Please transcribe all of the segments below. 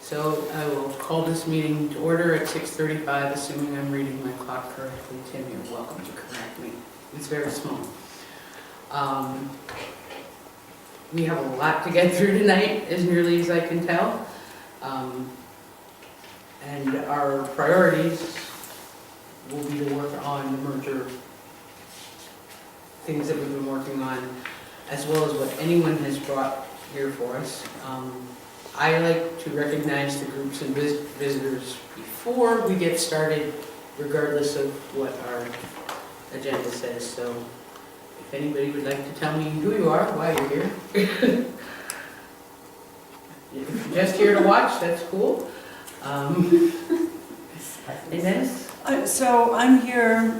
So I will call this meeting to order at 6:35, assuming I'm reading my clock correctly. Tim, you're welcome to correct me. It's very small. We have a lot to get through tonight, as nearly as I can tell. And our priorities will be to work on the merger, things that we've been working on, as well as what anyone has brought here for us. I like to recognize the groups and visitors before we get started, regardless of what our agenda says. So if anybody would like to tell me who you are, why you're here. If you're just here to watch, that's cool. Inez? So I'm here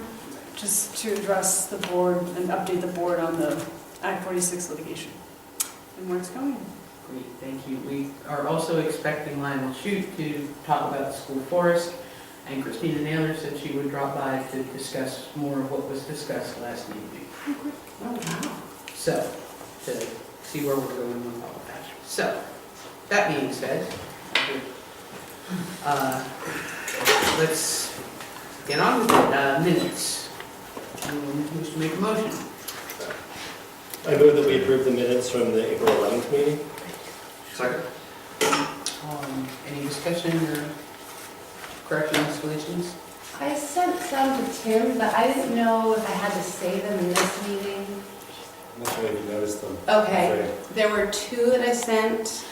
just to address the board and update the board on the Act 46 litigation and where it's going. Great, thank you. We are also expecting Lionel Shute to talk about the school forest, and Christina Naylor said she would drop by to discuss more of what was discussed last evening. Oh, wow. So, to see where we're going with all of that. So, that being said, let's get on with it. Minutes. Anyone who wishes to make a motion? I move that we approve the minutes from the April 11th meeting. Second. Any discussion or corrections, deletions? I sent some to Tim, but I didn't know if I had to say them in this meeting. I'm not sure if you noticed them. Okay, there were two that I sent.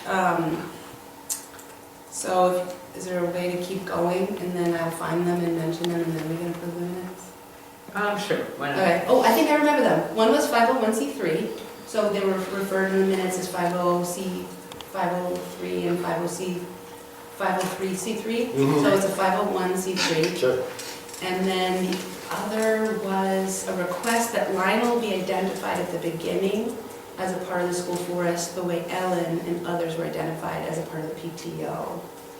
So is there a way to keep going and then I'll find them and mention them and then we can approve the minutes? Sure, why not? Okay, oh, I think I remember them. One was 501c3, so they were referred in the minutes as 50C, 503 and 503c3. So it's a 501c3. Sure. And then the other was a request that Lionel be identified at the beginning as a part of the school forest, the way Ellen and others were identified as a part of the PTO.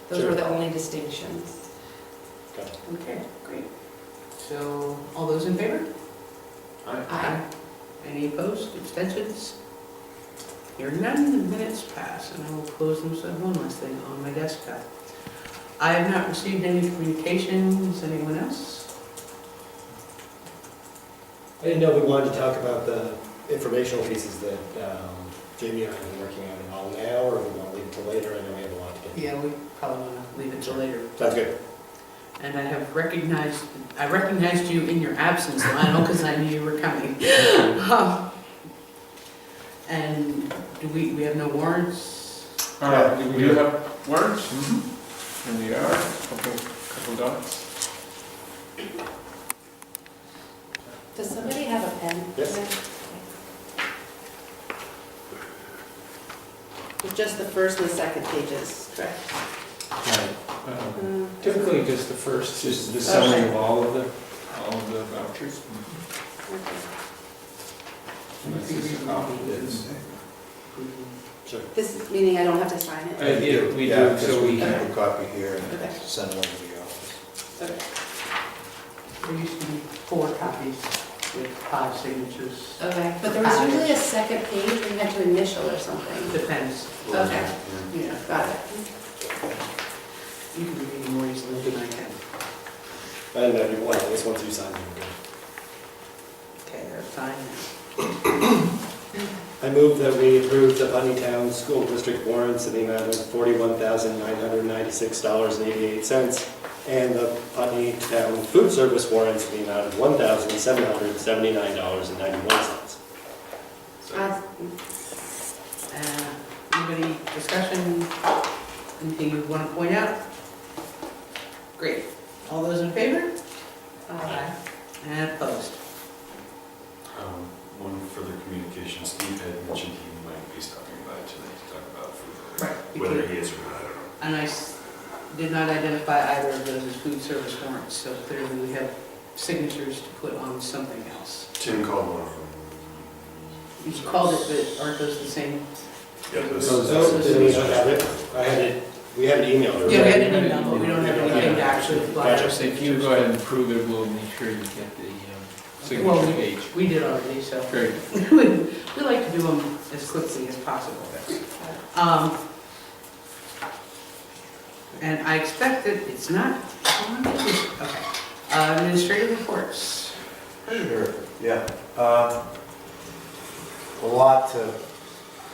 Those Sure. were the only distinctions. Gotcha. Okay, great. So, all those in favor? Aye. Any opposed, abstentions? Hearing none, the minutes pass, and I will close them. So one last thing on my desktop. I have not received any communications. Anyone else? I didn't know we wanted to talk about the informational pieces that Jamie and I have been working on all now, or we want to leave it till later. I know we have a lot to get. Yeah, we probably want to leave it till later. Sounds good. And I recognized you in your absence, Lionel, because I knew you were coming. And do we have no warrants? We do have warrants. And they are couple dots. Does somebody have a pen? Yes. With just the first and the second pages, correct? Typically, just the first, just the summary of all of the vouchers. Okay. And this is a copy of this. Sure. This meaning I don't have to sign it? Yeah, we do, so we keep can. a copy here and Okay. send one to the office. Okay. There used to be 4 copies with 5 signatures. Okay, but there was usually a second page where you had to initial or something. Depends. Okay, Yeah, got it. you can read it more easily than I can. And well, I guess once you sign them, we're good. Okay, they're signed. I move that we approve the Putney Town School District warrants in the amount of $41,996.88 and the Putney Town Food Service warrants in the amount of $1,779.91. Anybody discussion, anything you want to point out? Great. All those in favor? Aye. And opposed? One further communication, Steve had mentioned he might be stopping by tonight to talk about food. Right. Whether he is or not, I don't know. And I did not identify either of those as food service warrants, so clearly we have signatures to put on something else. Tim called one of them. You called it, but aren't those the same? Yeah, So, did we not have it? I had it, we had it emailed. Yeah, we had an email, but we don't have anything to actually apply our If you signatures. go ahead and approve it, we'll make sure you get the Well, signature page. we did already, so Great. we like to do them as quickly as possible. And I expect that it's not, okay. Administrative reports. Sure, yeah. A lot to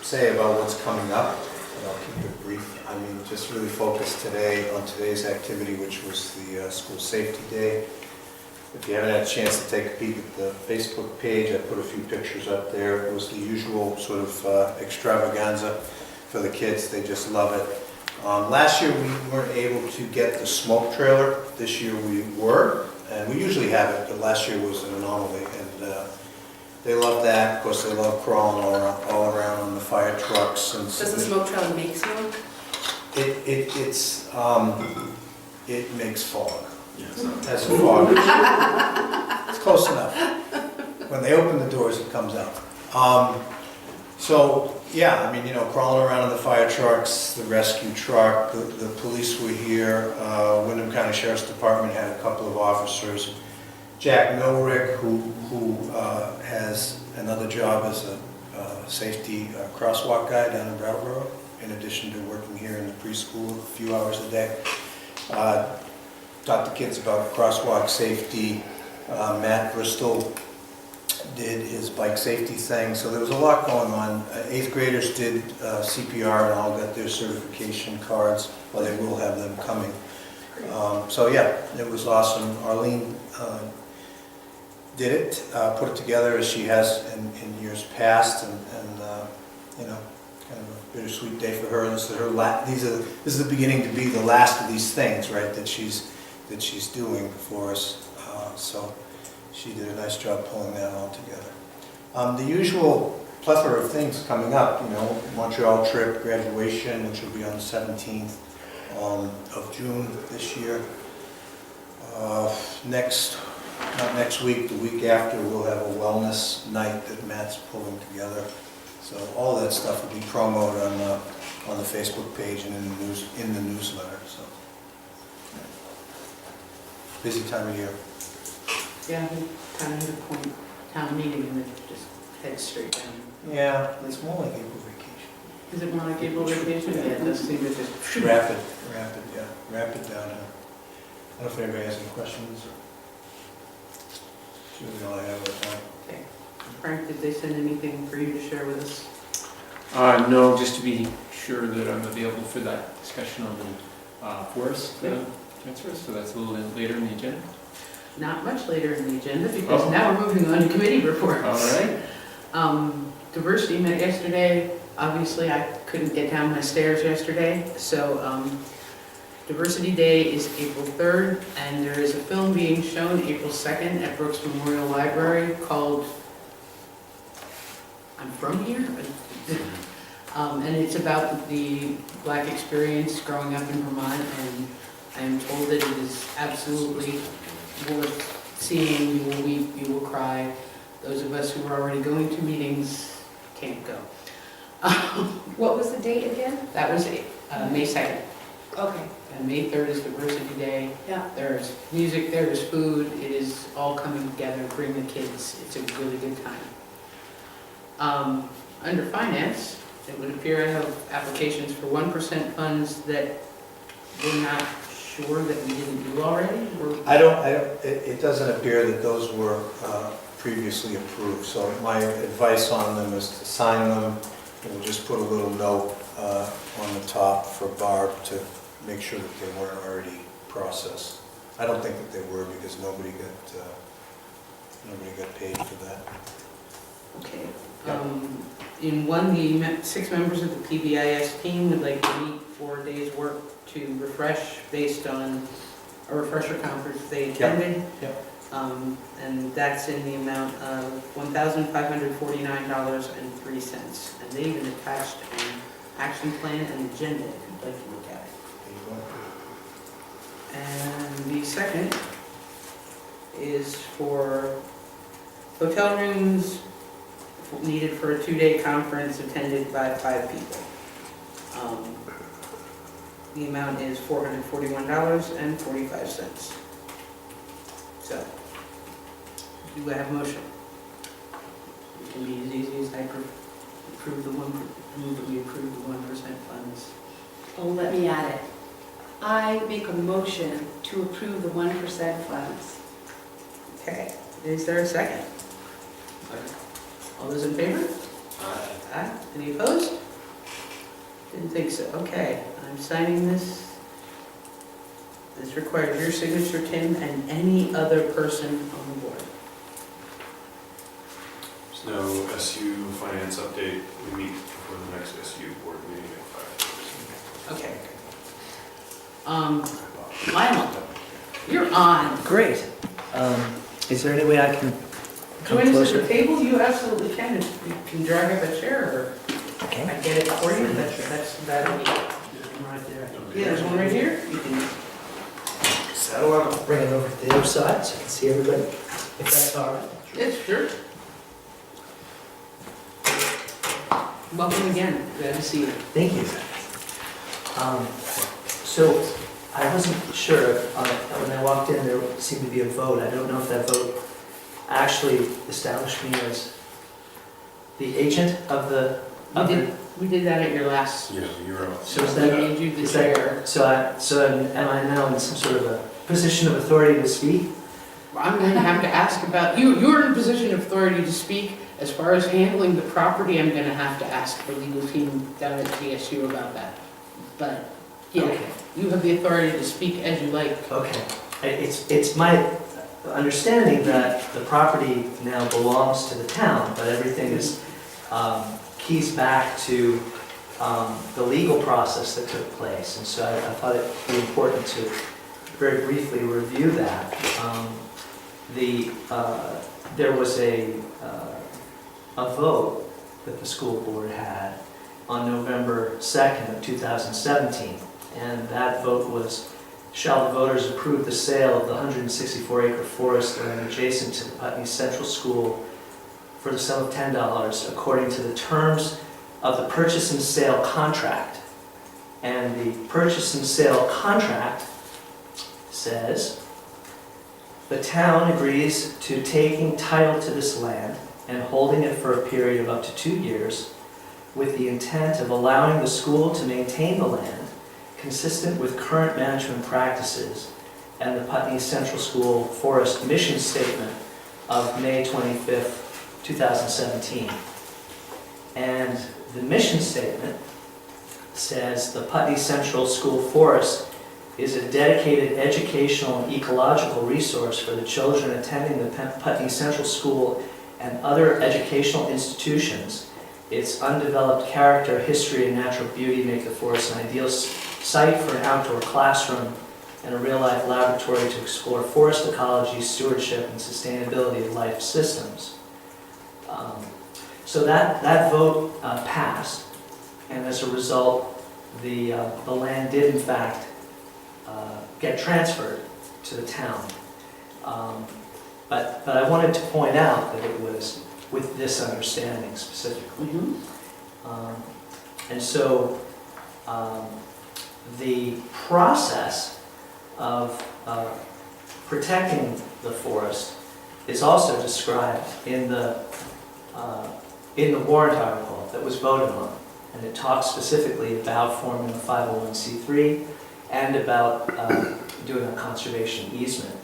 say about what's coming up, but I'll keep it brief. I mean, just really focus today on today's activity, which was the School Safety Day. If you haven't had a chance to take a peek at the Facebook page, I put a few pictures up there. It was the usual sort of extravaganza for the kids. They just love it. Last year we weren't able to get the smoke trailer. This year we were, and we usually have it, but last year was an anomaly. And they love that. Of course, they love crawling all around on the fire trucks. And Does the smoke trailer make smoke? It makes fog. Yes. That's a fog. It's close enough. When they open the doors, it comes out. So, yeah, I mean, you know, crawling around in the fire trucks, the rescue truck, the police were here. Wyndham County Sheriff's Department had a couple of officers. Jack Milrick, who has another job as a safety crosswalk guy down in Brattleboro, in addition to working here in the preschool a few hours a day. Taught the kids about crosswalk safety. Matt Bristol did his bike safety thing, so there was a lot going on. 8th graders did CPR and all got their certification cards, well, they will have them coming. So yeah, it was awesome. Arlene did it, put it together as she has in years past, and you know, kind of a bittersweet day for her. And this is her this is the beginning to be the last of these things, right? That she's doing for us. So she did a nice job pulling that all together. The usual plethora of things coming up, you know, Montreal trip, graduation, which will be on the 17th of June this year. Not next week, the week after, we'll have a wellness night that Matt's pulling together. So all that stuff will be promoted on the Facebook page and in the newsletter. So busy time of year. Yeah, we kind of hit a point, town meeting, and then just head straight down. Yeah, it's more like April vacation. Is it more like April vacation? Yeah, it does seem to just. Rapid downhill. I don't know if anybody has any questions. That's really all I have right now. Okay. Frank, did they send anything for you to share with us? No, just to be sure that I'm available for that discussion on the forest transfers, so that's a little bit later in the agenda. Not much later in the agenda, because Oh. now we're moving on to committee reports. All right. Diversity met yesterday. Obviously, I couldn't get down my stairs yesterday, so Diversity Day is April 3rd, and there is a film being shown April 2nd at Brooks Memorial Library called I'm From Here? And it's about the Black experience growing up in Vermont, and I am told that it is absolutely worth seeing. You will weep, you will cry. Those of us who are already going to meetings can't go. What was the date again? That was May 2nd. Okay. And May 3rd is Diversity Day. Yeah. There's music, there's food. It is all coming together. Bring the kids. It's a really good time. Under finance, it would appear I have applications for 1% funds that we're not sure that we didn't do already. It doesn't appear that those were previously approved, so my advice on them is to sign them, and we'll just put a little note on the top for Barb to make sure that they weren't already processed. I don't think that they were, because nobody got paid for that. Okay. Yeah. In one, the 6 members of the PBIS team would like to meet 4 days' work to refresh based on a refresher conference they attended. Yep. And that's in the amount of $1,549.03. And they even attached an action plan and agenda if you'd like to look at it. And the second is for hotel rooms needed for a 2-day conference attended by 5 people. The amount is $441.45. So, do I have a motion? It can be as easy as I move that we approve the 1% funds. Oh, let me add it. I make a motion to approve the 1% funds. Okay, is there a second? All those in favor? Aye. Any opposed? Didn't think so. Okay, I'm signing this. This requires your signature, Tim, and any other person on the board. There's no SU finance update. We meet before the next SU board meeting at 5. Okay. Lionel, you're on. Great. Is there any way I can come Join us at closer? the table, you absolutely can. If you can drag up a chair, or I Okay. can get it for you, that's about it. Right there. Yeah, there's one right here. You can So I'll bring it over to the other side so I can see everybody, if that's all right. Yes, sure. Welcome again, glad to see you. Thank you. So I wasn't sure, when I walked in, there seemed to be a vote. I don't know if that vote actually established me as the agent of the... We did that at your last, Yeah, you're up. So is we that, made you the is that, chair. so am I now in some sort of a position of authority to speak? I'm going to have to ask about, you're in a position of authority to speak. As far as handling the property, I'm going to have to ask the legal team down at TSU about that. But, yeah, Okay. you have the authority to speak as you like. Okay. It's my understanding that the property now belongs to the town, but everything is keys back to the legal process that took place. And so I thought it would be important to very briefly review that. There was a vote that the school board had on November 2nd of 2017. And that vote was, shall the voters approve the sale of the 164-acre forest land adjacent to the Putney Central School for the sum of $10 according to the terms of the purchase and sale contract. And the purchase and sale contract says, the town agrees to taking title to this land and holding it for a period of up to 2 years with the intent of allowing the school to maintain the land consistent with current management practices and the Putney Central School Forest Mission Statement of May 25th, 2017. And the mission statement says the Putney Central School Forest is a dedicated educational and ecological resource for the children attending the Putney Central School and other educational institutions. Its undeveloped character, history, and natural beauty make the forest an ideal site for an outdoor classroom and a real-life laboratory to explore forest ecology, stewardship, and sustainability of life systems. So that vote passed, and as a result, the land did in fact get transferred to the town. But I wanted to point out that it was with this understanding specifically. And so the process of protecting the forest is also described in the warrant article that was voted on. And it talks specifically about forming a 501c3 and about doing a conservation easement.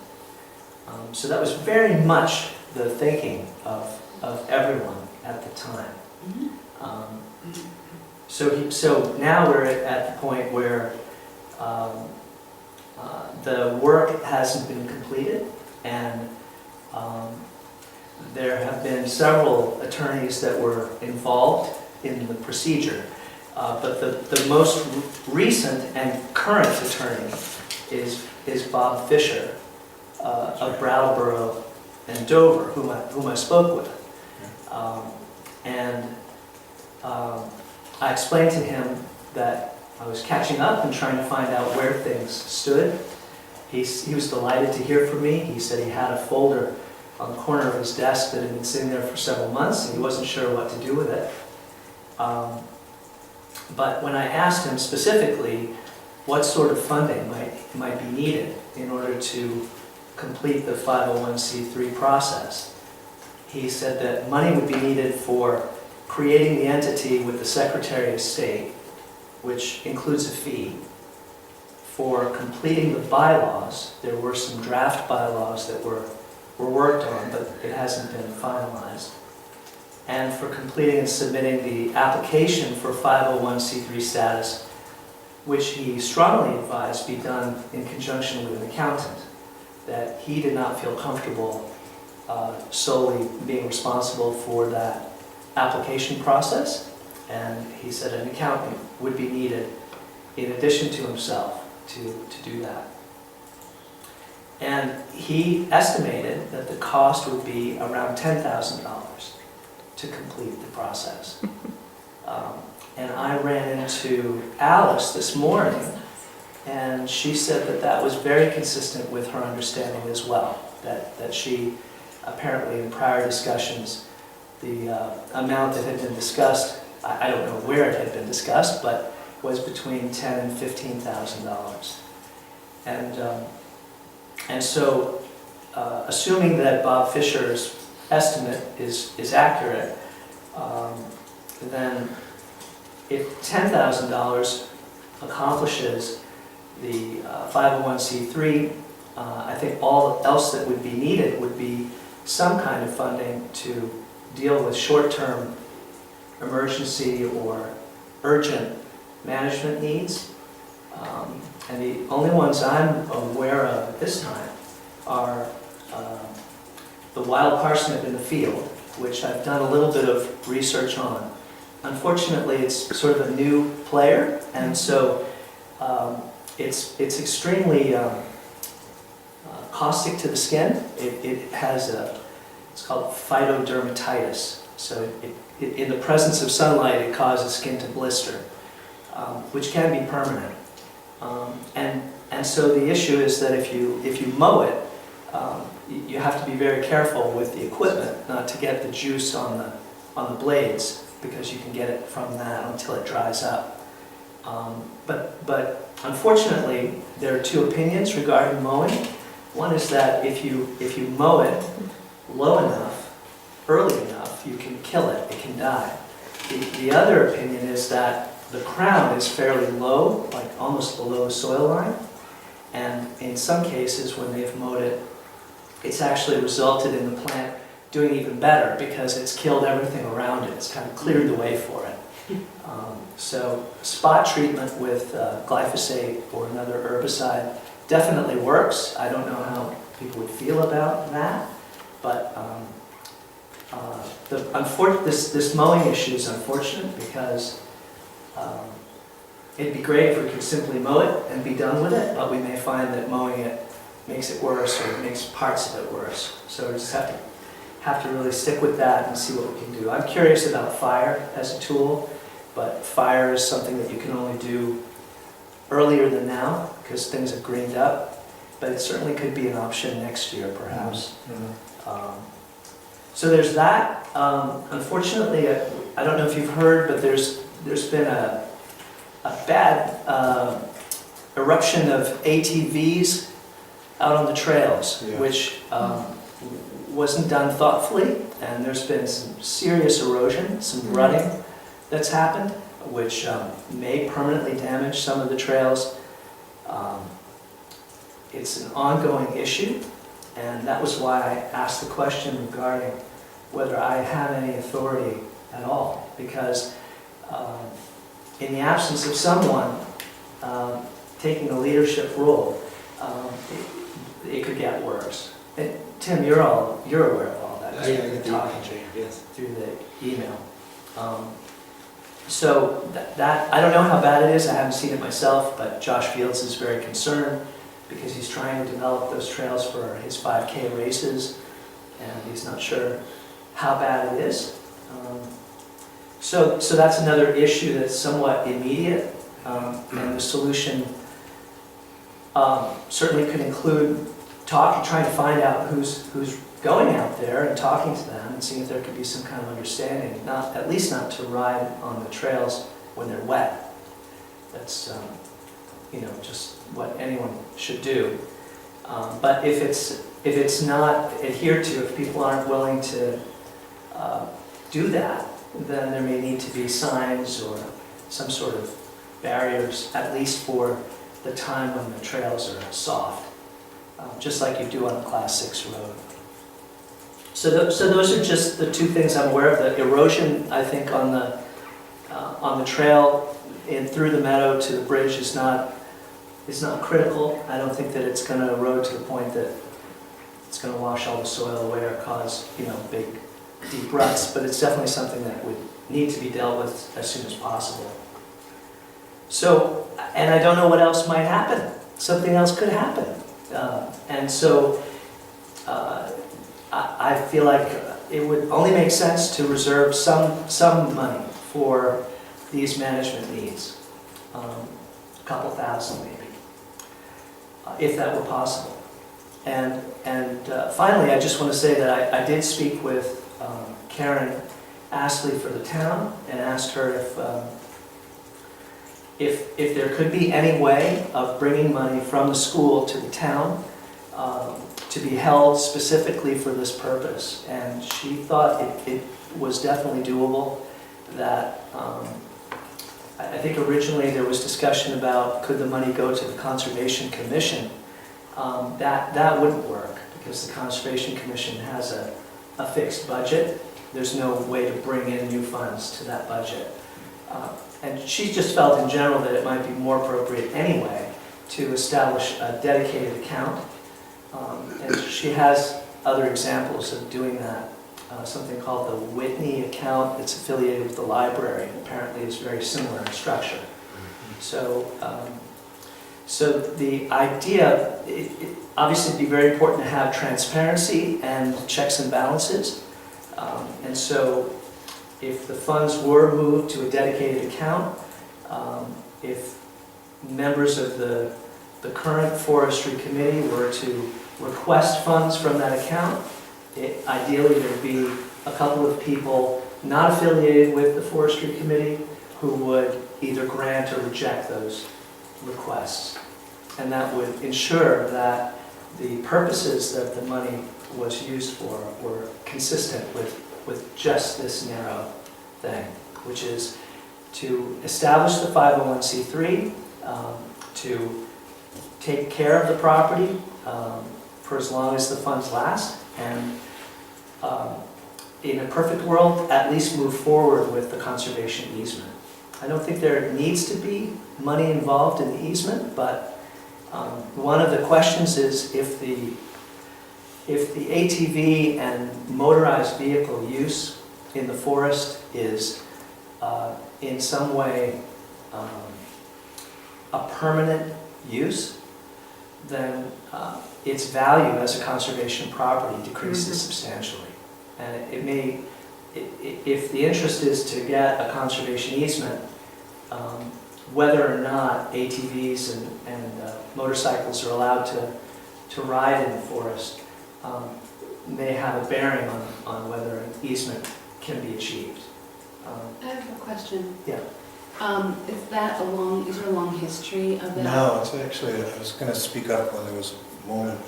So that was very much the thinking of everyone at the time. So now we're at the point where the work hasn't been completed, and there have been several attorneys that were involved in the procedure. But the most recent and current attorney is Bob Fisher of Brattleboro and Dover, whom I spoke with. I explained to him that I was catching up and trying to find out where things stood. He was delighted to hear from me. He said he had a folder on the corner of his desk that had been sitting there for several months, and he wasn't sure what to do with it. But when I asked him specifically what sort of funding might be needed in order to complete the 501c3 process, he said that money would be needed for creating the entity with the Secretary of State, which includes a fee, for completing the bylaws. There were some draft bylaws that were worked on, but it hasn't been finalized. And for completing and submitting the application for 501c3 status, which he strongly advised be done in conjunction with an accountant, that he did not feel comfortable solely being responsible for that application process. And he said an accountant would be needed in addition to himself to do that. And he estimated that the cost would be around $10,000 to complete the process. And I ran into Alice this morning, and she said that that was very consistent with her understanding as well, that she apparently in prior discussions, the amount that had been discussed, I don't know where it had been discussed, but was between $10,000 and $15,000. And so, assuming that Bob Fisher's estimate is accurate, then if $10,000 accomplishes the 501c3, I think all else that would be needed would be some kind of funding to deal with short-term emergency or urgent management needs. And the only ones I'm aware of at this time are the wild parsnip in the field, which I've done a little bit of research on. Unfortunately, it's sort of a new player, and so it's extremely caustic to the skin. It has it's called phytodermatitis. So in the presence of sunlight, it causes skin to blister, which can be permanent. And so the issue is that if you mow it, you have to be very careful with the equipment not to get the juice on the blades, because you can get it from that until it dries up. But unfortunately, there are two opinions regarding mowing. One is that if you mow it low enough, early enough, you can kill it, it can die. The other opinion is that the crown is fairly low, like almost below the soil line, and in some cases when they've mowed it, it's actually resulted in the plant doing even better because it's killed everything around it. It's kind of cleared the way for it. So spot treatment with glyphosate or another herbicide definitely works. I don't know how people would feel about that, but this mowing issue is unfortunate because it'd be great if we could simply mow it and be done with it, but we may find that mowing it makes it worse or makes parts of it worse. So we just have to really stick with that and see what we can do. I'm curious about fire as a tool, but fire is something that you can only do earlier than now because things have greened up, but it certainly could be an option next year perhaps. So there's that. Unfortunately, I don't know if you've heard, but there's been a bad eruption of ATVs out on the trails, which wasn't done thoughtfully, and there's been some serious erosion, some rutting that's happened, which may permanently damage some of the trails. It's an ongoing issue, and that was why I asked the question regarding whether I have any authority at all, because in the absence of someone taking a leadership role, it could get worse. And Tim, you're aware of all that. I get the talking email, yes. through the email. So that I don't know how bad it is. I haven't seen it myself, but Josh Fields is very concerned because he's trying to develop those trails for his 5K races, and he's not sure how bad it is. So that's another issue that's somewhat immediate, and the solution certainly could include trying to find out who's going out there and talking to them and seeing if there could be some kind of understanding, at least not to ride on the trails when they're wet. That's just what anyone should do. But if it's not adhered to, if people aren't willing to do that, then there may need to be signs or some sort of barriers, at least for the time when the trails are soft, just like you do on a Class 6 road. So those are just the two things I'm aware of. The erosion, I think, on the trail and through the meadow to the bridge is not critical. I don't think that it's going to erode to the point that it's going to wash all the soil away or cause, big, deep ruts, but it's definitely something that would need to be dealt with as soon as possible. So, and I don't know what else might happen. Something else could happen. And so I feel like it would only make sense to reserve some money for these management needs. A couple thousand maybe, if that were possible. And finally, I just want to say that I did speak with Karen Astley for the town and asked her if there could be any way of bringing money from the school to the town to be held specifically for this purpose. And she thought it was definitely doable. That I think originally there was discussion about could the money go to the Conservation Commission. That wouldn't work because the Conservation Commission has a fixed budget. There's no way to bring in new funds to that budget. And she just felt in general that it might be more appropriate anyway to establish a dedicated account. And she has other examples of doing that. Something called the Whitney account. It's affiliated with the library and apparently is very similar in structure. So the idea, obviously it'd be very important to have transparency and checks and balances. And so if the funds were moved to a dedicated account, if members of the current forestry committee were to request funds from that account, ideally there'd be a couple of people not affiliated with the forestry committee who would either grant or reject those requests. And that would ensure that the purposes that the money was used for were consistent with just this narrow thing, which is to establish the 501c3, to take care of the property for as long as the funds last, and in a perfect world, at least move forward with the conservation easement. I don't think there needs to be money involved in the easement, but one of the questions is if the ATV and motorized vehicle use in the forest is in some way a permanent use, then its value as a conservation property decreases substantially. And it may, if the interest is to get a conservation easement, whether or not ATVs and motorcycles are allowed to ride in the forest may have a bearing on whether an easement can be achieved. I have a question. Yeah. Is there a long history of that? No, it's actually, I was going to speak up when there was a moment.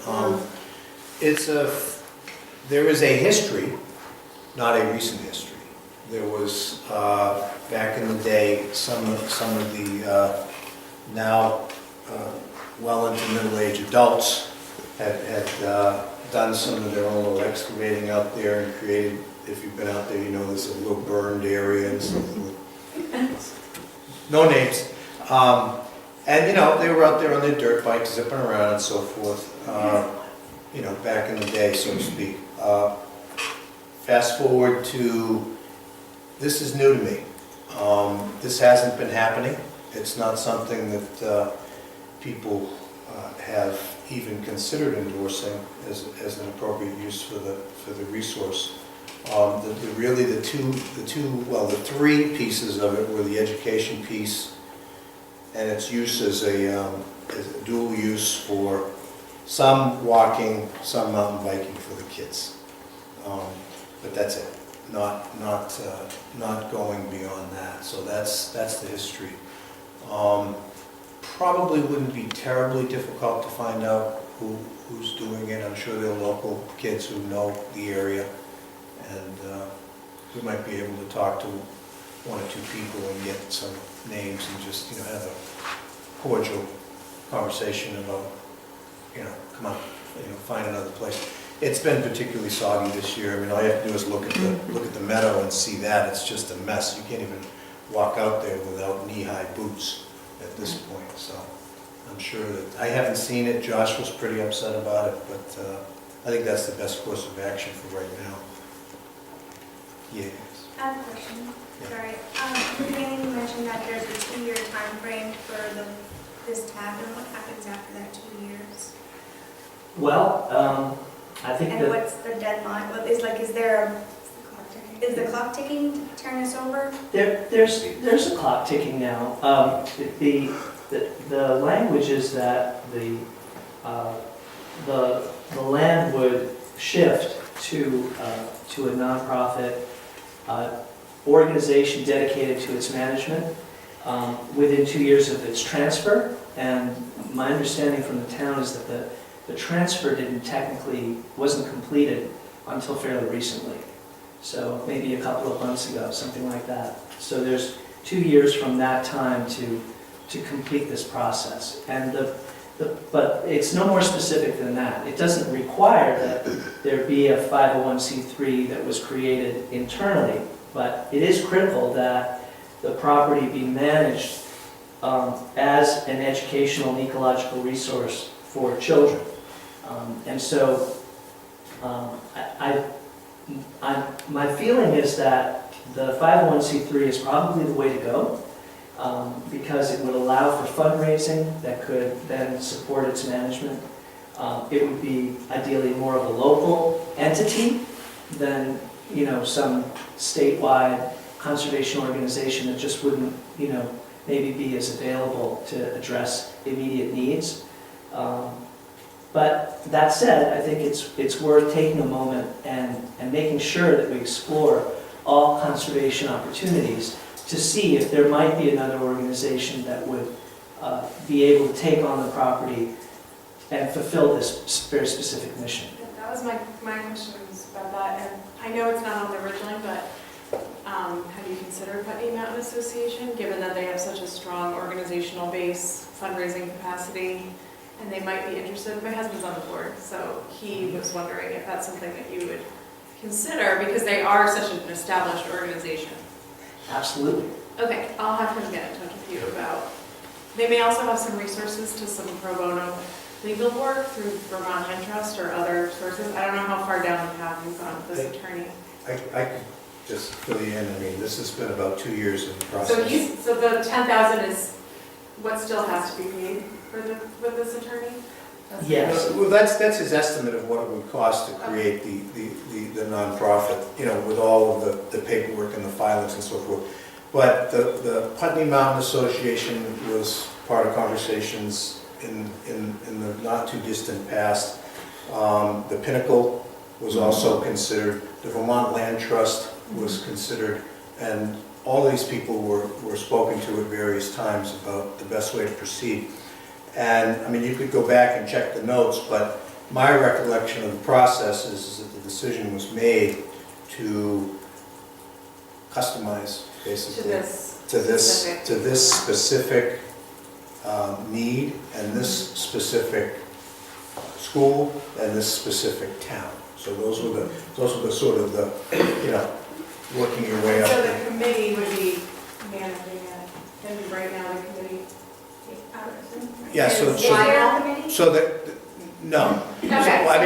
There is a history, not a recent history. There was, back in the day, some of the now well into middle-aged adults had done some of their own little excavating out there and created, if you've been out there, you know there's a little burned area and some no names. And they were out there on their dirt bikes, zipping around and so forth, back in the day, so to speak. Fast forward to, this is new to me. This hasn't been happening. It's not something that people have even considered endorsing as an appropriate use for the resource. The three pieces of it were the education piece and its use as a dual use for some walking, some mountain biking for the kids. But that's it. Not going beyond that. So that's the history. Probably wouldn't be terribly difficult to find out who's doing it. I'm sure there are local kids who know the area, and we might be able to talk to one or two people and get some names and just have a cordial conversation about, come on, find another place. It's been particularly soggy this year. I mean, all you have to do is look at the meadow and see that. It's just a mess. You can't even walk out there without knee-high boots at this point, so I'm sure that, I haven't seen it. Josh was pretty upset about it, but I think that's the best course of action for right now. Yes. I have a question. Yeah. Sorry. In the beginning, you mentioned that there's a 2-year time frame for this tab, and what happens after that 2 years? Well, I think And that what's the deadline? What is the clock ticking to turn this over? there's a clock ticking now. The language is that the land would shift to a nonprofit organization dedicated to its management within 2 years of its transfer. And my understanding from the town is that the transfer wasn't completed until fairly recently. So maybe a couple of months ago, something like that. So there's 2 years from that time to complete this process. And but it's no more specific than that. It doesn't require that there be a 501c3 that was created internally, but it is critical that the property be managed as an educational and ecological resource for children. And so my feeling is that the 501c3 is probably the way to go, because it would allow for fundraising that could then support its management. It would be ideally more of a local entity than, some statewide conservation organization that just wouldn't, maybe be as available to address immediate needs. But that said, I think it's worth taking a moment and making sure that we explore all conservation opportunities to see if there might be another organization that would be able to take on the property and fulfill this very specific mission. That was my question was about that, and I know it's not on there originally, but have you considered Putney Mountain Association, given that they have such a strong organizational base, fundraising capacity, and they might be interested? My husband's on the board, so he was wondering if that's something that you would consider, because they are such an established organization. Absolutely. Okay, I'll have him get in touch with you about, they may also have some resources to some pro bono legal work through Vermont Land Trust or other sources. I don't know how far down the path you've gone with this attorney. I could just fill you in. I mean, this has been about 2 years in the process. So the 10,000 is what still has to be paid with this attorney? Yes. Well, that's his estimate of what it would cost to create the nonprofit, with all of the paperwork and the filings and so forth. But the Putney Mountain Association was part of conversations in the not too distant past. The Pinnacle was also considered. The Vermont Land Trust was considered, and all these people were spoken to at various times about the best way to proceed. And I mean, you could go back and check the notes, but my recollection of the process is that the decision was made to customize, basically, to this specific need and this specific school and this specific town. So those were the sort of the, working your way up. So the committee would be managing it, and right now the committee. Yeah, so no. Okay. I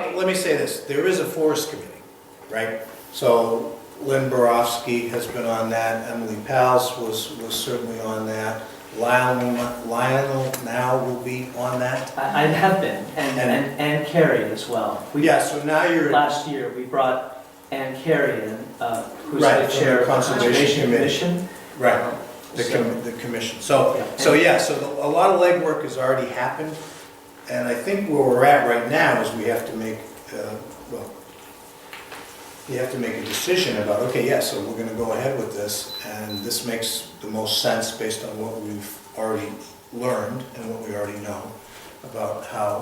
mean, let me say this. There is a forest committee, right? So Lynn Borofsky has been on that. Emily Pals was certainly on that. Lionel now will be on that. I have been, and Carrie as well. So now you're... Last year, we brought Ann Carey in, who's Right, the chair of the Conservation Commission. Right, the commission. So a lot of legwork has already happened, and I think where we're at right now is we have to make, you have to make a decision about, okay, so we're going to go ahead with this, and this makes the most sense based on what we've already learned and what we already know about how,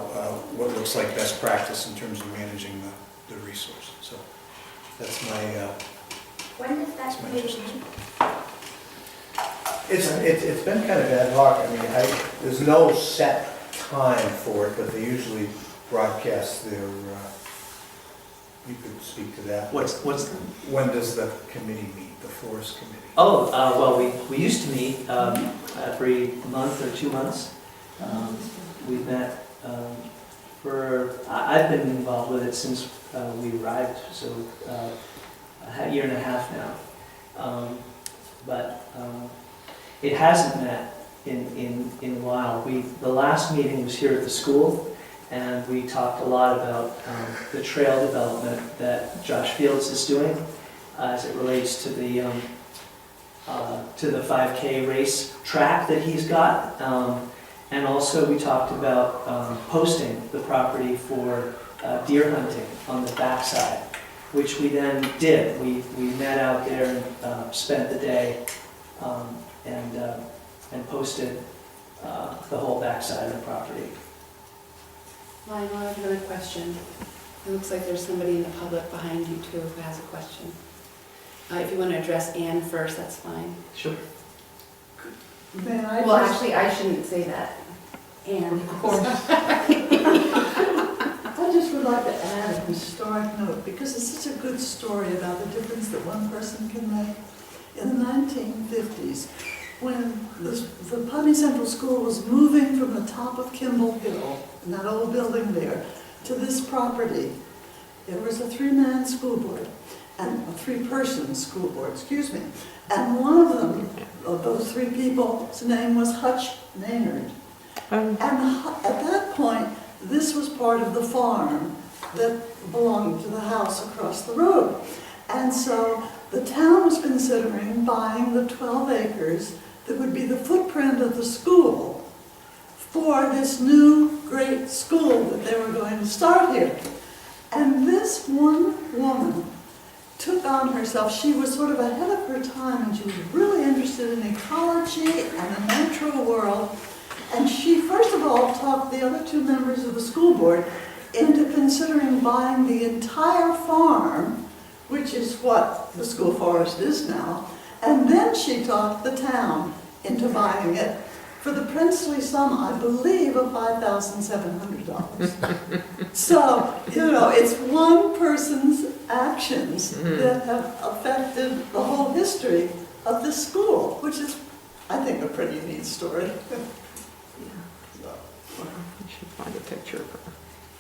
what looks like best practice in terms of managing the resource. So that's my... When does that committee meet? It's been kind of ad hoc. I mean, there's no set time for it, but they usually broadcast their, you could speak to that. What's, When does the committee meet, the forest committee? oh, well, we used to meet every month or 2 months. We've met I've been involved with it since we arrived, so a year and a half now. But it hasn't met in a while. The last meeting was here at the school, and we talked a lot about the trail development that Josh Fields is doing as it relates to the 5K race track that he's got. And also we talked about posting the property for deer hunting on the backside, which we then did. We met out there and spent the day and posted the whole backside of the property. Lionel, I have another question. It looks like there's somebody in the public behind you too who has a question. If you want to address Ann first, that's fine. Sure. May I Well, just- actually, I shouldn't say that. Ann. Of course. I just would like to add a historic note, because it's such a good story about the difference that one person can make. In the 1950s, when the Putney Central School was moving from the top of Kimball Hill, in that old building there, to this property, there was a three-man school board, and a three-person school board, excuse me. And one of them, of those three people, his name was Hutch Maynard. And at that point, this was part of the farm that belonged to the house across the road. And so the town was considering buying the 12 acres that would be the footprint of the school for this new great school that they were going to start here. And this one woman took on herself, she was sort of ahead of her time, and she was really interested in ecology and the natural world. And she, first of all, talked the other two members of the school board into considering buying the entire farm, which is what the school forest is now. And then she talked the town into buying it for the princely sum, I believe, of $5,700. So, you know, it's one person's actions that have affected the whole history of this school, which is, I think, a pretty neat story.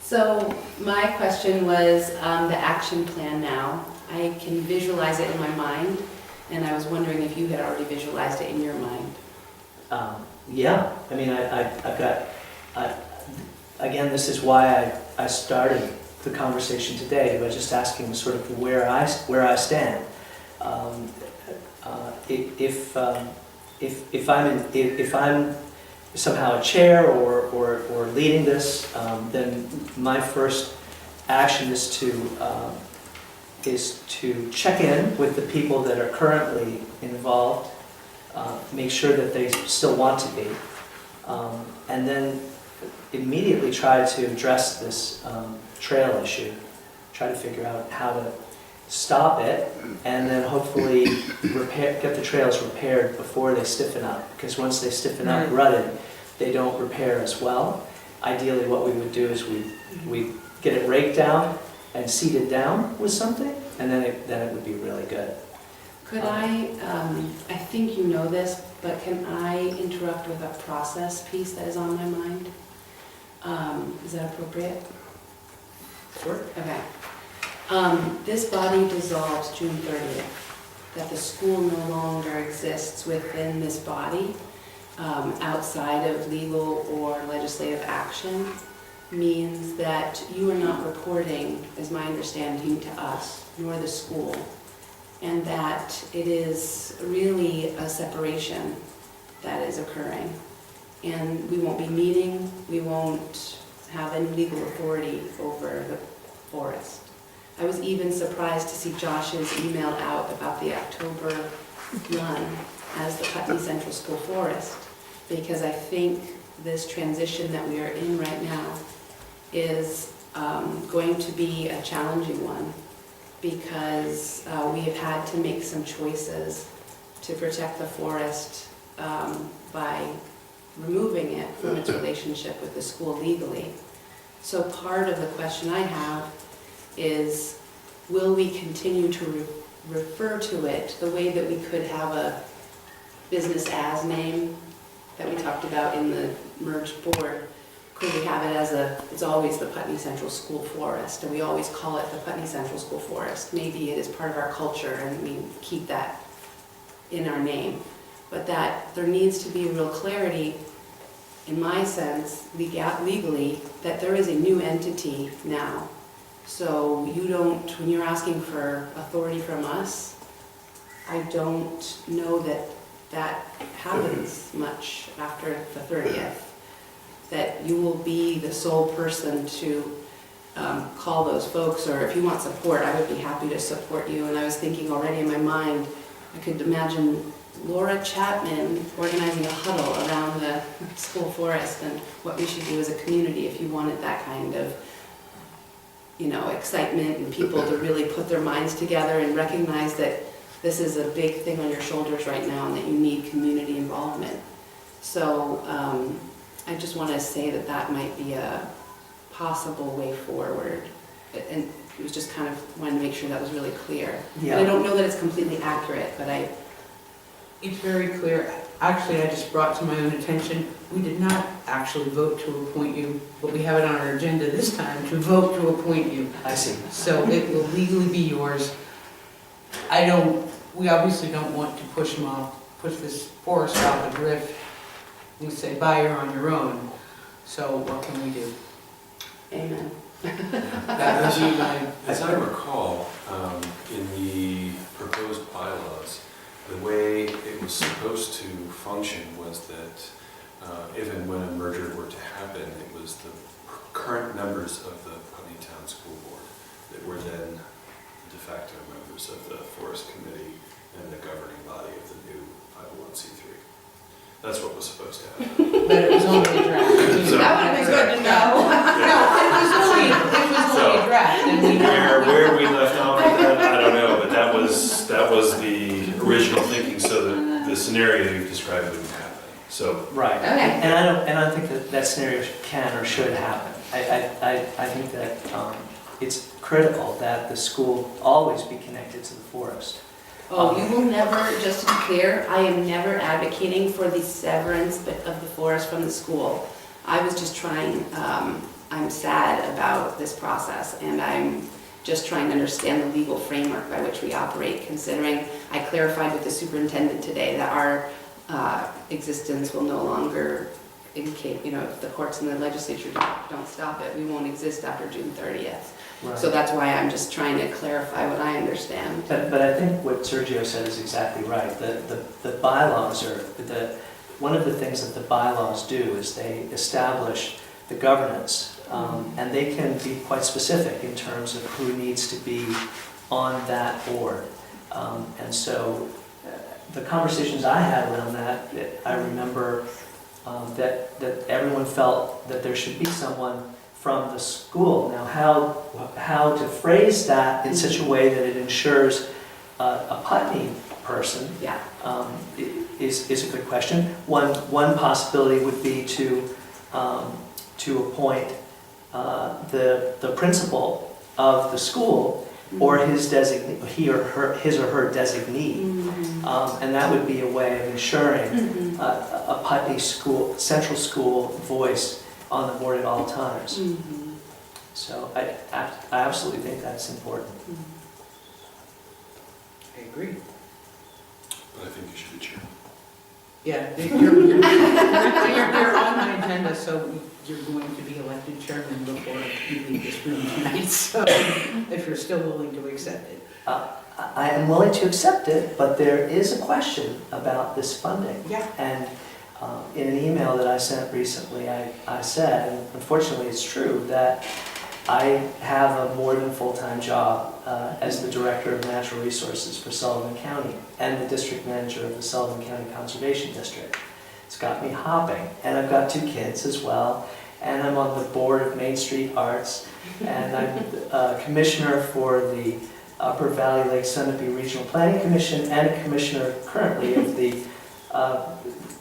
So my question was the action plan now. I can visualize it in my mind, and I was wondering if you had already visualized it in your mind. Yeah, I mean, I've got, again, this is why I started the conversation today, by just asking sort of where I stand. If I'm somehow a chair or leading this, then my first action is to check in with the people that are currently involved, make sure that they still want to be, and then immediately try to address this trail issue, try to figure out how to stop it, and then hopefully get the trails repaired before they stiffen up, because once they stiffen up, rutted, they don't repair as well. Ideally, what we would do is we get it raked down and seeded down with something, and then it would be really good. Could I think you know this, but can I interrupt with a process piece that is on my mind? Is that appropriate? Sure. Okay. This body dissolves June 30th. That the school no longer exists within this body, outside of legal or legislative action, means that you are not reporting, is my understanding, to us, nor the school, and that it is really a separation that is occurring. And we won't be meeting, we won't have any legal authority over the forest. I was even surprised to see Josh's email out about the October run as the Putney Central School Forest, because I think this transition that we are in right now is going to be a challenging one, because we have had to make some choices to protect the forest by removing it from its relationship with the school legally. So part of the question I have is, will we continue to refer to it the way that we could have a business as name that we talked about in the merged board? Could we have it as it's always the Putney Central School Forest, and we always call it the Putney Central School Forest. Maybe it is part of our culture and we keep that in our name. But that there needs to be real clarity, in my sense, legally, that there is a new entity now. So you don't, when you're asking for authority from us, I don't know that happens much after the 30th. That you will be the sole person to call those folks, or if you want support, I would be happy to support you. And I was thinking already in my mind, I could imagine Laura Chapman organizing a huddle around the school forest and what we should do as a community if you wanted that kind of, you know, excitement and people to really put their minds together and recognize that this is a big thing on your shoulders right now and that you need community involvement. So I just want to say that that might be a possible way forward. And it was just kind of wanted to make sure that was really clear. Yeah. And I don't know that it's completely accurate, but It's very clear. Actually, I just brought to my own attention, we did not actually vote to appoint you, but we have it on our agenda this time to vote to appoint you. I see. So it will legally be yours. We obviously don't want to push this forest off a cliff. We say, bye, you're on your own. So what can we do? amen. As I recall, in the proposed bylaws, the way it was supposed to function was that if and when a merger were to happen, it was the current members of the Putney Town School Board that were then de facto members of the Forest Committee and the governing body of the new 501c3. That's what was supposed to happen. But it was only a draft. So- That would have been good to know. No, it was only a draft. And we Where we left off with that, I don't know, but that was the original thinking, so that the scenario you've described wouldn't happen. So Right. Okay. And I don't think that scenario can or should happen. I think that it's critical that the school always be connected to the forest. Oh, you will never, just to be clear, I am never advocating for the severance of the forest from the school. I was just trying, I'm sad about this process, and I'm just trying to understand the legal framework by which we operate, considering I clarified with the superintendent today that our existence will no longer indicate, you know, if the courts and the legislature don't stop it, we won't exist after June 30th. Right. So that's why I'm just trying to clarify what I understand. But I think what Sergio said is exactly right. The bylaws are, one of the things that the bylaws do is they establish the governance, and they can be quite specific in terms of who needs to be on that board. And so the conversations I had around that, I remember that everyone felt that there should be someone from the school. Now, how to phrase that in such a way that it ensures a Putney person Yeah. is a good question. One possibility would be to appoint the principal of the school or his designee, his or her designee, and that would be a way of ensuring a Putney Central School voice on the board at all times. So I absolutely think that's important. I agree. but I think you should be chair. Yeah, you're on my agenda, so you're going to be elected chairman before you leave this room tonight, so if you're still willing to accept it. I am willing to accept it, but there is a question about this funding. Yeah. And in an email that I sent recently, I said, and unfortunately it's true, that I have a more than full-time job as the Director of Natural Resources for Sullivan County and the District Manager of the Sullivan County Conservation District. It's got me hopping, and I've got 2 kids as well, and I'm on the board of Main Street Arts, and I'm a commissioner for the Upper Valley Lake Sunapee Regional Planning Commission and a commissioner currently of the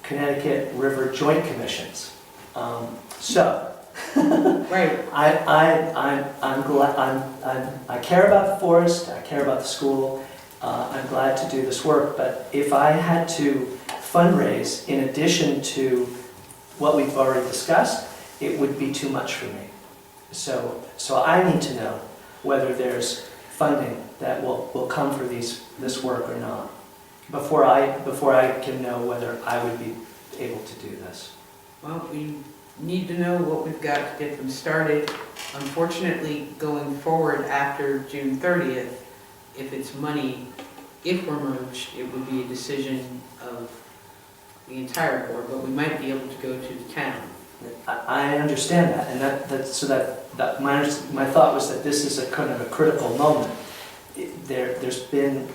Connecticut River Joint Commissions. So, Right. I'm glad, I care about the forest, I care about the school, I'm glad to do this work, but if I had to fundraise in addition to what we've already discussed, it would be too much for me. So I need to know whether there's funding that will come for this work or not, before I can know whether I would be able to do this. Well, we need to know what we've got to get them started. Unfortunately, going forward after June 30th, if it's money, if we're merged, it would be a decision of the entire board, but we might be able to go to the town. I understand that, and my thought was that this is a kind of a critical moment. There's been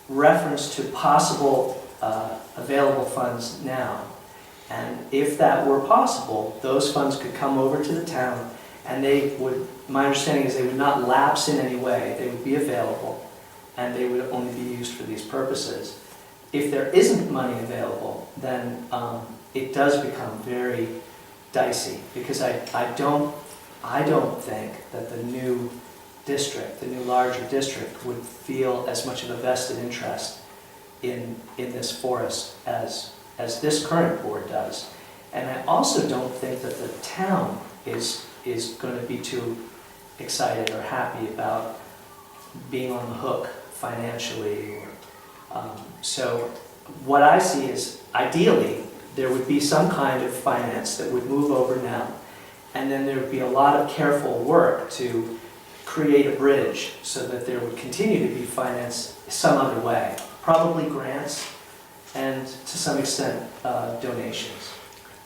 reference to possible available funds now, and if that were possible, those funds could come over to the town, and they would, my understanding is they would not lapse in any way, they would be available, and they would only be used for these purposes. If there isn't money available, then it does become very dicey, because I don't think that the new district, the new larger district, would feel as much of a vested interest in this forest as this current board does. And I also don't think that the town is going to be too excited or happy about being on the hook financially. So what I see is, ideally, there would be some kind of finance that would move over now, and then there would be a lot of careful work to create a bridge so that there would continue to be finance some other way, probably grants and to some extent donations.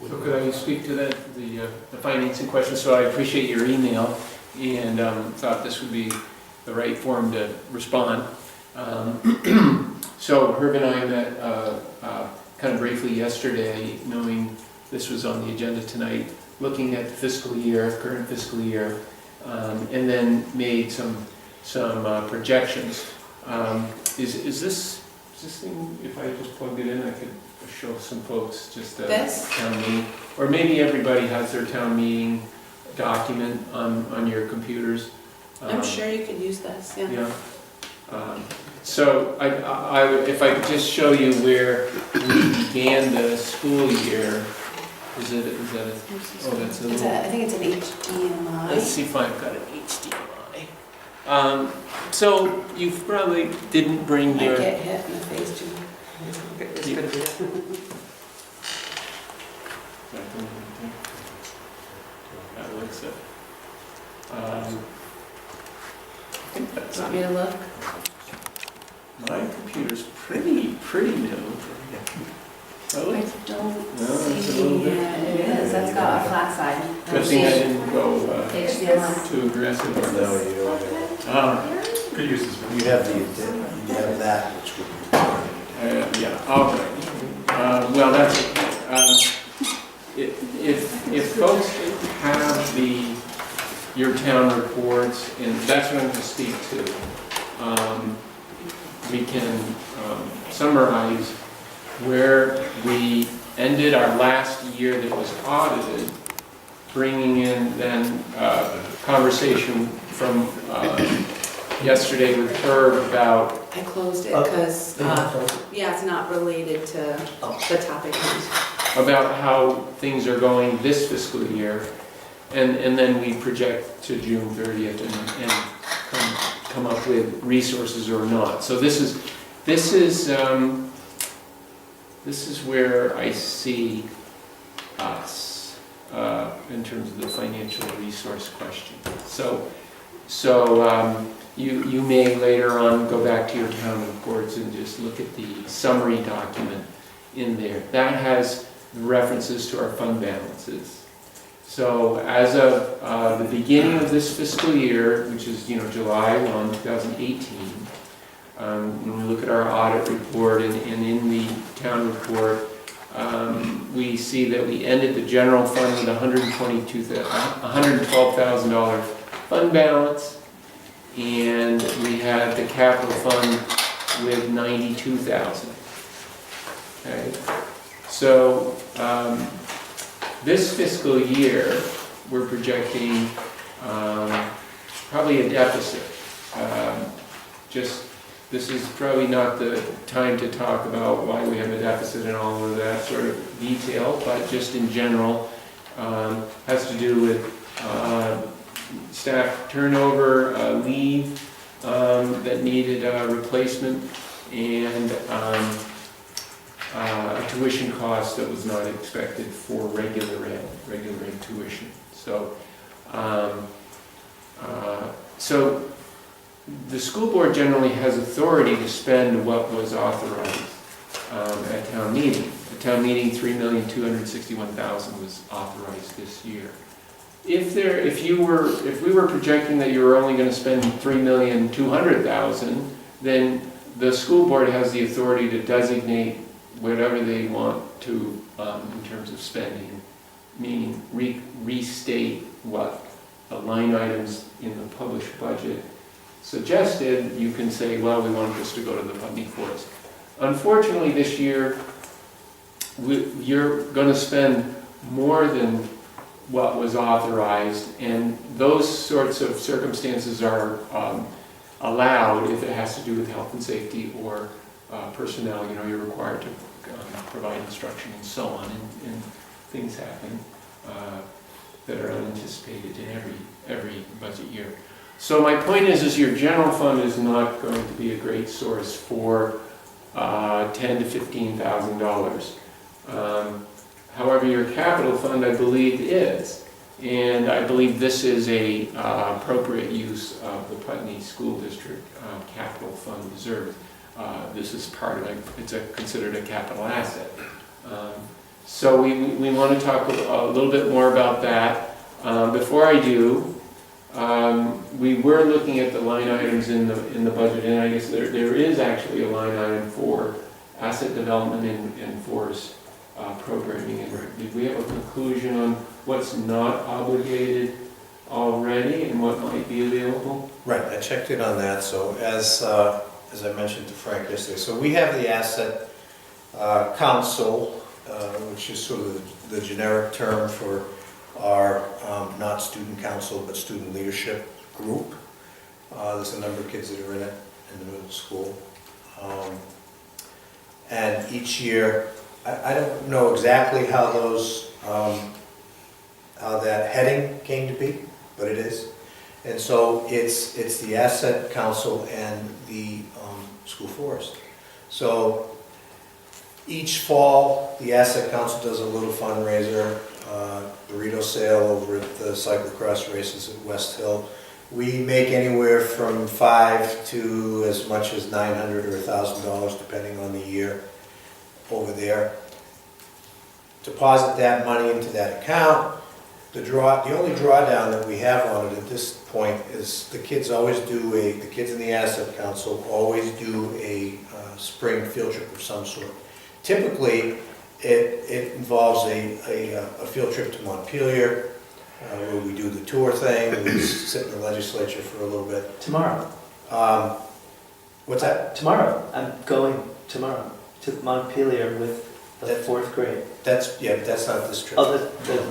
So could I speak to that, the financing question? So I appreciate your email and thought this would be the right forum to respond. So Herb and I met kind of briefly yesterday, knowing this was on the agenda tonight, looking at the fiscal year, current fiscal year, and then made some projections. Is this thing, if I just plugged it in, I could show some folks just a town meeting, or maybe everybody has their town meeting document on your computers. I'm sure you could use this, yeah. Yeah. So if I could just show you where we began the school year, is that a, oh, that's a little. I think it's an HDMI. Let's see if I've got an HDMI. So you probably didn't bring I your. get hit in the face too. That looks it. I think that's. Want me to look? My computer's pretty new. Oh, I don't no, it's a see. little bit. Yeah, it is. That's got a flat side. Good thing I didn't go HDMI. too aggressive. No, you don't. Could use this one. You have that, which would be. Yeah, all right. Well, that's if folks have your town reports, and that's what I'm going to speak to. We can summarize where we ended our last year that was audited, bringing in then conversation from yesterday with Herb about. I closed it because, yeah, it's not related to the topic. About how things are going this fiscal year, and then we project to June 30th and come up with resources or not. So this is where I see us in terms of the financial resource question. So you may later on go back to your town reports and just look at the summary document in there. That has references to our fund balances. So as of the beginning of this fiscal year, which is July 1, 2018, when we look at our audit report and in the town report, we see that we ended the general fund with $112,000 fund balance, and we had the capital fund with $92,000. Okay, so this fiscal year, we're projecting probably a deficit. This is probably not the time to talk about why we have a deficit and all of that sort of detail, but just in general, has to do with staff turnover, leave that needed replacement, and a tuition cost that was not expected for regular ed tuition. So, so the school board generally has authority to spend what was authorized at town meeting. At town meeting, $3,261,000 was authorized this year. If we were projecting that you were only going to spend $3,200,000, then the school board has the authority to designate whatever they want to in terms of spending, meaning restate what the line items in the published budget suggested. You can say, well, we want this to go to the Putney Forest. Unfortunately, this year, you're going to spend more than what was authorized, and those sorts of circumstances are allowed if it has to do with health and safety or personnel. You know, you're required to provide instruction and so on, and things happen that are unanticipated in every budget year. So my point is your general fund is not going to be a great source for $10,000 to $15,000. However, your capital fund, I believe, is. And I believe this is a appropriate use of the Putney School District capital fund reserve. This is part of it. It's considered a capital asset. So we want to talk a little bit more about that. Before I do, we were looking at the line items in the budget, and I guess there is actually a line item for asset development and forest programming. And did we have a conclusion on what's not obligated already and what might be available? Right, I checked in on that. So as I mentioned to Frank yesterday, so we have the asset council, which is sort of the generic term for our not student council but student leadership group. There's a number of kids that are in it in the middle school, and each year I don't know exactly how that heading came to be, but it is. And so it's the asset council and the school forest. So each fall, the asset council does a little fundraiser, burrito sale over at the cyclocross races at West Hill. We make anywhere from $500 to as much as $900 or $1,000, depending on the year, over there. Deposit that money into that account. The only drawdown that we have on it at this point is the kids in the asset council always do a spring field trip of some sort. Typically, it involves a field trip to Montpelier, where we do the tour thing, we sit in the legislature for a little bit. Tomorrow. What's that? Tomorrow. I'm going tomorrow to Montpelier with the fourth grade. But that's not this trip. Oh,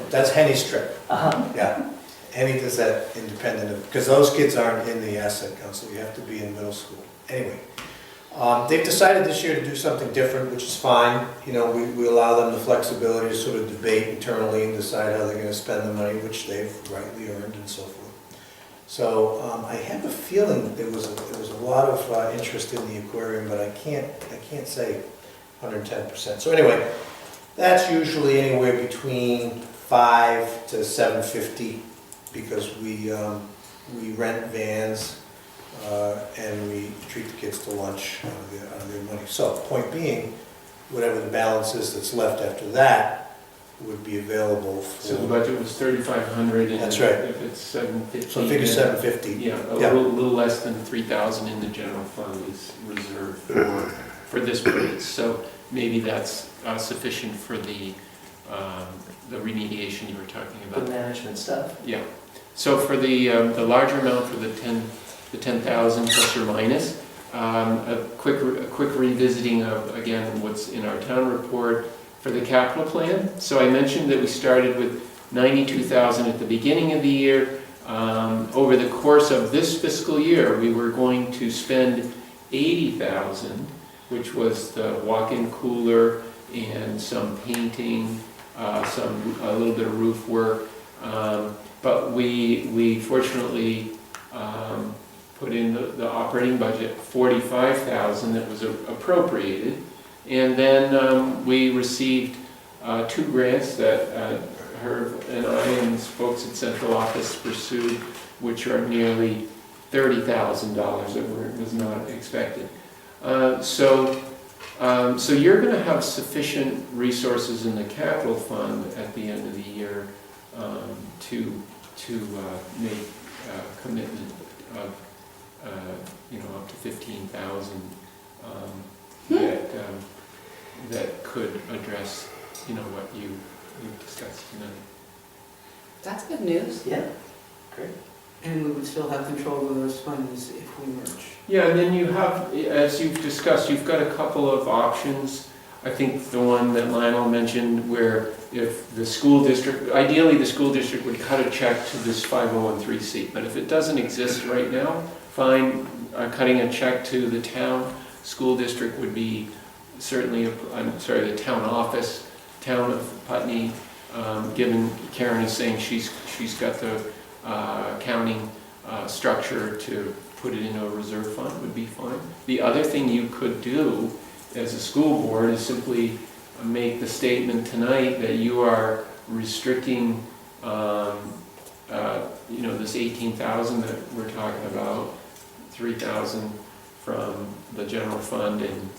That's Henny's trip. uh-huh. Yeah. Henny does that independent of, because those kids aren't in the asset council, you have to be in middle school. Anyway, they've decided this year to do something different, which is fine. You know, we allow them the flexibility to sort of debate internally and decide how they're going to spend the money, which they've rightly earned and so forth. So I have a feeling there was a lot of interest in the aquarium, but I can't say 110%. So anyway, that's usually anywhere between $500 to $750, because we rent vans and we treat the kids to lunch out of their money. So point being, whatever the balance is that's left after that would be available for... So the budget was $3,500, and That's right. if it's $750, So figure $750. Yeah, a little less than $3,000 in the general fund is reserved for this purpose. So maybe that's sufficient for the remediation you were talking The about. management stuff. Yeah. So for the larger amount, for the 10,000 plus or minus, a quick revisiting of, again, what's in our town report for the capital plan. So I mentioned that we started with 92,000 at the beginning of the year. Over the course of this fiscal year, we were going to spend 80,000, which was the walk-in cooler and some painting, a little bit of roof work. But we fortunately put in the operating budget 45,000 that was appropriated. And then we received 2 grants that Herb and I and folks at central office pursued, which are nearly $30,000 that was not expected. So you're going to have sufficient resources in the capital fund at the end of the year to make a commitment of up to 15,000 that could address what you discussed tonight. That's good news. Yeah, great. And we would still have control of those funds if we merge. Yeah, and then you have, as you've discussed, you've got a couple of options. I think the one that Lionel mentioned, where if the school district, ideally the school district would cut a check to this 501(c), but if it doesn't exist right now, fine, cutting a check to the town school district would be certainly, the town office, town of Putney, given Karen is saying she's got the accounting structure to put it into a reserve fund, would be fine. The other thing you could do as a school board is simply make the statement tonight that you are restricting this 18,000 that we're talking about, 3,000 from the general fund and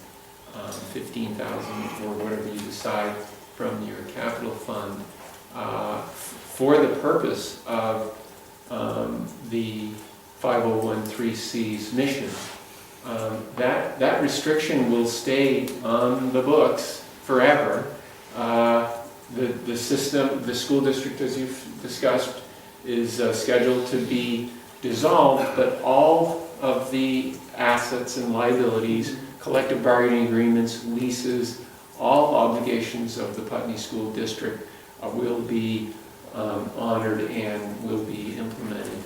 15,000 or whatever you decide from your capital fund for the purpose of the 501(c)'s mission. That restriction will stay on the books forever. The system, the school district, as you've discussed, is scheduled to be dissolved, but all of the assets and liabilities, collective bargaining agreements, leases, all obligations of the Putney School District will be honored and will be implemented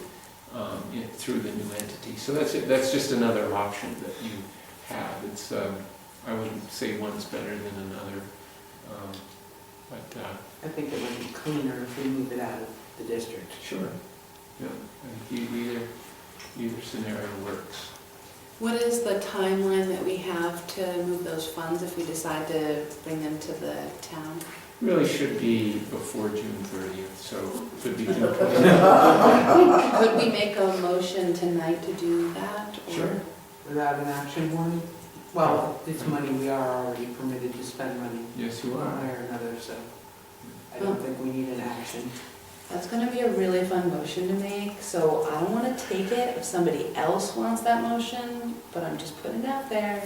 through the new entity. So that's just another option that you have. It's I wouldn't say one's better than another, but I think it would be cleaner if we move it out of the district. sure. Yeah, I think either scenario works. What is the timeline that we have to move those funds if we decide to bring them to the town? Really should be before June 30th, so it could be June 20th. Could we make a motion tonight to do that? or- Sure. Without an action warning? Well, it's money, we are already permitted to spend money Yes, you one are. way or another, so I don't think we need an action. That's gonna be a really fun motion to make, so I don't wanna take it if somebody else wants that motion, but I'm just putting it out there.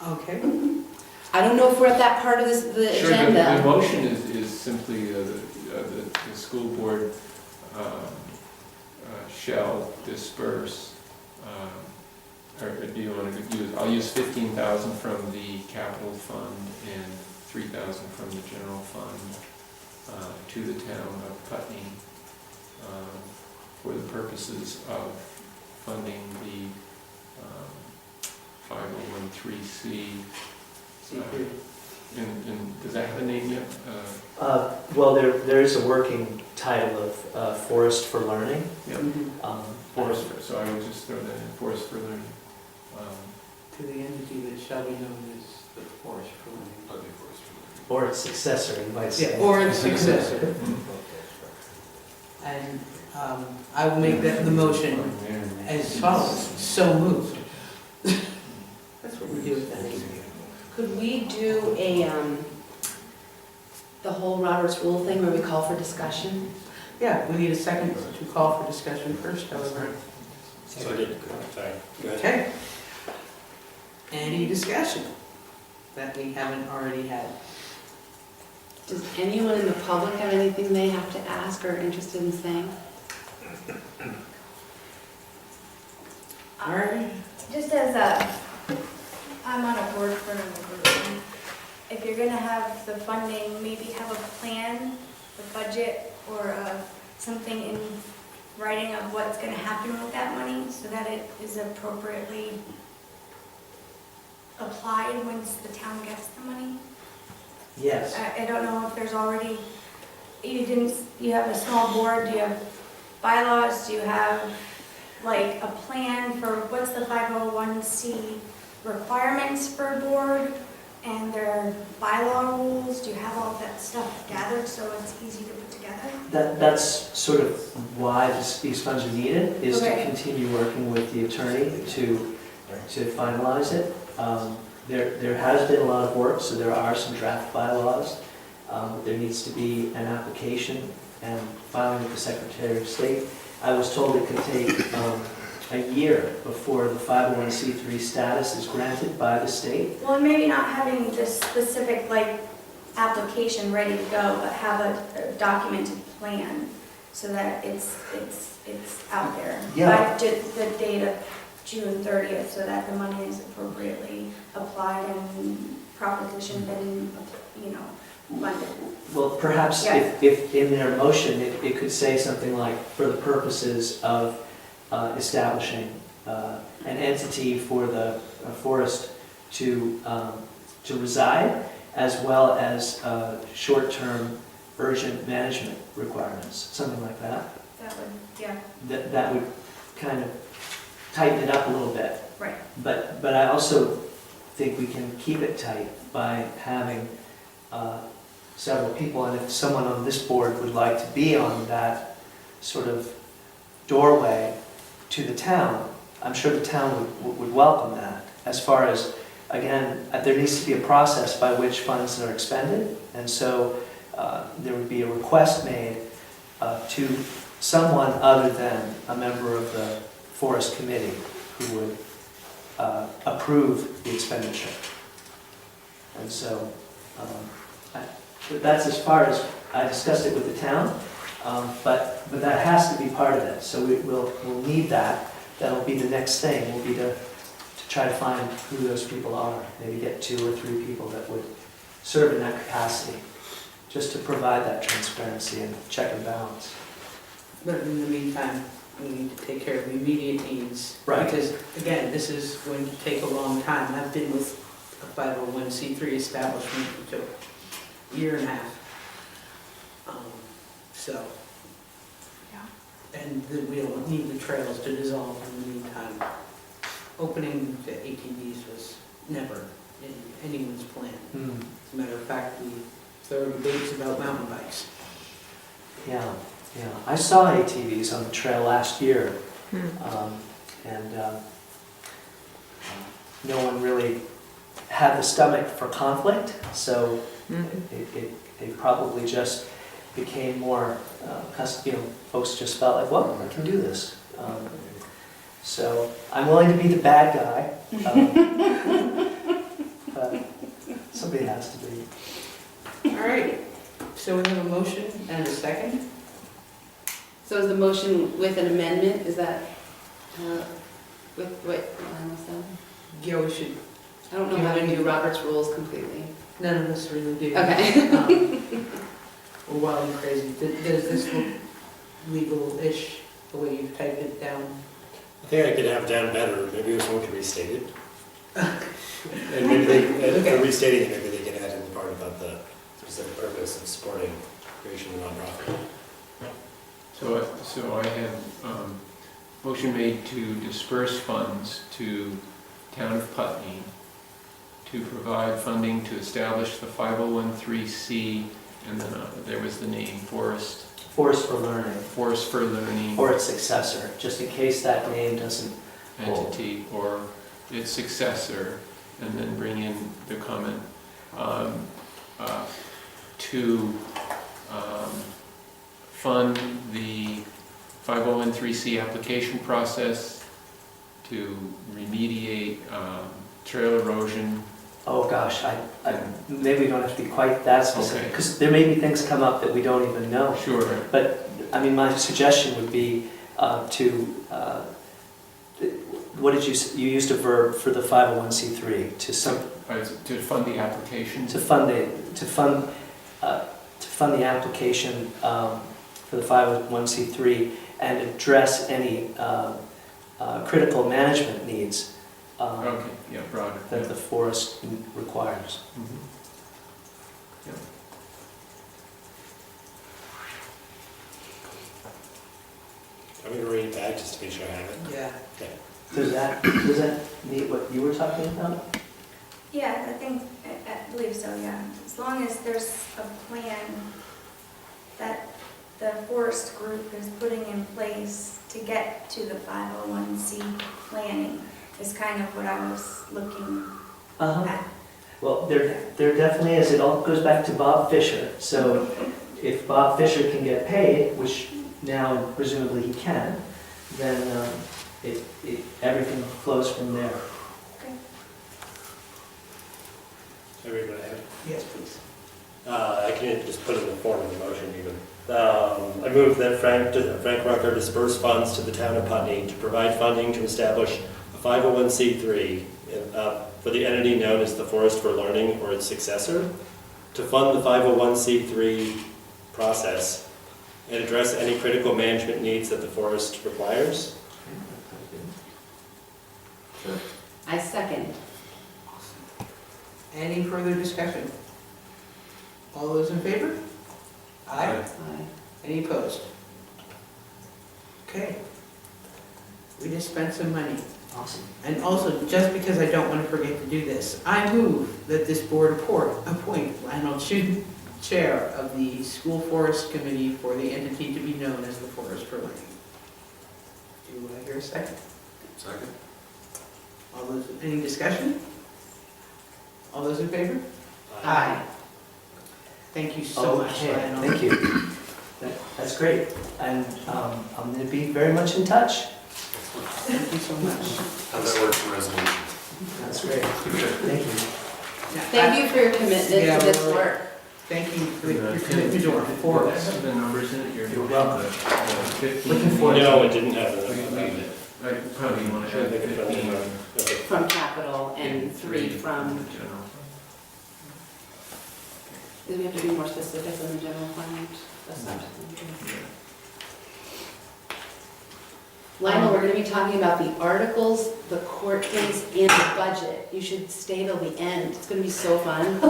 Okay. I don't know if we're at that part of the Sure, agenda. the motion is simply the school board shall disperse, or do you want to use, I'll use 15,000 from the capital fund and 3,000 from the general fund to the town of Putney for the purposes of funding the 501(c). Secret. And does that have a name yet? Well, there is a working title of Forest for Learning. Yeah. Forest for, so I would just throw that in, Forest for Learning. To the entity that shall be known as the Forest for Learning. Putney Forest for Learning. Or its successor, you might say. Yeah, or its successor. And I will make that the motion as follows, so moved. That's what we do with that. Could we do the whole Robert's Rule thing where we call for discussion? Yeah, we need a second to call for discussion first, however. Sorry. Go ahead. Okay. Any discussion that we haven't already had? Does anyone in the public have anything they have to ask or are interested in saying? All right. Just as I'm on a board for another group, if you're gonna have the funding, maybe have a plan, the budget, or something in writing of what's gonna happen with that money, so that it is appropriately applied once the town gets the money. Yes. I don't know if there's already, you have a small board, do you have bylaws, do you have like a plan for what's the 501c requirements for a board and their bylaw rules? Do you have all that stuff gathered so it's easy to put together? That's sort of why these funds are needed, is to Okay. continue working with the attorney to finalize it. There has been a lot of work, so there are some draft bylaws. There needs to be an application and filing with the Secretary of State. I was told it could take a year before the 501c3 status is granted by the state. Well, maybe not having this specific like application ready to go, but have a documented plan so that it's out there. Yeah. By the date of June 30th, so that the money is appropriately applied and propositioned and, funded. Well, perhaps Yeah. if in their motion, it could say something like, for the purposes of establishing an entity for the forest to reside, as well as short-term urgent management requirements, something like that. That would, yeah, That would kind of tighten it up a little bit. right. But I also think we can keep it tight by having several people, and if someone on this board would like to be on that sort of doorway to the town, I'm sure the town would welcome that. As far as, again, there needs to be a process by which funds are expended, and so there would be a request made to someone other than a member of the Forest Committee who would approve the expenditure. And so that's as far as I discussed it with the town, but that has to be part of it. So we'll need that. That'll be the next thing, will be to try to find who those people are. Maybe get 2 or 3 people that would serve in that capacity, just to provide that transparency and check and balance. But in the meantime, we need to take care of the immediate needs. Right. Because, again, this is going to take a long time. I've been with a 501c3 establishment for a year and a half. So, and we'll need the trails to dissolve in the meantime. Opening the ATVs was never in anyone's plan. As a matter of fact, we throw debates about mountain bikes. Yeah. I saw ATVs on the trail last year, and no one really had the stomach for conflict, so it probably just became more, folks just felt like, well, I can do this. So I'm willing to be the bad guy, but somebody has to be. All right, so we have a motion and a second. So is the motion with an amendment, is that, with what Lionel said? Yeah, we should, I don't know how to do Robert's rules completely. none of us really do. Okay. We're wild and crazy. Does this look legal-ish, the way you've typed it down? I think I could have it down better, maybe someone could restate it. And maybe if they're restating it, maybe they can add in the part about the specific purpose of supporting creation of a nonprofit. So I have motion made to disperse funds to Town of Putney to provide funding to establish the 501(c), and then there was the name Forest for Learning, for Learning or its successor, just in case that name doesn't entity or its successor, and then bring in the comment to fund the 501(c) application process to remediate trail erosion. Oh gosh, maybe we don't have to be quite that specific, Okay. because there may be things come up that we don't even know. Sure. But, I mean, my suggestion would be what did you used a verb for the 501c3 to fund the application. to fund the application for the 501c3 and address any critical management needs Okay, yeah, broader. that the forest requires. Mhm. I'm going to read it back just to be sure I have it. Yeah. Does that meet what you were talking about? Yeah, I believe so, yeah. As long as there's a plan that the forest group is putting in place to get to the 501c planning is kind of what I was looking at. Well, there definitely is. It all goes back to Bob Fisher. So if Bob Fisher can get paid, which now presumably he can, then everything flows from there. Everybody have it? Yes, please. I can just put it in the form of the motion even. I move that Frank Rucker disperse funds to the town of Putney to provide funding to establish a 501c3 for the entity known as the Forest for Learning or its successor, to fund the 501c3 process and address any critical management needs that the forest requires. I second. Any further discussion? All those in favor? Aye. Aye. Any opposed? Okay. We just spent some money. Awesome. And also, just because I don't want to forget to do this, I move that this board appoint Lionel Chu, chair of the School Forest Committee for the entity to be known as the Forest for Learning. Do I hear a second? Second? All those, any discussion? All those in favor? Aye. Thank you so much, Okay, Lionel. thank you. That's great. And I'm going to be very much in touch. Thank you so much. How's that work for resolution? That's great. Thank you. Thank you for your commitment Yeah, to this we're- work. Thank you for your commitment to our forest. Have the numbers in it, You're welcome. 15. Looking forward No, it didn't have We- it. I probably want to Sure, add they could put it 15 in. Okay. From capital and 3 from, the general fund. do we have to be more specific on the general fund? That's not. Lionel, we're going to be talking about the articles, the court case, and the budget. You should stay till the end. It's going to be so fun.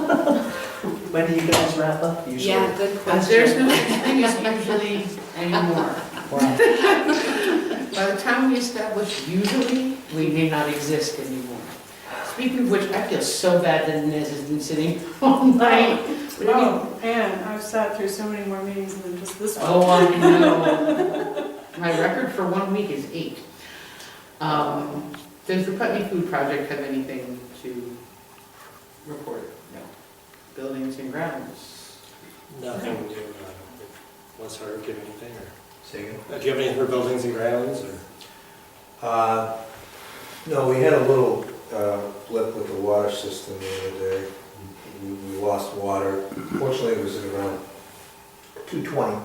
When do you guys wrap up usually? Yeah, good question. There's no such thing as usually anymore. Wow. By the time we establish usually, we may not exist anymore. Speaking of which, I feel so bad that Inez has been sitting all night. Oh, and I've sat through so many more meetings than just this one. Oh, I know. My record for 1 week is 8. Does the Putney Food Project have anything to report? No. Buildings and grounds? Nothing to, what's her give anything or? Say again? Do you have anything for buildings and grounds or? No, we had a little blip with the water system the other day. We lost water. Fortunately, it was at around 2:20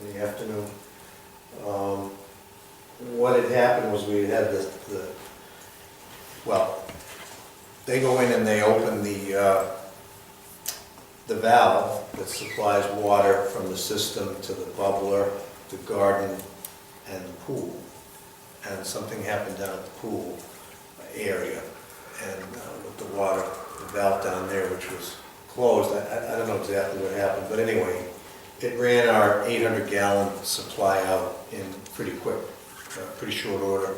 in the afternoon. What had happened was we had they go in and they open the valve that supplies water from the system to the bubbler, the garden, and the pool. And something happened down at the pool area, and with the water, the valve down there, which was closed, I don't know exactly what happened, but anyway, it ran our 800-gallon supply out in pretty quick, pretty short order.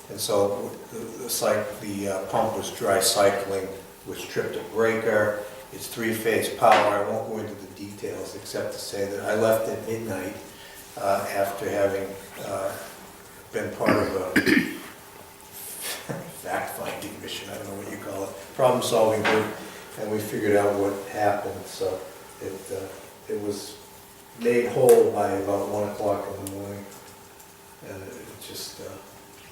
And so the pump was dry cycling, was tripped a breaker, it's 3-phase power. I won't go into the details except to say that I left at midnight after having been part of a fact-finding mission, I don't know what you call it, problem-solving group, and we figured out what happened. So it was made whole by about 1 o'clock in the morning, and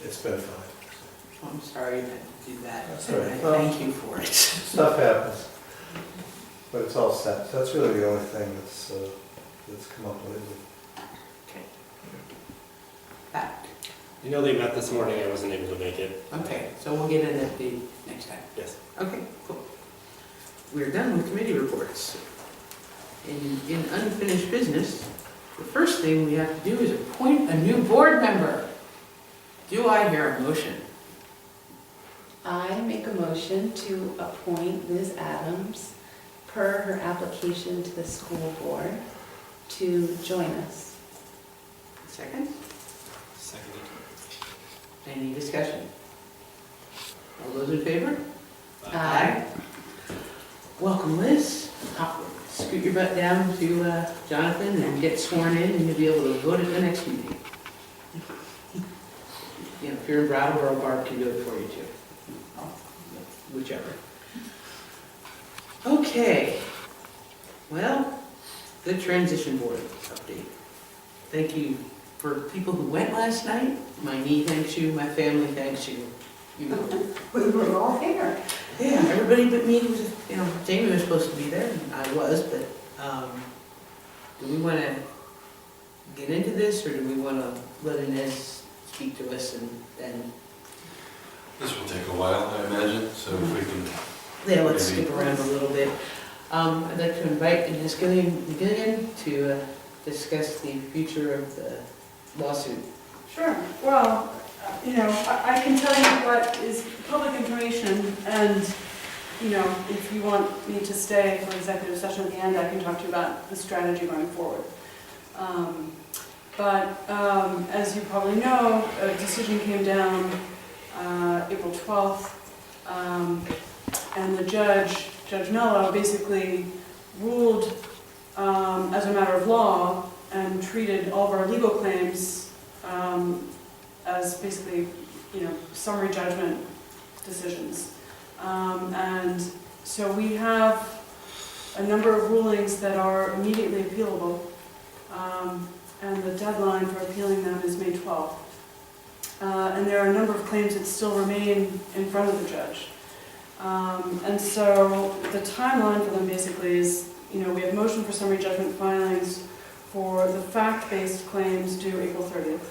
it's been fine. I'm sorry you had to do that. That's all right. And I thank you for it. Stuff happens, but it's all set. So that's really the only thing that's come up lately. Okay. Back. You know, they met this morning, I wasn't able to make it. Okay, so we'll get an update next time. Yes. Okay, cool. We're done with committee reports. In unfinished business, the first thing we have to do is appoint a new board member. Do I hear a motion? I make a motion to appoint Liz Adams per her application to the school board to join us. Second? Seconded. Any discussion? All those in favor? Aye. Welcome, Liz. Scoot your butt down to Jonathan and get sworn in, and you'll be able to vote at the next meeting. You know, if you're in Brattleboro, Barb can do it for you too. Whichever. Okay. Well, the transition board update. Thank you for people who went last night. My knee thanks you, my family thanks you. You know. We were all here. Yeah, everybody but me was, you know, Jamie was supposed to be there, and I was, but, do we want to get into this, or do we want to let Inez speak to us and then, This will take a while, I imagine, so if we can, yeah, let's Maybe. skip around a little bit. I'd like to invite Inez Gillian to discuss the future of the lawsuit. Sure, well, you know, I can tell you what is public information, and, you know, if you want me to stay for executive session at the end, I can talk to you about the strategy going forward. As you probably know, a decision came down April 12th, and the Judge Mello, basically ruled as a matter of law and treated all of our legal claims as basically, you know, summary judgment decisions. And so we have a number of rulings that are immediately appealable, and the deadline for appealing them is May 12th. And there are a number of claims that still remain in front of the judge. And so the timeline for them basically is, you know, we have motion for summary judgment filings for the fact-based claims due April 30th.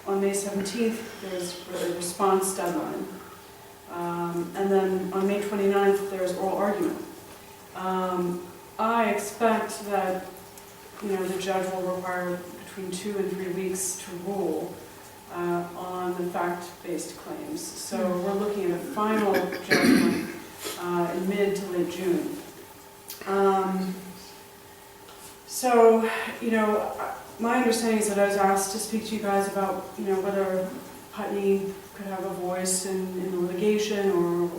On May 17th, there's a response deadline. And then on May 29th, there's oral argument. I expect that, you know, the judge will require between 2 and 3 weeks to rule on the fact-based claims. So we're looking at a final judgment in mid to late June. So, you know, my understanding is that I was asked to speak to you guys about, you know, whether Putney could have a voice in the litigation or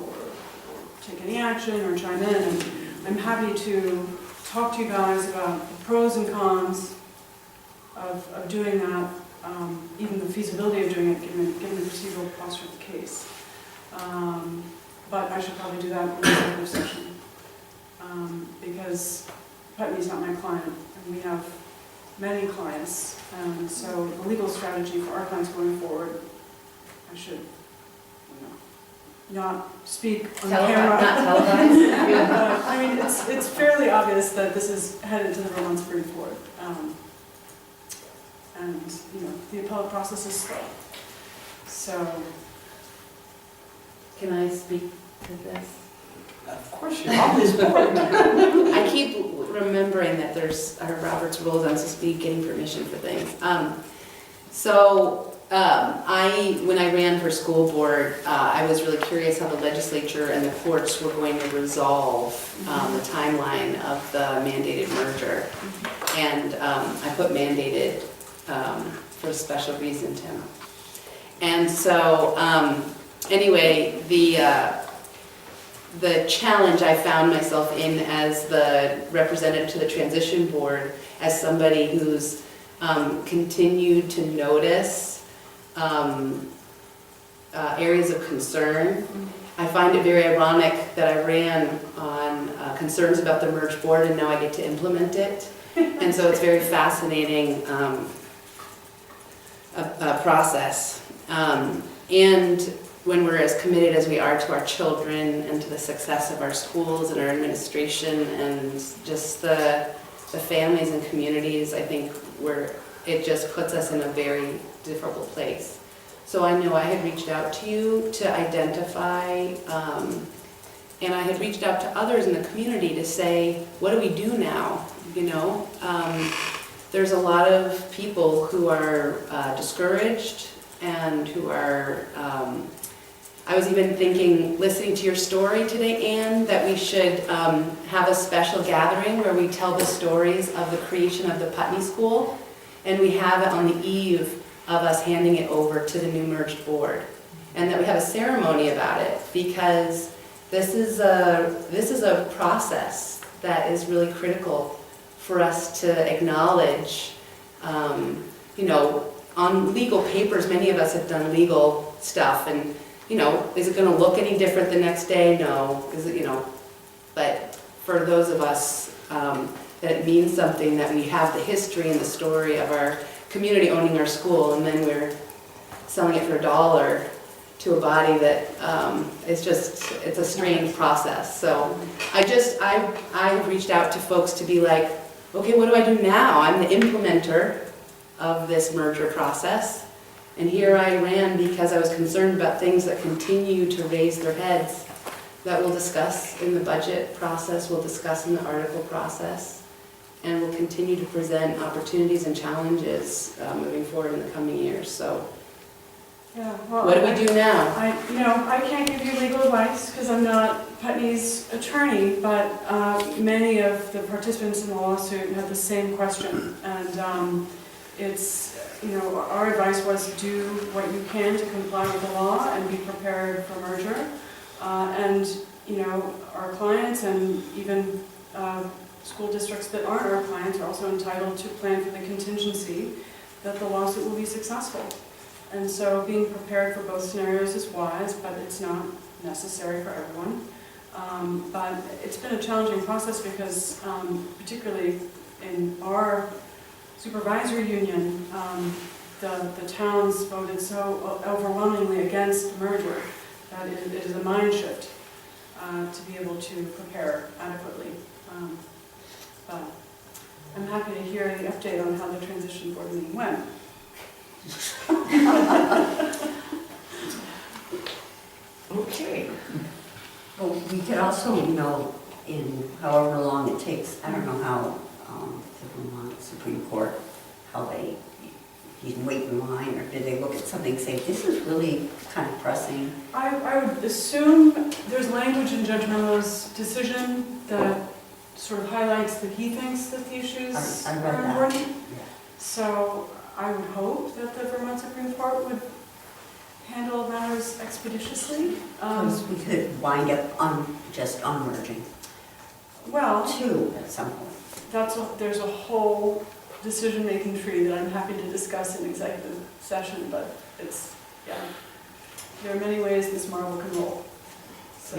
take any action or chime in. And I'm happy to talk to you guys about the pros and cons of doing that, even the feasibility of doing it given the procedural posture of the case. But I should probably do that in the executive session, because Putney's not my client, and we have many clients, and so the legal strategy for our clients going forward, I should, you know, not speak on camera. Not televised? I mean, it's fairly obvious that this is headed to the Vermont Supreme Court. And, you know, the appellate process is slow. So, Can I speak to this? Of course, you're on this board. I keep remembering that there's Robert's rules, I'm supposed to be getting permission for things. When I ran for school board, I was really curious how the legislature and the courts were going to resolve the timeline of the mandated merger. And I put mandated for a special reason, Tim. And so, anyway, the challenge I found myself in as the representative to the transition board, as somebody who's continued to notice areas of concern. I find it very ironic that I ran on concerns about the merged board and now I get to implement it. And so it's very fascinating process. And when we're as committed as we are to our children and to the success of our schools and our administration and just the families and communities, I think we're it just puts us in a very difficult place. So I know I had reached out to you to identify, and I had reached out to others in the community to say, what do we do now? You know, there's a lot of people who are discouraged and who are, I was even thinking, listening to your story today, Anne, that we should have a special gathering where we tell the stories of the creation of the Putney School, and we have it on the eve of us handing it over to the new merged board, and that we have a ceremony about it, because this is a process that is really critical for us to acknowledge. You know, on legal papers, many of us have done legal stuff, and you know, is it going to look any different the next day? No. Is it, you know, but for those of us that it means something, that we have the history and the story of our community owning our school, and then we're selling it for $1 to a body that it's a strange process. So I reached out to folks to be like, okay, what do I do now? I'm the implementer of this merger process. And here I ran because I was concerned about things that continue to raise their heads, that we'll discuss in the budget process, we'll discuss in the article process, and we'll continue to present opportunities and challenges moving forward in the coming years. So Yeah, well, what do we do now? I can't give you legal advice because I'm not Putney's attorney, but many of the participants in the lawsuit had the same question. And it's, our advice was do what you can to comply with the law and be prepared for merger. Our clients and even school districts that aren't our clients are also entitled to plan for the contingency that the lawsuit will be successful. And so being prepared for both scenarios is wise, but it's not necessary for everyone. But it's been a challenging process because particularly in our supervisory union, the towns voted so overwhelmingly against the merger that it is a mind shift to be able to prepare adequately. But I'm happy to hear the update on how the transition board meeting went. Okay. Well, we could also, in however long it takes, I don't know how the Vermont Supreme Court, how you can wait in line, or did they look at something and say, this is really kind of pressing? I would assume there's language in Judge Mello's decision that sort of highlights that he thinks that the issues I read are that. important. Yeah. So I would hope that the Vermont Supreme Court would handle matters expeditiously. Because we could wind up just unmerging Well, two at some point. there's a whole decision-making tree that I'm happy to discuss in executive session, but there are many ways this marble can roll. So.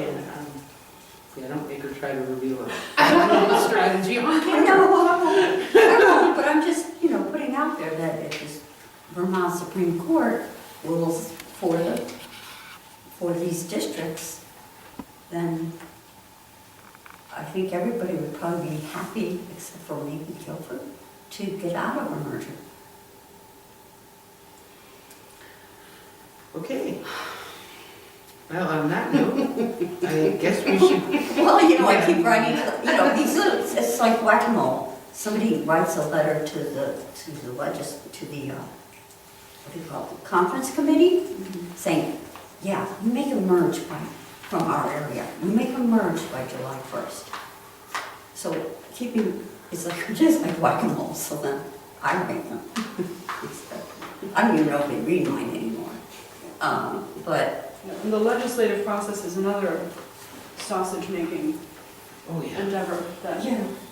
Don't make her try to reveal it. I don't know the strategy on I know, but I'm just, putting out there that if this Vermont Supreme Court rules for these districts, then I think everybody would probably be happy, except for maybe Guilford, to get out of a merger. Okay. Well, on that note, I guess we should. Well, I keep writing, it's like whack-a-mole. Somebody writes a letter to the conference committee, saying, yeah, you make a merge from our area. You make a merge by July 1st. So it's like just like whack-a-mole. So then I write them. I don't even know if they read mine anymore. But And the legislative process is another sausage-making endeavor that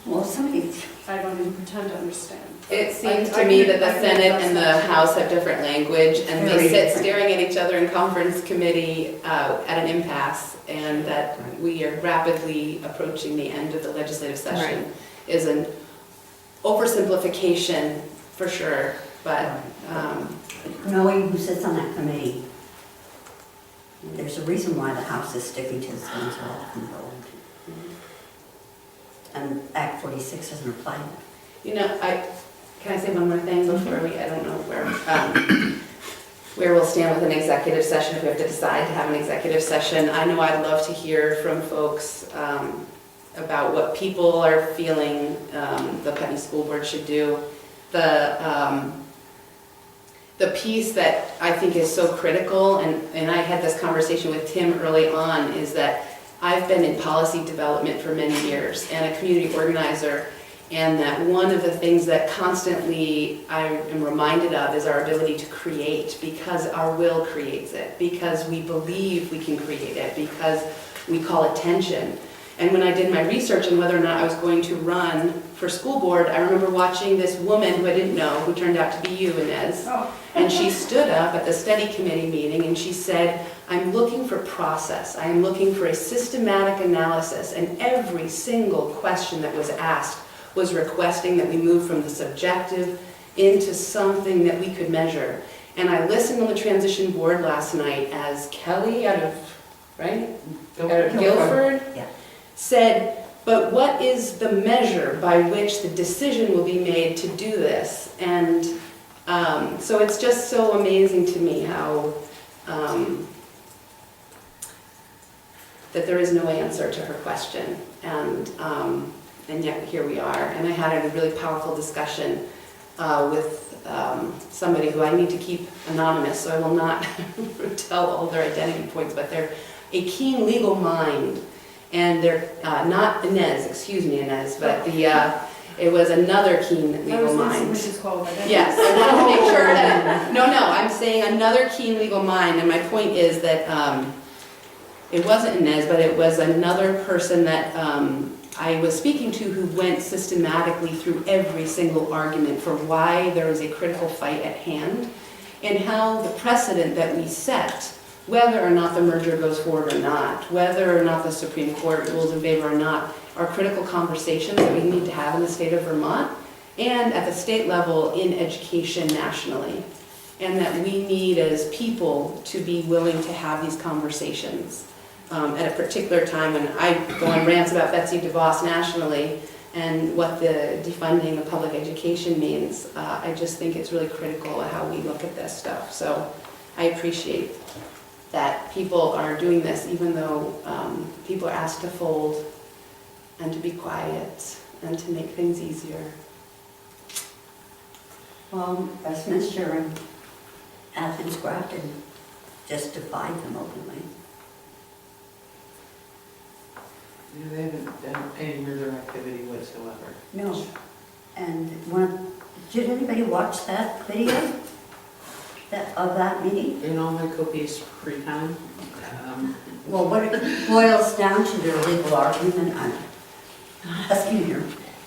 well, somebody. I don't even pretend to understand. It seems to me that the Senate and the House have different language, and they sit staring at each other in conference committee at an impasse, and that we are rapidly approaching the end of the legislative session is an oversimplification for sure, but Knowing who sits on that committee, there's a reason why the House is sticking to this one's law control. And Act 46 doesn't apply. Can I say one more thing before I don't know where we'll stand with an executive session if we have to decide to have an executive session. I know I'd love to hear from folks about what people are feeling the Putney School Board should do. The piece that I think is so critical, and I had this conversation with Tim early on, is that I've been in policy development for many years and a community organizer, and that one of the things that constantly I am reminded of is our ability to create, because our will creates it, because we believe we can create it, because we call attention. And when I did my research on whether or not I was going to run for school board, I remember watching this woman who I didn't know, who turned out to be you, Inez. And she stood up at the study committee meeting and she said, I'm looking for process. I am looking for a systematic analysis. And every single question that was asked was requesting that we move from the subjective into something that we could measure. And I listened on the transition board last night as Kelly out of Guilford Yeah. said, but what is the measure by which the decision will be made to do this? And so it's just so amazing to me how that there is no answer to her question. And yet here we are. And I had a really powerful discussion with somebody who I need to keep anonymous, so I will not tell all their identity points, but they're a keen legal mind. And they're not Inez, excuse me, Inez, but it was another keen legal mind. Yes, I want to make sure that, no, I'm saying another keen legal mind, and my point is that it wasn't Inez, but it was another person that I was speaking to who went systematically through every single argument for why there is a critical fight at hand, and how the precedent that we set, whether or not the merger goes forward or not, whether or not the Supreme Court rules in favor or not, are critical conversations that we need to have in the state of Vermont and at the state level in education nationally. And that we need as people to be willing to have these conversations at a particular time when I go on rants about Betsy DeVos nationally and what the defunding of public education means. I just think it's really critical how we look at this stuff. So I appreciate that people are doing this, even though people are asked to fold and to be quiet and to make things easier. Well, Westminster and Athens Grafton just defied them openly. They haven't done any murder activity whatsoever. No. And did anybody watch that video of that meeting? In all my copious free time. Well, what it boils down to, their legal argument, I'm asking here,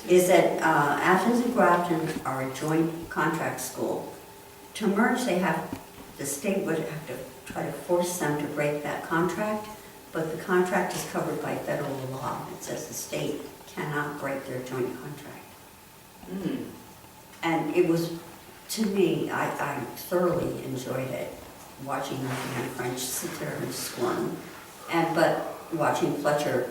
is that Athens and Grafton are a joint contract school. To merge, the state would have to try to force them to break that contract, but the contract is covered by federal law. It says the state cannot break their joint contract. Mm. And it was, to me, I thoroughly enjoyed it, watching Anne French sit there and squirm, but watching Fletcher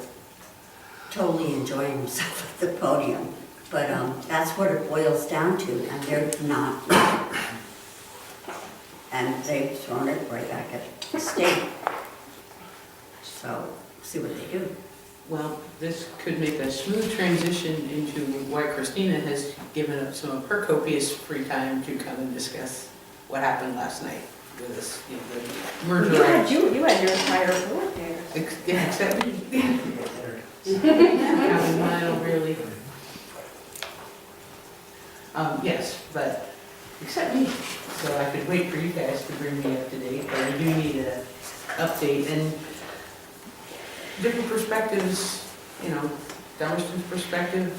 totally enjoying himself at the podium. But that's what it boils down to, and they're not. And they've thrown it right back at the state. So, see what they do. Well, this could make a smooth transition into why Christina has given up some of her copious free time to come and discuss what happened last night with us, the merger. You had your entire board there. Except me. Mine, really. Yes, but except me. So I could wait for you guys to bring me up to date, but I do need an update and different perspectives. Dummerston's perspective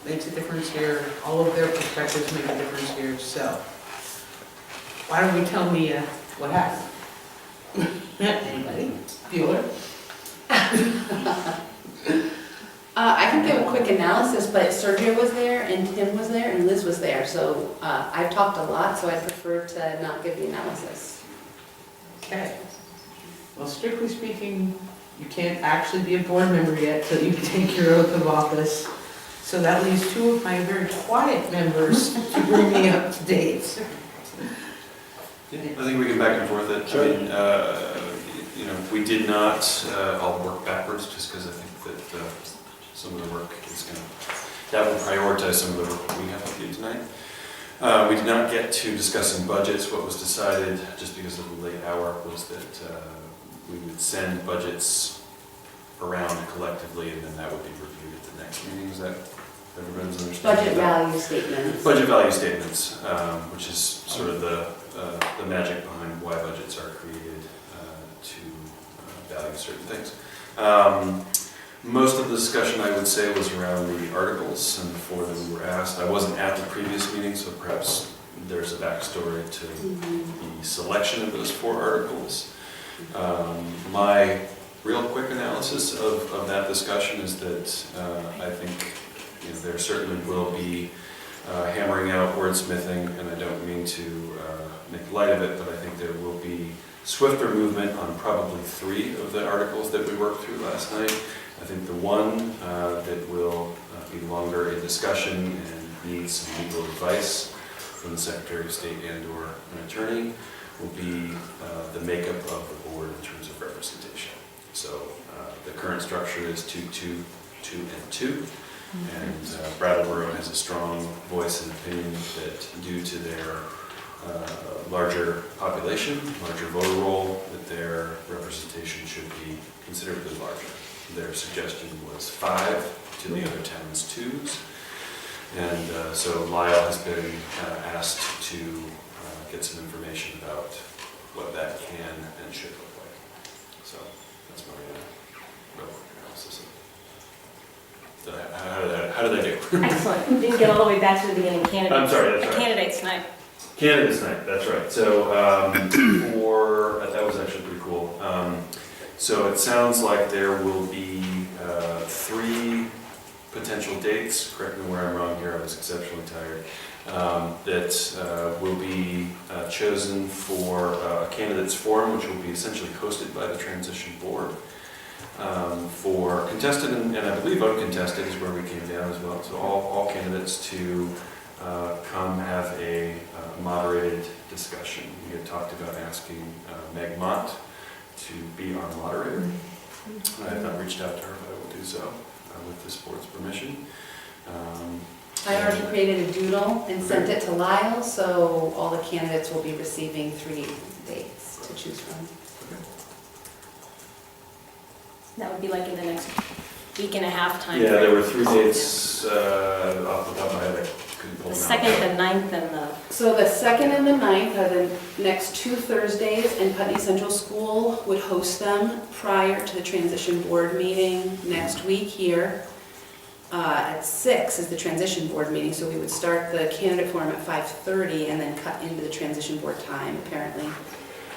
makes a difference here. All of their perspectives make a difference here. So why don't you tell me what happened? Anybody? Bueller? I can give a quick analysis, but Sergio was there, and Tim was there, and Liz was there. So I've talked a lot, so I prefer to not give the analysis. Okay. Well, strictly speaking, you can't actually be a board member yet till you take your oath of office. So that leaves two of my very quiet members to bring me up to date. Yeah, I think we can back and forth it. Sure. I mean, you know, we did not, I'll work backwards just because I think that some of the work is going to, that will prioritize some of the work we have to do tonight. We did not get to discussing budgets. What was decided, just because of the late hour, was that we would send budgets around collectively, and then that would be reviewed at the next meeting. Is that everyone's understanding? Budget value statements. Budget value statements, which is sort of the magic behind why budgets are created to value certain things. Most of the discussion, I would say, was around the articles and the four that we were asked. I wasn't at the previous meeting, so perhaps there's a backstory to the selection of those four articles. My real quick analysis of that discussion is that I think there certainly will be hammering out wordsmithing, and I don't mean to make light of it, but I think there will be swifter movement on probably three of the articles that we worked through last night. I think the one that will be longer in discussion and needs some legal advice from the Secretary of State and/or an attorney will be the makeup of the board in terms of representation. So the current structure is 2, 2, 2, and 2. And Brattleboro has a strong voice and opinion that due to their larger population, larger voter roll, that their representation should be considerably larger. Their suggestion was 5 to the other towns 2s. And so Lyle has been asked to get some information about what that can and should look like. So that's my real quick analysis of it. How did I do? Excellent. Didn't get all the way back to the beginning. Candidates. I'm sorry, that's right. Candidates night. Candidates night, that's right. So that was actually pretty cool. So it sounds like there will be 3 potential dates, correct me where I'm wrong here, I was exceptionally tired, that will be chosen for a candidates forum, which will be essentially hosted by the transition board. For contested and I believe uncontested is where we came down as well. So all candidates to come have a moderated discussion. We had talked about asking Meg Mott to be our moderator. I have not reached out to her, but I will do so with this board's permission. I already created a doodle and sent it to Lyle, so all the candidates will be receiving 3 dates to choose from. That would be like in the next week and a half time. Yeah, there were 3 dates off the top of my head. I couldn't pull The them out. 2nd, the 9th, and the... So the 2nd and the 9th are the next 2 Thursdays, and Putney Central School would host them prior to the transition board meeting next week here. At 6 is the transition board meeting, so we would start the candidate forum at 5:30 and then cut into the transition board time, apparently.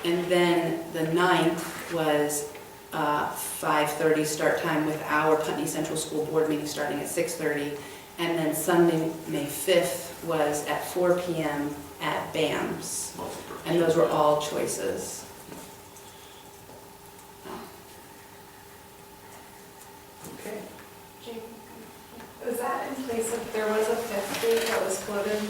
And then the 9th was 5:30 start time with our Putney Central School board meeting starting at 6:30. And then Sunday, May 5th was at 4 p.m. at BAM's. And those were all choices. Okay. Was that in place of, there was a 5th date that was floated?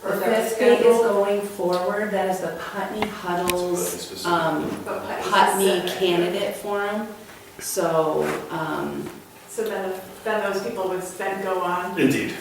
The Or that was 5th date is scheduled? going forward. That is the Putney Huddles But Putney specific. Candidate Forum. So, So then those people would then go on? Indeed.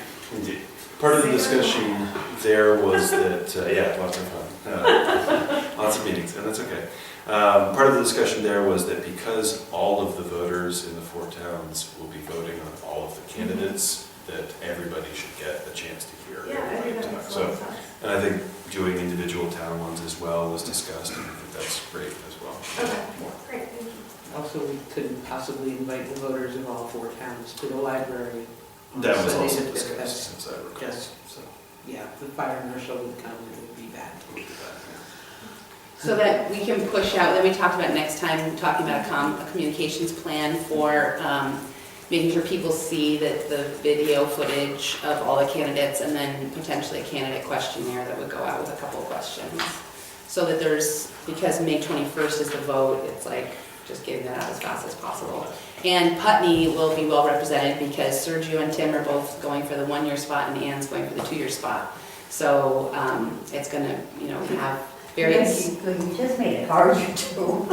Part of the discussion there was that, yeah, lots of fun. Lots of meetings, and that's okay. Part of the discussion there was that because all of the voters in the 4 towns will be voting on all of the candidates, that everybody should get a chance to hear Yeah, I think everybody that talk. makes a lot of So, sense. and I think doing individual town ones as well was discussed, and I think that's great as well. Okay, great, thank you. Also, we couldn't possibly invite the voters of all 4 towns to the library. on That was Sunday also the 5th. discussed, That's since I recall. just- So, Yeah, the fire marshal would come, it would be bad. we'll do that, yeah. so that we can push out, then we talked about next time, talking about a communications plan for making sure people see that the video footage of all the candidates, and then potentially a candidate questionnaire that would go out with a couple of questions. So that there's, because May 21st is the vote, it's like just getting that out as fast as possible. And Putney will be well represented because Sergio and Tim are both going for the 1-year spot and Ann's going for the 2-year spot. So it's going to, you know, have various. You just made it hard, you two.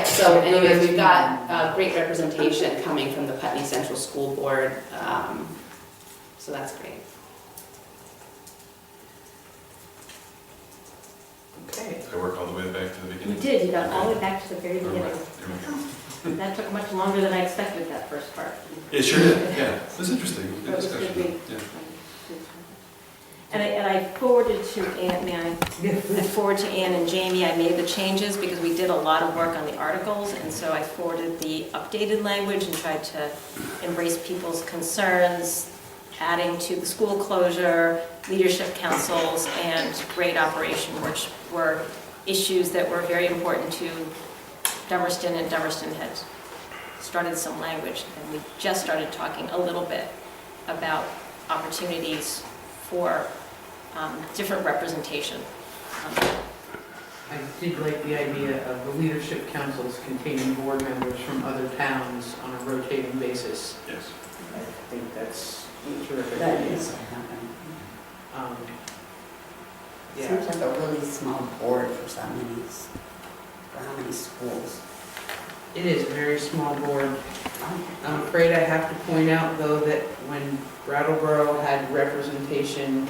So anyway, we've got great representation coming from the Putney Central School Board. So that's great. Okay. I work all the way back to the You beginning. did, you got all the way back to the very All right, beginning. there we go. That took much longer than I expected, that first part. It sure did, yeah. It was interesting, That good was discussion. good. Yeah. And I forwarded to Ann, may I? I forwarded to Ann and Jamie, I made the changes because we did a lot of work on the articles, and so I forwarded the updated language and tried to embrace people's concerns, adding to the school closure, leadership councils, and grade operation, which were issues that were very important to Dummerston, and Dummerston had started some language, and we just started talking a little bit about opportunities for different representation. I did like the idea of the leadership councils containing board members from other towns on a rotating basis. Yes. I think that's a terrific That idea. is what happened. Yeah, Seems like a really small board for how many schools. it is a very small board. I'm afraid I have to point out, though, that when Brattleboro had representation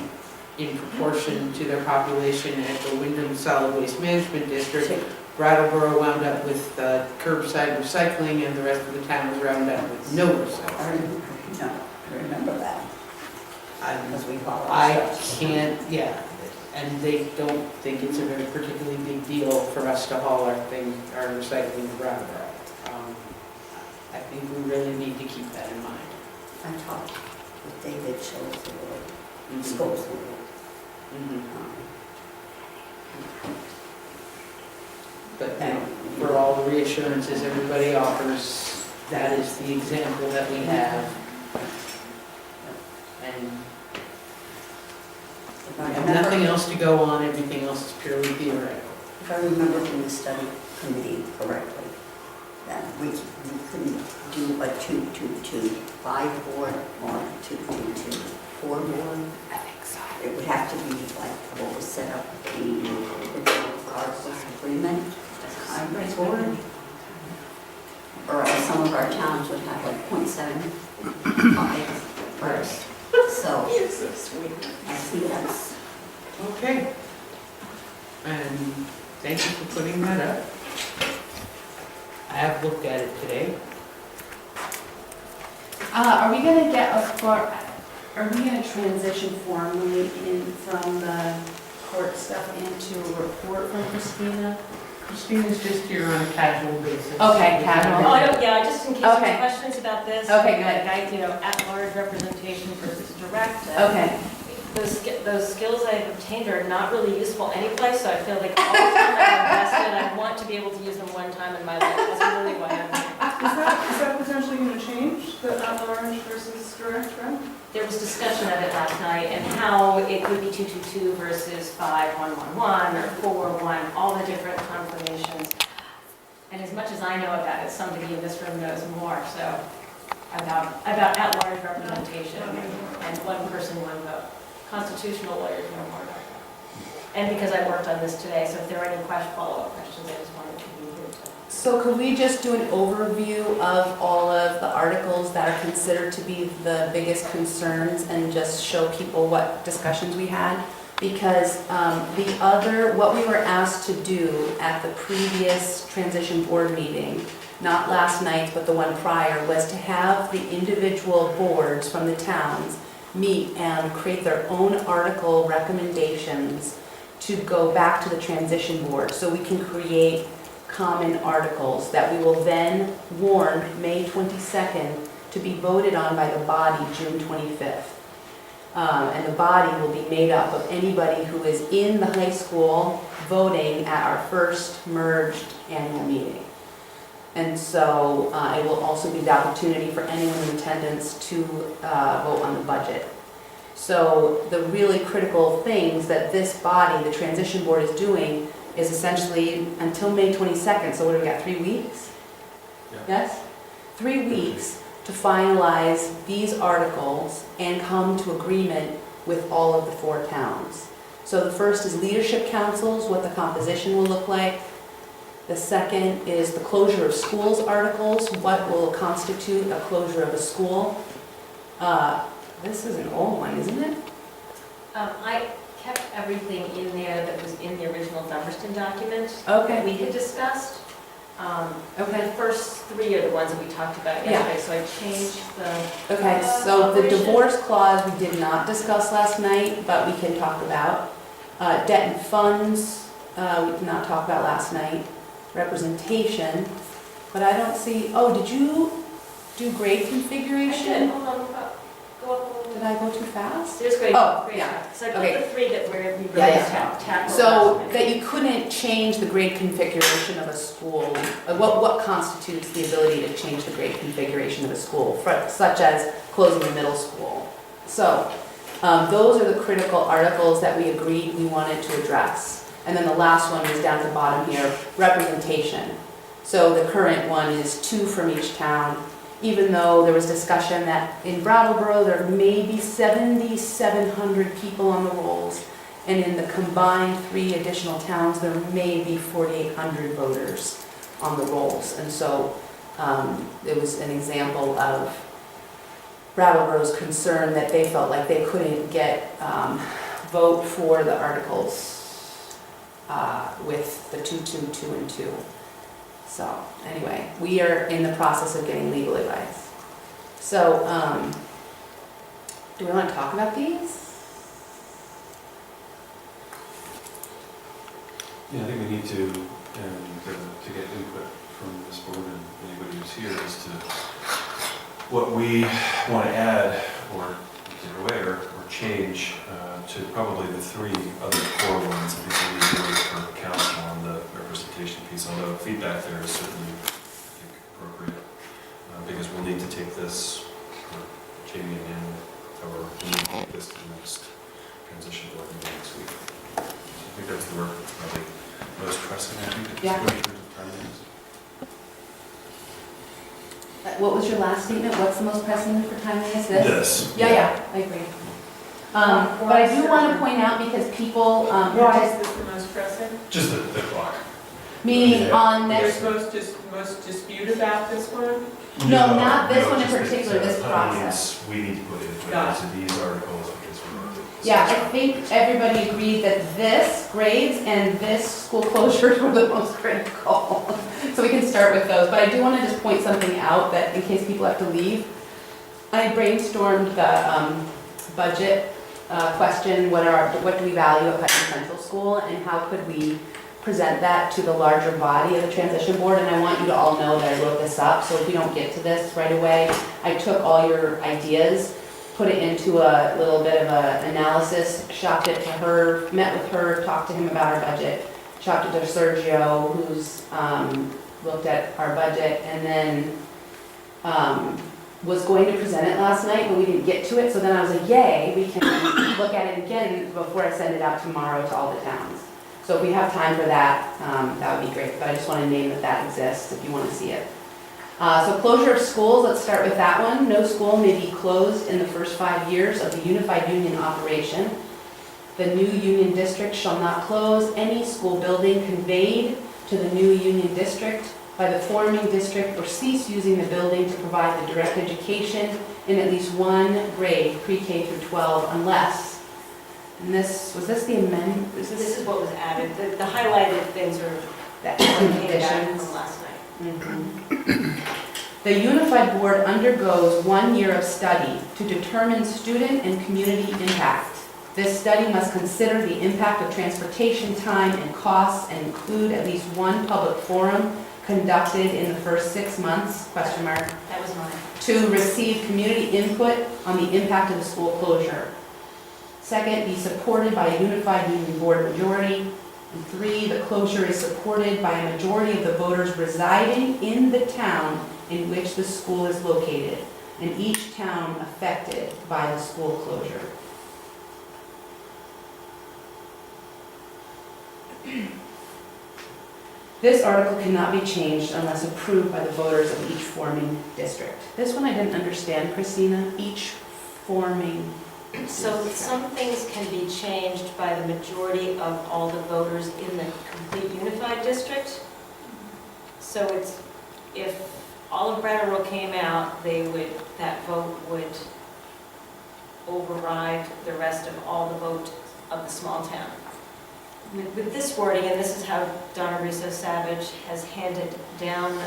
in proportion to their population at the Wyndham Solid Waste Management District, Brattleboro wound up with curbside recycling, and the rest of the towns wound up with no recycling. I remember that, because we followed. I can't, yeah, and they don't think it's a very particularly big deal for us to haul our recycling to Brattleboro. I think we really need to keep that in mind. I talked with David Scholes, Mhm. Scholes. Mhm. But you know, for all the reassurances everybody offers, that is the example that we have. And we have nothing else to go on, everything else is purely theoretical. If I remember from the study committee correctly, that we couldn't do a 2-2-2-5 board or a 2-2-2-4 board. I think so. It would have to be like what was set up in the Articles of Agreement, a hybrid board. Or else some of our towns would have like 0.75 first. So I think that's. Okay. And thank you for putting that up. I have looked at it today. Are we gonna get are we gonna transition formally from the court stuff into a report from Christina? Christina's just here on a casual basis. Okay, casual. Oh, yeah, just in case you Okay. have questions about this. Okay, good. Like, you know, at-large representation versus direct. Okay. Those skills I've obtained are not really useful anyplace, so I feel like all the time I've invested, I want to be able to use them one time in my life. That's really why I'm here. Is that potentially going to change, the at-large versus direct, right? There was discussion of it last night and how it could be 222 versus 5111 or 411, all the different confirmations. And as much as I know about it, somebody in this room knows more, so about at-large representation and one person, one vote. Constitutional lawyers know more about that. And because I worked on this today, so if there are any follow-up questions, I just wanted to be here to. So could we just do an overview of all of the articles that are considered to be the biggest concerns and just show people what discussions we had? Because what we were asked to do at the previous transition board meeting, not last night, but the one prior, was to have the individual boards from the towns meet and create their own article recommendations to go back to the transition board, so we can create common articles that we will then warn May 22nd to be voted on by the body June 25th. And the body will be made up of anybody who is in the high school voting at our first merged annual meeting. And so it will also be the opportunity for anyone in attendance to vote on the budget. So the really critical things that this body, the transition board, is doing is essentially until May 22nd, so what have we got, 3 weeks? Yeah. Yes? 3 weeks to finalize these articles and come to agreement with all of the 4 towns. So the first is leadership councils, what the composition will look like. The second is the closure of schools articles, what will constitute a closure of a school. This is an old one, isn't it? I kept everything in there that was in the original Dummerston document Okay. that we had discussed. Okay. The first 3 are the ones that we talked about Yeah. yesterday, so I changed the... Okay, so the Operation. divorce clause we did not discuss last night, but we can talk about. Debt and funds, we did not talk about last night. Representation, but I don't see, oh, did you do grade configuration? Hold on, go up a little. Did I go too fast? There's grade, Oh, grade yeah. stuff. So I Okay. put the 3 that we Yeah, really yeah. tackled So last night. that you couldn't change the grade configuration of a school, what constitutes the ability to change the grade configuration of a school, such as closing a middle school. So those are the critical articles that we agreed we wanted to address. And then the last one is down at the bottom here, representation. So the current one is 2 from each town, even though there was discussion that in Brattleboro, there may be 7,700 people on the rolls, and in the combined 3 additional towns, there may be 4,800 voters on the rolls. And so it was an example of Brattleboro's concern that they felt like they couldn't get vote for the articles with the 2, 2, 2, and 2. So anyway, we are in the process of getting legal advice. So do we want to talk about these? Yeah, I think we need to, and to get input from this board and anybody who's here as to what we want to add or take away or change to probably the 3 other core ones. I think we need to wait for council on the representation piece, although feedback there is certainly, I think, appropriate, because we'll need to take this, or Jamie and Ann, or we'll need to take this to the next transition board meeting next week. So I think that's the work that's probably most pressing, I think, Yeah. in terms of timelines. What was your last statement? What's the most pressing for timeliness? This? This. Yeah, I agree. But I do want to point out because people, Why is this the most pressing? Just the clock. meaning on There's this, most dispute about this one? No, not this one in just the- particular, this the process. We need to put input Got into these articles because we're going to. yeah, I think everybody agreed that this grades and this school closures were the most critical. So we can start with those, but I do want to just point something out that in case people have to leave. I brainstormed the budget question, what do we value at Putney Central School, and how could we present that to the larger body of the transition board, and I want you to all know that I wrote this up, so if we don't get to this right away, I took all your ideas, put it into a little bit of an analysis, shopped it to her, met with her, talked to him about our budget, shopped it to Sergio, who's looked at our budget, and then was going to present it last night, but we didn't get to it, so then I was like, yay, we can look at it again before I send it out tomorrow to all the towns. So if we have time for that, that would be great, but I just want to name that that exists if you want to see it. So closure of schools, let's start with that one. No school may be closed in the first 5 years of the unified union operation. The new union district shall not close any school building conveyed to the new union district by the forming district or cease using the building to provide the direct education in at least one grade, pre-K through 12, unless, and this, was this the amendment? This is what was added. The highlighted things are That came back conditions? from last night. Mhm. The Unified Board undergoes 1 year of study to determine student and community impact. This study must consider the impact of transportation time and costs and include at least one public forum conducted in the first 6 months, question mark, That was mine. to receive community input on the impact of the school closure. Second, be supported by a unified union board majority. And 3, the closure is supported by a majority of the voters residing in the town in which the school is located, and each town affected by the school closure. This article cannot be changed unless approved by the voters of each forming district. This one I didn't understand, Christina, each forming. So some things can be changed by the majority of all the voters in the complete unified district. So it's, if all of Brattleboro came out, that vote would override the rest of all the vote of the small town. With this wording, and this is how Donna Russo Savage has handed down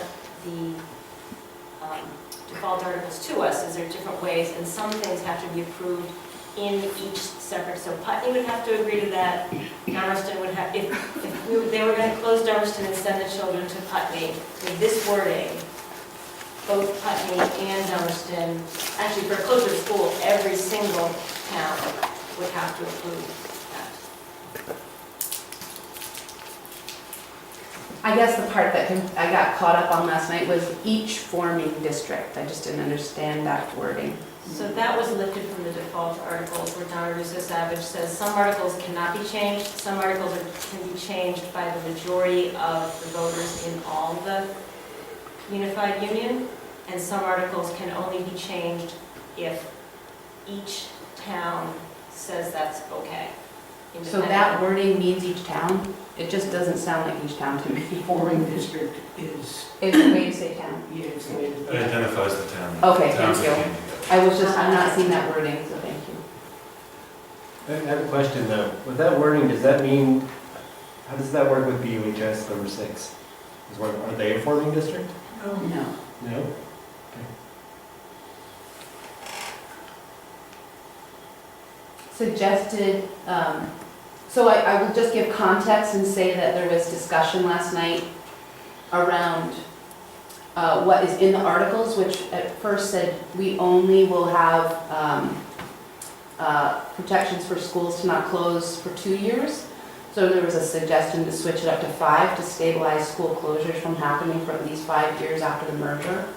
the default articles to us, is there are different ways, and some things have to be approved in each separate. So Putney would have to agree to that. Dummerston would have, if they were going to close Dummerston and send the children to Putney, with this wording, both Putney and Dummerston, actually for a closure of school, every single town would have to approve that. I guess the part that I got caught up on last night was each forming district. I just didn't understand that wording. So that was lifted from the default articles where Donna Russo Savage says some articles cannot be changed, some articles can be changed by the majority of the voters in all the unified union, and some articles can only be changed if each town says that's okay. So that wording means each town? It just doesn't sound like each town to me. Forming district is, It's a way to say town. yeah, it's the way It to. identifies the town. Okay, Towns thank you. that came together. I'm not seeing that wording, so thank you. I have a question though. With that wording, does that mean, how does that work with BUHS number 6? Are they a forming district? No. No? Suggested, so I will just give context and say that there was discussion last night around what is in the articles, which at first said we only will have protections for schools to not close for 2 years. So there was a suggestion to switch it up to 5 to stabilize school closures from happening for at least 5 years after the merger.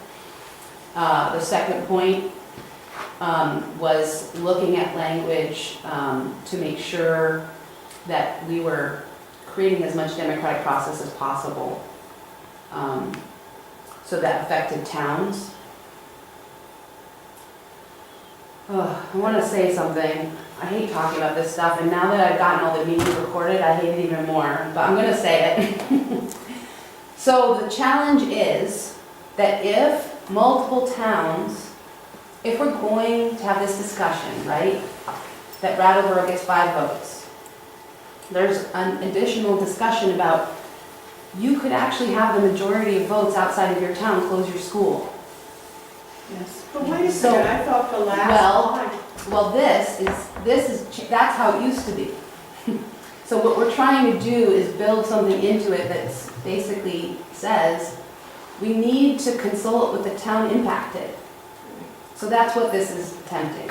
The second point was looking at language to make sure that we were creating as much democratic process as possible. So that affected towns. I want to say something. I hate talking about this stuff, and now that I've gotten all the meetings recorded, I hate it even more, but I'm going to say it. So the challenge is that if multiple towns, if we're going to have this discussion, right, that Brattleboro gets 5 votes, there's an additional discussion about you could actually have the majority of votes outside of your town close your school. Yes. But wait a So- second, I thought the last line. Well, that's how it used to be. So what we're trying to do is build something into it that basically says, we need to consult with the town impacted. So that's what this is attempting.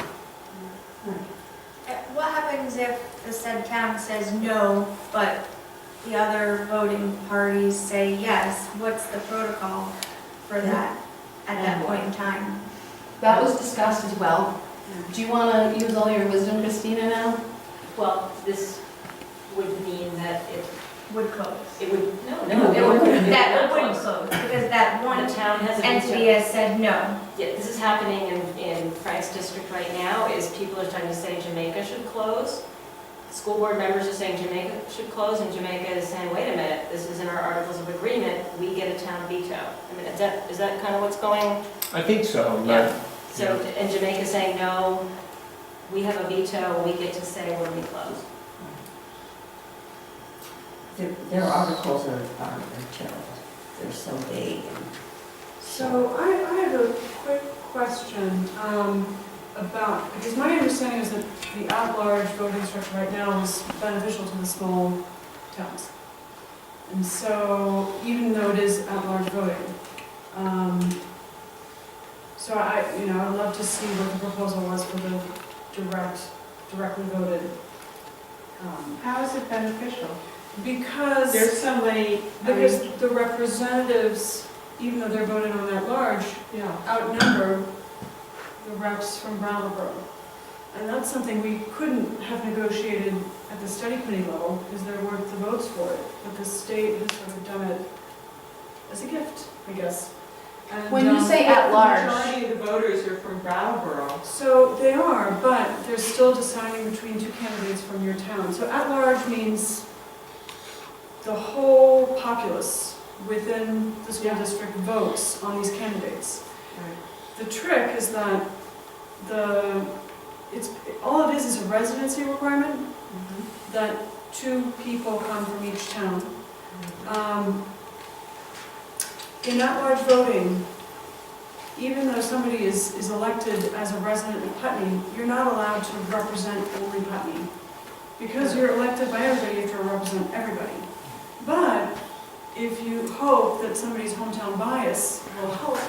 What happens if the said town says no, but the other voting parties say yes? What's the protocol for that at that point in time? That was discussed as well. Do you want to use all your wisdom, Christina, now? Well, this would mean that Would close. it would, no, That would wouldn't close, because that one The town has a entity veto. has said no. Yeah, this is happening in Frank's district right now, is people are trying to say Jamaica should close. School board members are saying Jamaica should close, and Jamaica is saying, wait a minute, this is in our articles of agreement, we get a town veto. I mean, is that kind of what's going? I think so, Yeah. So, and Jamaica's saying, no, we have a veto, we get to say when we close. Their articles are terrible. They're so vague. So I have a quick question about, because my understanding is that the at-large voting structure right now is beneficial to the small towns. And so, even though it is at-large voting, so I'd love to see what the proposal was for the directly voted. How is it beneficial? Because There's somebody, Because the representatives, even though they're voted on at large, yeah. outnumber the reps from Brattleboro. And that's something we couldn't have negotiated at the study committee level, because there weren't the votes for it. But the state has sort of done it as a gift, I guess. And, When you say at large, The majority of the voters are from Brattleboro. So they are, but they're still deciding between two candidates from your town. So at large means the whole populace within the school district votes on these candidates. The trick is that all it is a residency requirement, that 2 people come from each town. In at-large voting, even though somebody is elected as a resident of Putney, you're not allowed to represent only Putney. Because you're elected by everybody, you have to represent everybody. But if you hope that somebody's hometown bias will help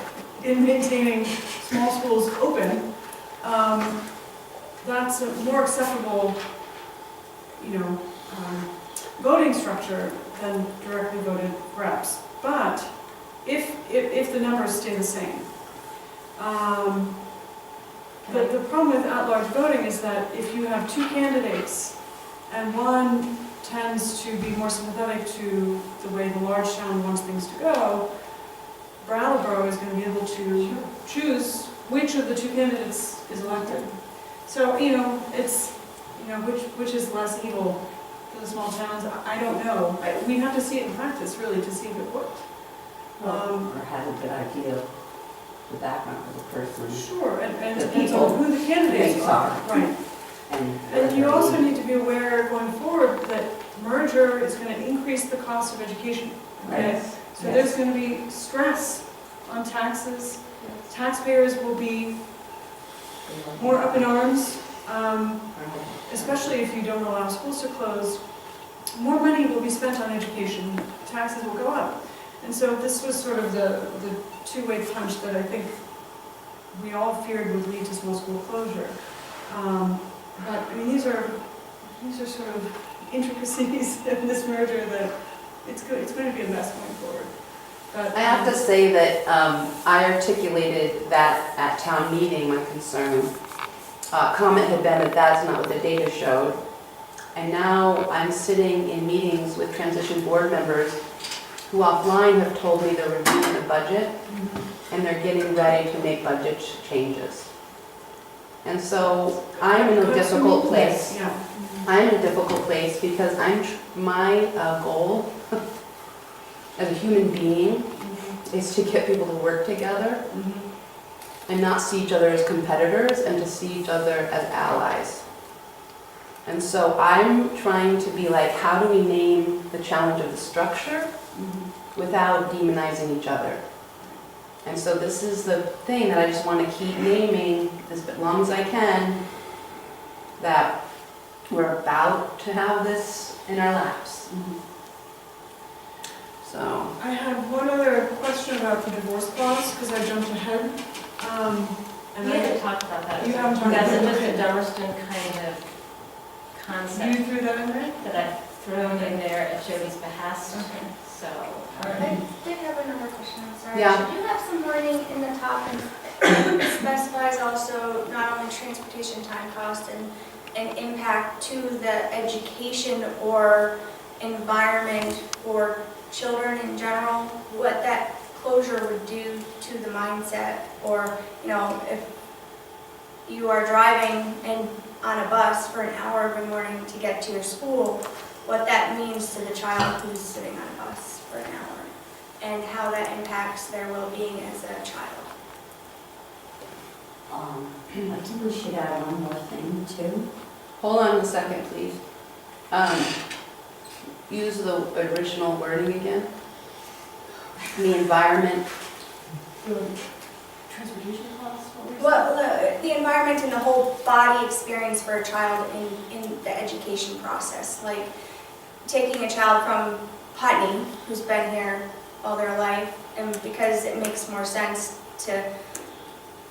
in maintaining small schools open, that's a more acceptable, voting structure than directly voted reps. But if the numbers stay the same. The problem with at-large voting is that if you have 2 candidates and one tends to be more sympathetic to the way the large town wants things to go, Brattleboro is going to be able to choose which of the 2 candidates is elected. So, it's, which is less evil for the small towns, I don't know. We have to see it in practice, really, to see if it worked. Or have a good idea of the background of the person. Sure, and The depends people on who the candidates are. Right. And you also need to be aware going forward that merger is going to increase the cost of education. Okay? Right. So there's going to be stress on taxes. Taxpayers will be more up in arms, especially if you don't allow schools to close. More money will be spent on education. Taxes will go up. And so this was sort of the two-way punch that I think we all feared would lead to small school closure. But I mean, these are sort of intricacies in this merger that it's going to be a mess going forward. But, I have to say that I articulated that at town meeting, my concern. Comment had been that that's not what the data showed. And now I'm sitting in meetings with transition board members who offline have told me they're reviewing the budget and they're getting ready to make budget changes. And so I'm in a difficult place. Yeah. I'm in a difficult place because my goal as a human being is to get people to work together and not see each other as competitors and to see each other as allies. And so I'm trying to be like, how do we name the challenge of the structure without demonizing each other? And so this is the thing that I just want to keep naming as long as I can, that we're about to have this in our laps. So I have one other question about the divorce clause, because I jumped ahead. We haven't talked about that. You haven't talked That's about just it. a Dummerston kind of concept You threw that in there? that I've thrown in there at Jody's behest, so. I did have another question, I'm sorry. Yeah. Should you have some wording in the top and specifies also not only transportation time cost and impact to the education or environment for children in general, what that closure would do to the mindset, or, if you are driving on a bus for an hour every morning to get to your school, what that means to the child who's sitting on a bus for an hour, and how that impacts their well-being as a child. I think we should add one more thing too. hold on a second, please. Use the original wording again. The environment. Transportation costs? Well, the environment and the whole body experience for a child in the education process, like taking a child from Putney, who's been here all their life, and because it makes more sense to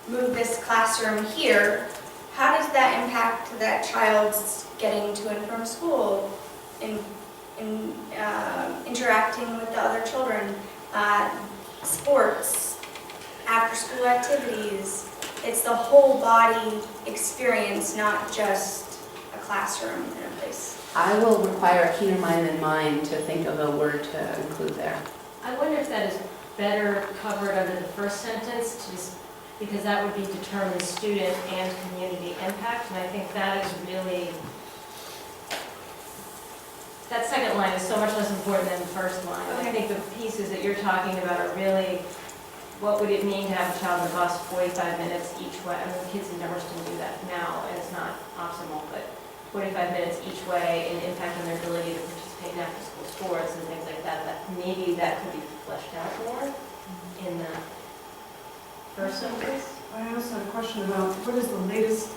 move this classroom here, how does that impact that child's getting to and from school, in interacting with the other children, sports, after-school activities, it's the whole body experience, not just a classroom in a place. I will require a keener mind than mine to think of a word to include there. I wonder if that is better covered under the first sentence, because that would be determine student and community impact, and I think that is really, that second line is so much less important than the first line. I think the pieces that you're talking about are really, what would it mean to have a child on the bus 45 minutes each way? I mean, kids in Dummerston do that now, and it's not optimal, but 45 minutes each way and impact on their ability to participate in after-school sports and things like that, that maybe that could be fleshed out more in the first sentence. I also had a question about what is the latest,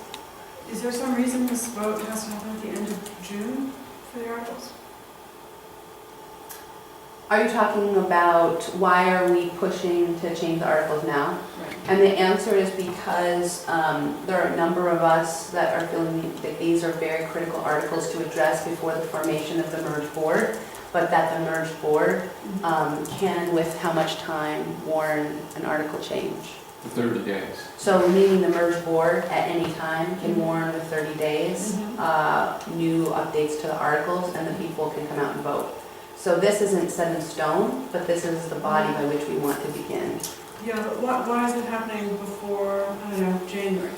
is there some reason this vote has to happen at the end of June for the articles? Are you talking about why are we pushing to change the articles now? Right. And the answer is because there are a number of us that are feeling that these are very critical articles to address before the formation of the merged board, but that the merged board can, with how much time, warn an article change. 30 days. So meaning the merged board at any time can warn with 30 days new updates to the articles, and the people can come out and vote. So this isn't set in stone, but this is the body by which we want to begin. Yeah, but why is it happening before, I don't know, January?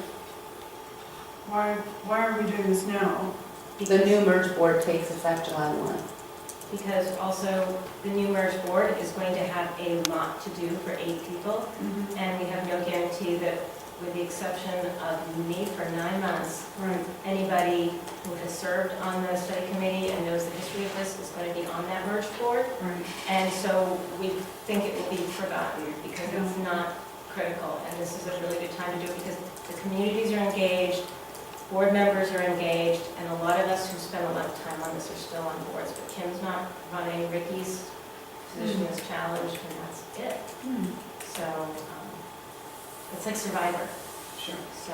Why are we doing this now? The new merged board takes effect July 1. Because also the new merged board is going to have a lot to do for 8 people, and we have no guarantee that, with the exception of me for 9 months, Right. anybody who has served on the study committee and knows the history of this is going to be on that merged board. Right. And so we think it will be forgotten because it's not critical, and this is a really good time to do it because the communities are engaged, board members are engaged, and a lot of us who spend a lot of time on this are still on boards, but Kim's not running, Ricky's position is challenged, and that's it. So it's like Survivor. Sure. So.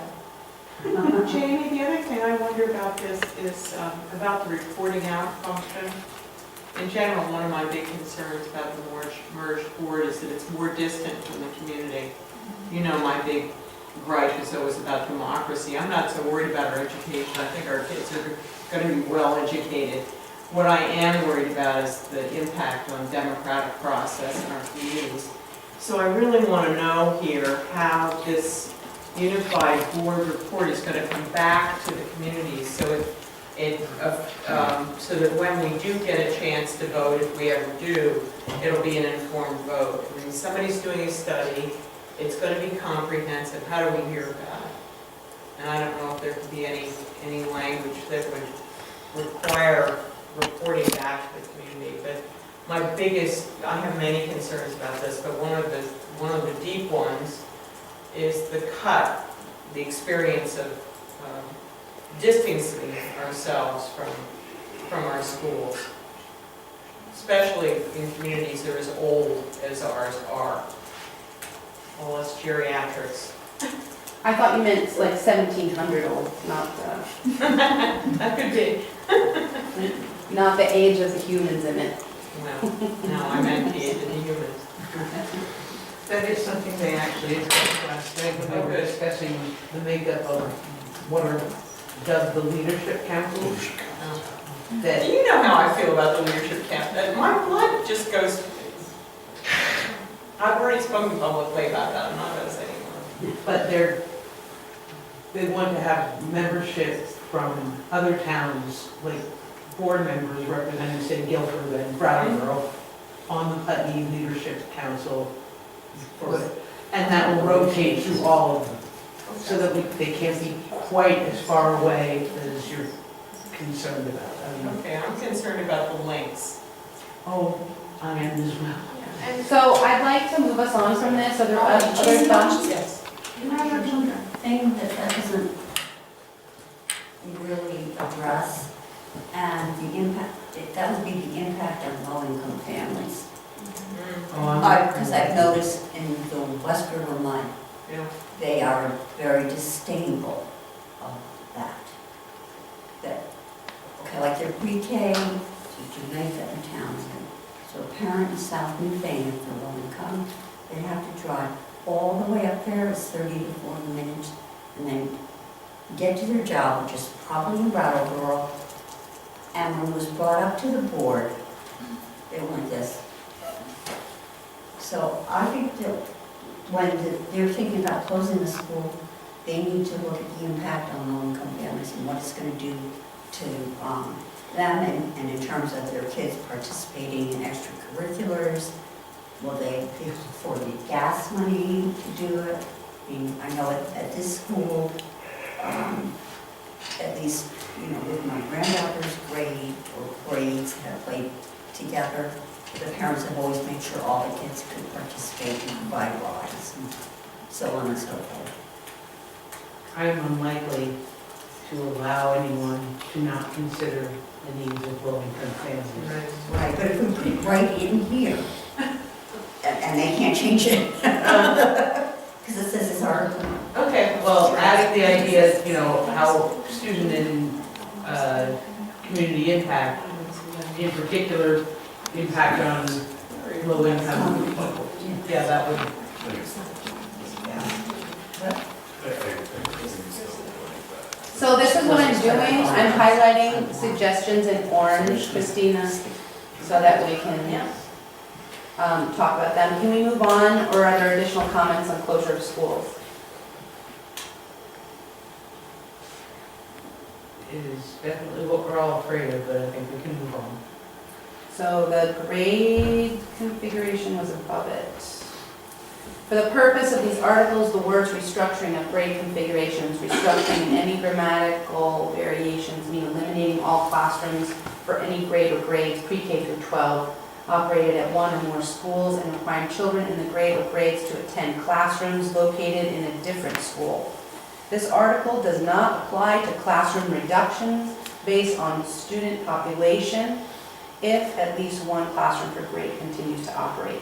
Jamie, the other thing I wonder about this is about the reporting out function. In general, one of my big concerns about the merged board is that it's more distant from the community. You know, my big gripe is always about democracy. I'm not so worried about our education. I think our kids are going to be well educated. What I am worried about is the impact on democratic process in our communities. So I really want to know here how this unified board report is going to come back to the communities, so so that when we do get a chance to vote, if we ever do, it'll be an informed vote. I mean, somebody's doing a study, it's going to be comprehensive. How do we hear about it? And I don't know if there could be any language that would require reporting back to the community. But my biggest, I have many concerns about this, but one of the deep ones is the experience of distancing ourselves from our schools, especially in communities that are as old as ours are. All us geriatrics. I thought you meant like 1700 old, not That could be. not the age of the humans in it. No, I meant the age of the humans. That is something they actually discussed last night when they were discussing the makeup of what are dubbed the leadership councils. That You know how I feel about the leadership cabinet. My blood just goes. I've already spoken publicly about that. I'm not going to say anymore. But they want to have membership from other towns, like board members representing, say, Guilford and Brattleboro, on the Putney Leadership Council. And that will rotate through all of them, so that they can't be quite as far away as you're concerned about. Okay, I'm concerned about the links. Oh, I am as well. So I'd like to move us on from this. Are there other thoughts? Yes. Can I have one thing that doesn't really address, and the impact, that would be the impact on low-income families. Because I've noticed in the Western Vermont, they are very disdainful of that. Okay, like their pre-K to Jamaica and Townsend. So a parent in South Newfane, if they're low income, they have to drive all the way up there is 30 to 40 minutes, and then get to their job, which is probably in Brattleboro, and when it was brought up to the board, they went this. So I think that when they're thinking about closing the school, they need to look at the impact on low-income families and what it's going to do to them and in terms of their kids participating in extracurriculars. Will they be able to afford the gas money to do it? I mean, I know at this school, at least, you know, with my granddaughter's grade or grades that played together, the parents have always made sure all the kids could participate and provide rides and so on and so forth. I am unlikely to allow anyone to not consider the needs of low-income families. Right, but if we put it right in here, and they can't change it, because it says it's article. Okay, well, adding the idea, you know, how student and community impact, in particular, impact on low-income people. Yeah, that would, So this is what I'm doing, I'm highlighting suggestions in orange, Christina, so that we can talk about them. Can we move on, or are there additional comments on closure of schools? it is definitely what we're all afraid of, but I think we can move on. So the grade configuration was above it. For the purpose of these articles, the words restructuring of grade configurations, restructuring in any grammatical variations mean eliminating all classrooms for any grade or grades pre-K through 12 operated at one or more schools and requiring children in the grade or grades to attend classrooms located in a different school. This article does not apply to classroom reductions based on student population if at least one classroom per grade continues to operate.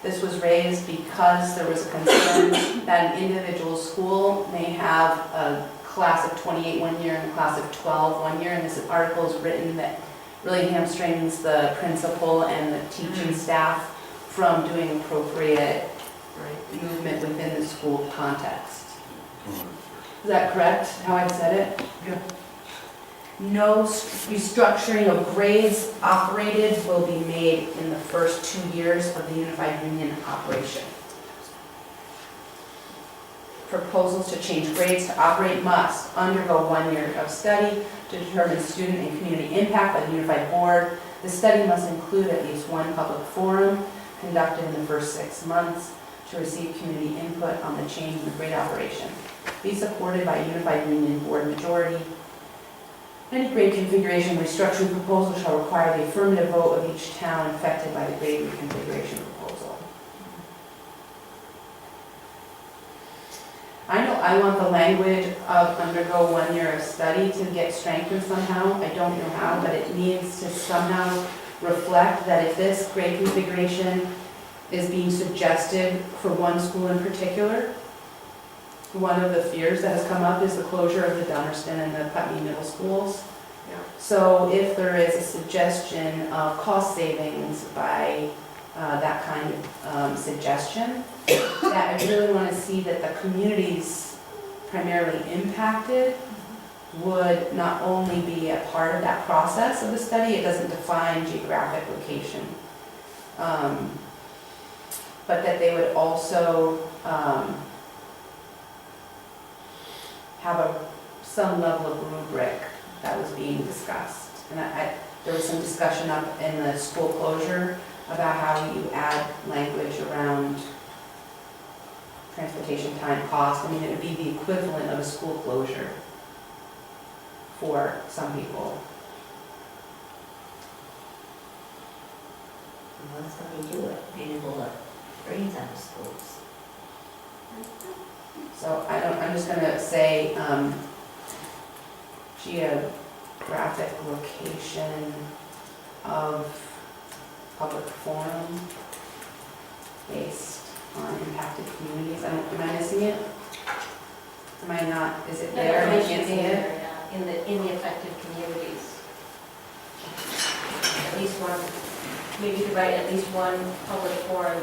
This was raised because there was a concern that an individual school may have a class of 28 one year and a class of 12 one year, and this article is written that really hamstrings the principal and the teaching staff from doing appropriate movement within the school context. Is that correct, how I said it? Yeah. No restructuring of grades operated will be made in the first 2 years of the unified union operation. Proposals to change grades to operate must undergo 1 year of study to determine student and community impact by the unified board. The study must include at least one public forum conducted in the first 6 months to receive community input on the change in the grade operation. Be supported by a unified union board majority. Any grade configuration restructuring proposal shall require the affirmative vote of each town affected by the grade reconfiguration proposal. I know I want the language of undergo 1 year of study to get strengthened somehow. I don't know how, but it needs to somehow reflect that if this grade configuration is being suggested for one school in particular, one of the fears that has come up is the closure of the Dummerston and the Putney middle schools. Yeah. So if there is a suggestion of cost savings by that kind of suggestion, that I really want to see that the communities primarily impacted would not only be a part of that process of the study, it doesn't define geographic location, but that they would also have some level of rubric that was being discussed. And there was some discussion up in the school closure about how you add language around transportation time cost. I mean, it would be the equivalent of a school closure for some people. Well, that's how we do it, enable grades out of schools. So I'm just gonna say, geographic location of public forum based on impacted communities. Am I missing it? Am I not, is it there? I can't see it? In the affected communities. At least one, maybe you could write at least one public forum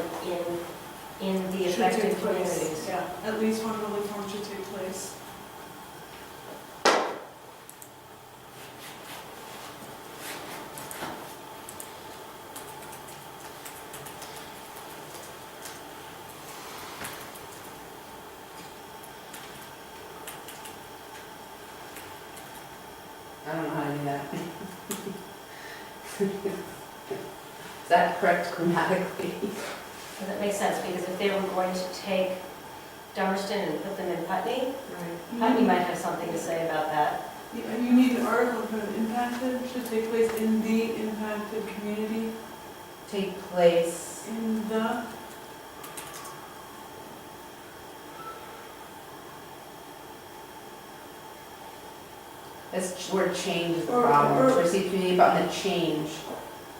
in the Should affected take place. communities. Yeah, at least one public forum should take place. I don't know how to do that. Is that correct grammatically? Does that make sense? Because if they were going to take Dummerston and put them in Putney, Putney might have something to say about that. Yeah, you need an article for impacted, should take place in the impacted community, Take place. in the, This word change is the Or- problem. or- To receive community about the change.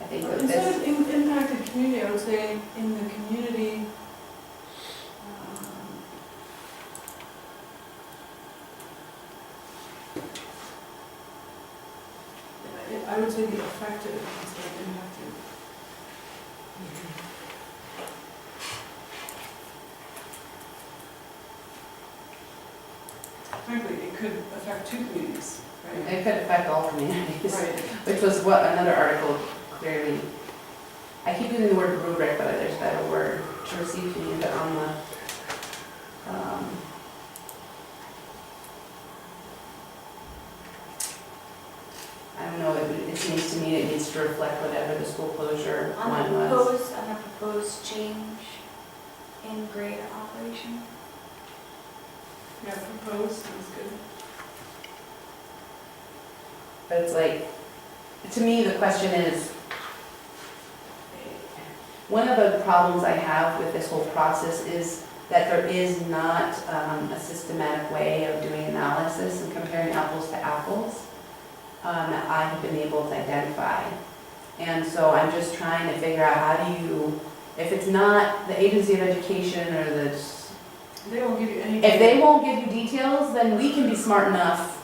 I think that instead this, of impacted community, I would say in the community. I would say the affected instead of impacted. Frankly, it could affect two communities, right? it could affect all communities. Right. Which was what another article clearly, I keep using the word rubric, but there's a better word, to receive community, but on the, I don't know, it seems to me it needs to reflect whatever the school closure one was. On a proposed change in grade operation. Yeah, proposed, sounds good. But it's like, to me, the question is, one of the problems I have with this whole process is that there is not a systematic way of doing analysis and comparing apples to apples that I have been able to identify. And so I'm just trying to figure out how do you, if it's not the Agency of Education or the, They won't give you any. if they won't give you details, then we can be smart enough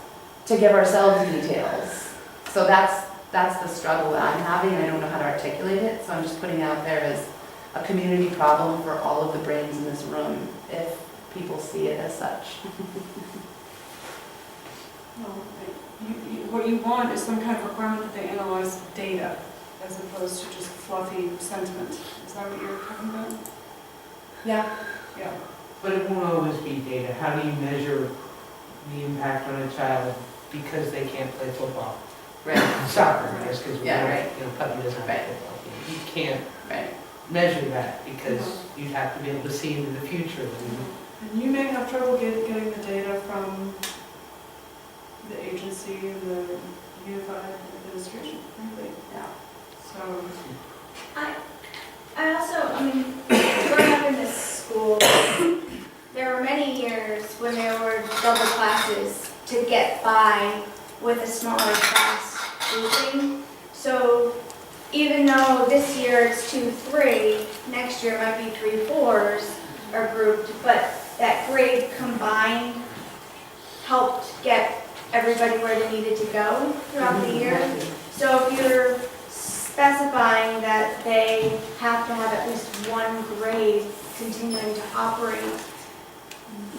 to give ourselves details. So that's the struggle that I'm having, and I don't know how to articulate it, so I'm just putting it out there as a community problem for all of the brains in this room, if people see it as such. No, what you want is some kind of requirement that they analyze data as opposed to just fluffy sentiment. Is that what you're talking about? Yeah. Yeah. But it won't always be data. How do you measure the impact on a child because they can't play football? Right. Soccer, I guess, because Yeah, right. Putney doesn't have Right. a football team. You can't Right. measure that because you'd have to be able to see into the future. And you may have trouble getting the data from the agency, the unified administration, frankly. Yeah. So, I also, growing up in this school, there were many years when there were double classes to get by with a smaller class grouping. So even though this year it's 2-3, next year it might be 3-4s are grouped, but that grade combined helped get everybody where they needed to go throughout the year. So if you're specifying that they have to have at least one grade continuing to operate,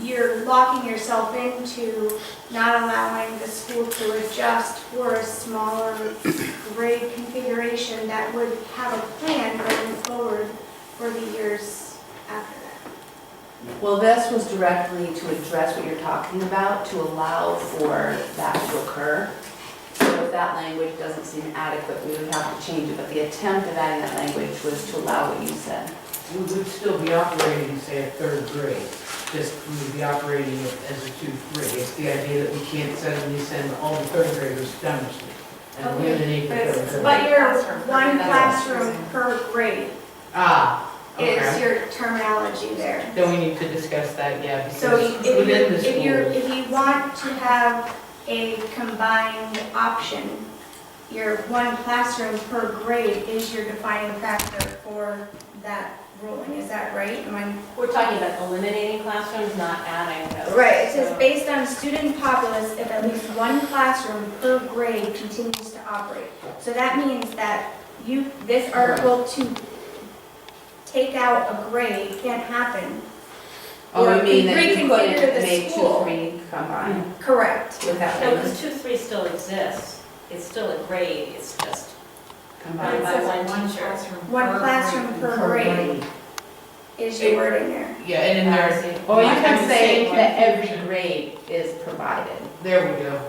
you're locking yourself into not allowing the school to adjust for a smaller grade configuration that would have a plan going forward for the years after that. Well, this was directly to address what you're talking about, to allow for that to occur. So if that language doesn't seem adequate, we would have to change it, but the attempt of adding that language was to allow what you said. We would still be operating, say, a third grade. Just we would be operating it as a 2-3. It's the idea that we can't suddenly send all the third graders to Dummerston and eliminate the third grade. But you're one classroom per grade is Okay. your terminology there. Then we need to discuss that, yeah, So because within the schools. if you want to have a combined option, your one classroom per grade is your defining factor for that ruling, is that right? We're talking about eliminating classrooms, not adding those. Right, it says So- based on student populace, if at least one classroom per grade continues to operate. So that means that this Article 2 take out a grade can't happen. Oh, Or you mean that you reconfigure couldn't the make school. 2-3 combine Correct. without No, because 2-3 still exists. It's still a grade, it's just combined by one teacher. One classroom per grade is your word in there. Yeah, and in there, Or you I'm can say saying that every grade is provided there we go.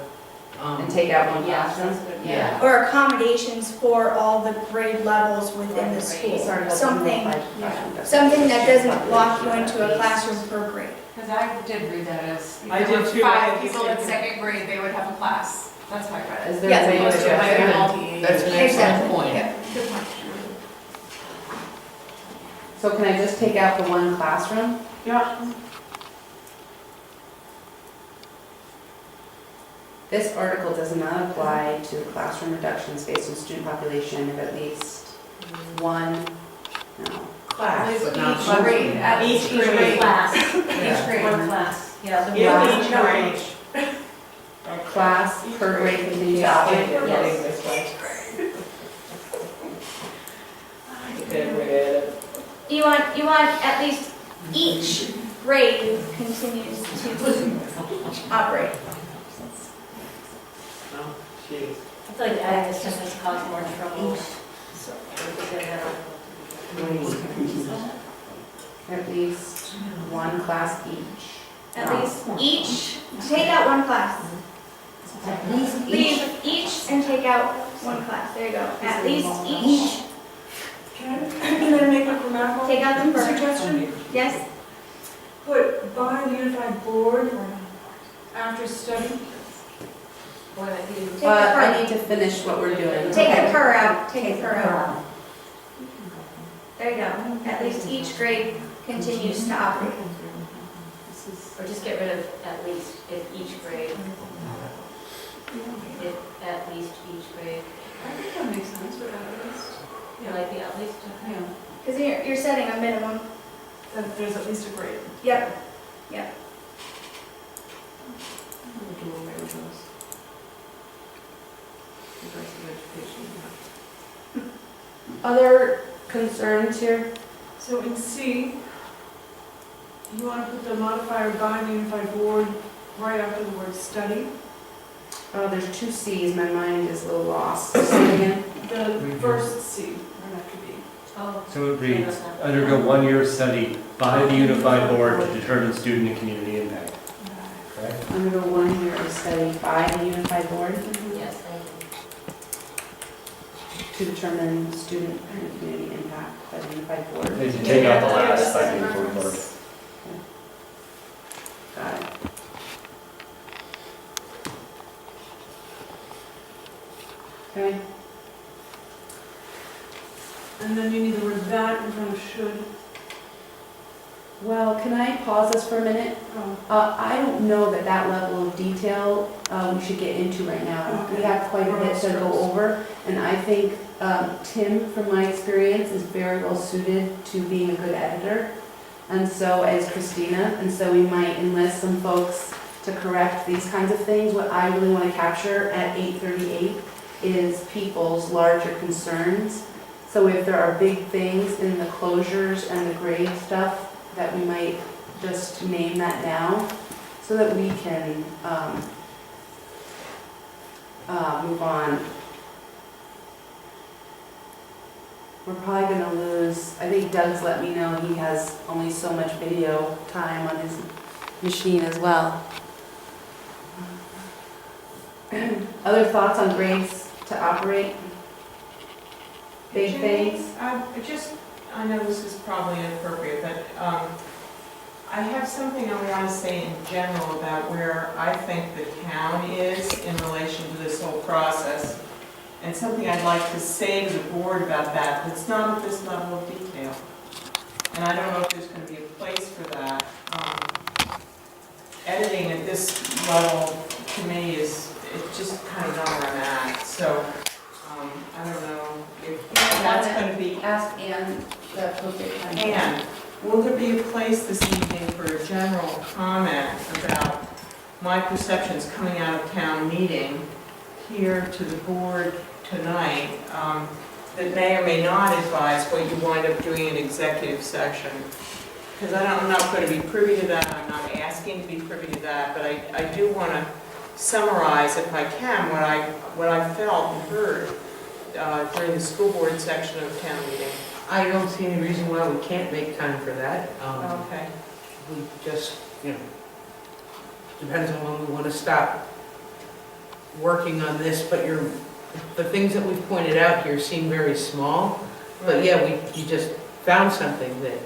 and take out one Yeah, classroom. that's good. Yeah. Or accommodations for all the grade levels within the school. Something that doesn't lock you into a classroom per grade. Because I did read that as, I if there did were too. 5 people in second grade, they would have a class. That's how I read it. Is there Yes, a way to Most of my adjust that? multi- That's an excellent point. Yeah. Good point. So can I just take out the one classroom? Yeah, This article does not apply to classroom reductions based on student population of at least one, no. Class. But not Each one. grade, at Each each grade. class, Each grade. one class, yeah. the Yeah, one- each grade. Class per grade continues to operate. Yes. You want at least each grade continues to operate. Oh, jeez. I feel like adding this sentence causes more trouble. So, we could get that. At least one class each. At least each, take out one class. At least Leave each and take out one class. There you go. At least each. Can I make a grammatical Take out the first. suggestion? Yes? Put by the unified board after study. Boy, that could even- Take the I per, need to finish what we're doing. take the per out. Take the per out. There you go. At least each grade continues to operate. Or just get rid of at least if each grade. If at least each grade. I think that makes sense, but at least, You like the at least? yeah, Because you're setting a minimum. that there's at least a grade. Yep. We'll do away with those. Progressive education. Other concerns here? so in C, you want to put the modifier by the unified board right after the word study. Oh, there's 2 C's, my mind is a little lost. Say again. The first C, right after B. Oh. So it reads, undergo 1 year of study by the unified board to determine student and community impact. Correct? Under 1 year of study by the unified board Yes, thank you. to determine student and community impact by the unified board. If you take out the last by the unified board. Got it. Okay. And then you need the word that in front of should. Well, can I pause this for a minute? I don't know that that level of detail we should get into right now. We have quite a bit to go over, and I think Tim, from my experience, is very well suited to being a good editor, and so as Christina, and so we might enlist some folks to correct these kinds of things. What I really want to capture at 8:38 is people's larger concerns. So if there are big things in the closures and the grade stuff, that we might just name that now, so that we can move on. We're probably gonna lose, I think Doug's let me know he has only so much video time on his machine as well. Other thoughts on grades to operate? Big things? I know this is probably inappropriate, but I have something I want to say in general about where I think the town is in relation to this whole process. And something I'd like to say to the board about that, but it's not at this level of detail. And I don't know if there's going to be a place for that. Editing at this level, to me, it's just kind of not where I'm at. So, I don't know if that's going to be. Ask Ann the appropriate time. And will there be a place this evening for a general comment about my perceptions coming out of town meeting here to the board tonight? that may or may not advise what you wind up doing in executive session. Because I'm not going to be privy to that, I'm not asking to be privy to that, but I do want to summarize, if I can, what I felt and heard during the school board section of town meeting. I don't see any reason why we can't make time for that. Okay. We just, depends on when we want to stop working on this, but the things that we've pointed out here seem very small. But yeah, you just found something that,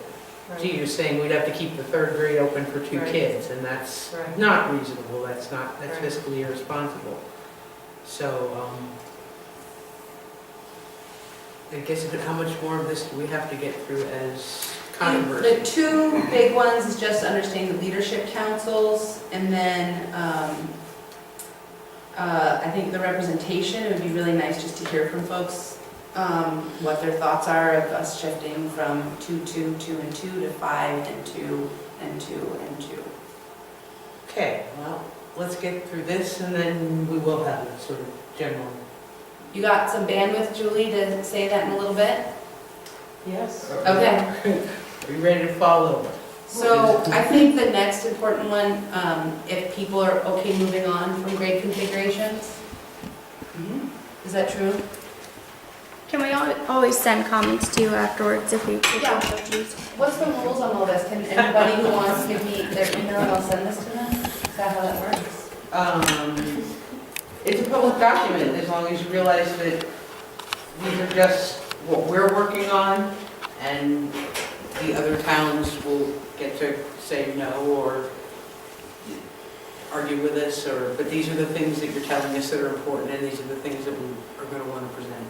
gee, you're saying we'd have to keep the third grade open for 2 Right. kids, and that's Right. not reasonable, that's Right. fiscally irresponsible. So, I guess, how much more of this do we have to get through as controversy? The 2 big ones is just understanding the leadership councils, and then I think the representation, it would be really nice just to hear from folks what their thoughts are of us shifting from 2, 2, 2, and 2 to 5 and 2 and 2 and 2. Okay, well, let's get through this, and then we will have a sort of general. You got some bandwidth, Julie, to say that in a little bit? Yes. Okay. Are you ready to fall over? So I think the next important one, if people are okay moving on from grade configurations. Is that true? Can we always send comments to you afterwards if we Yeah. so choose? What's the rules on all this? Can anybody who wants give me their email and I'll send this to them? Is that how that works? It's a public document, as long as you realize that these are just what we're working on, and the other towns will get to say no or argue with us, but these are the things that you're telling us that are important, and these are the things that we are going to want to present.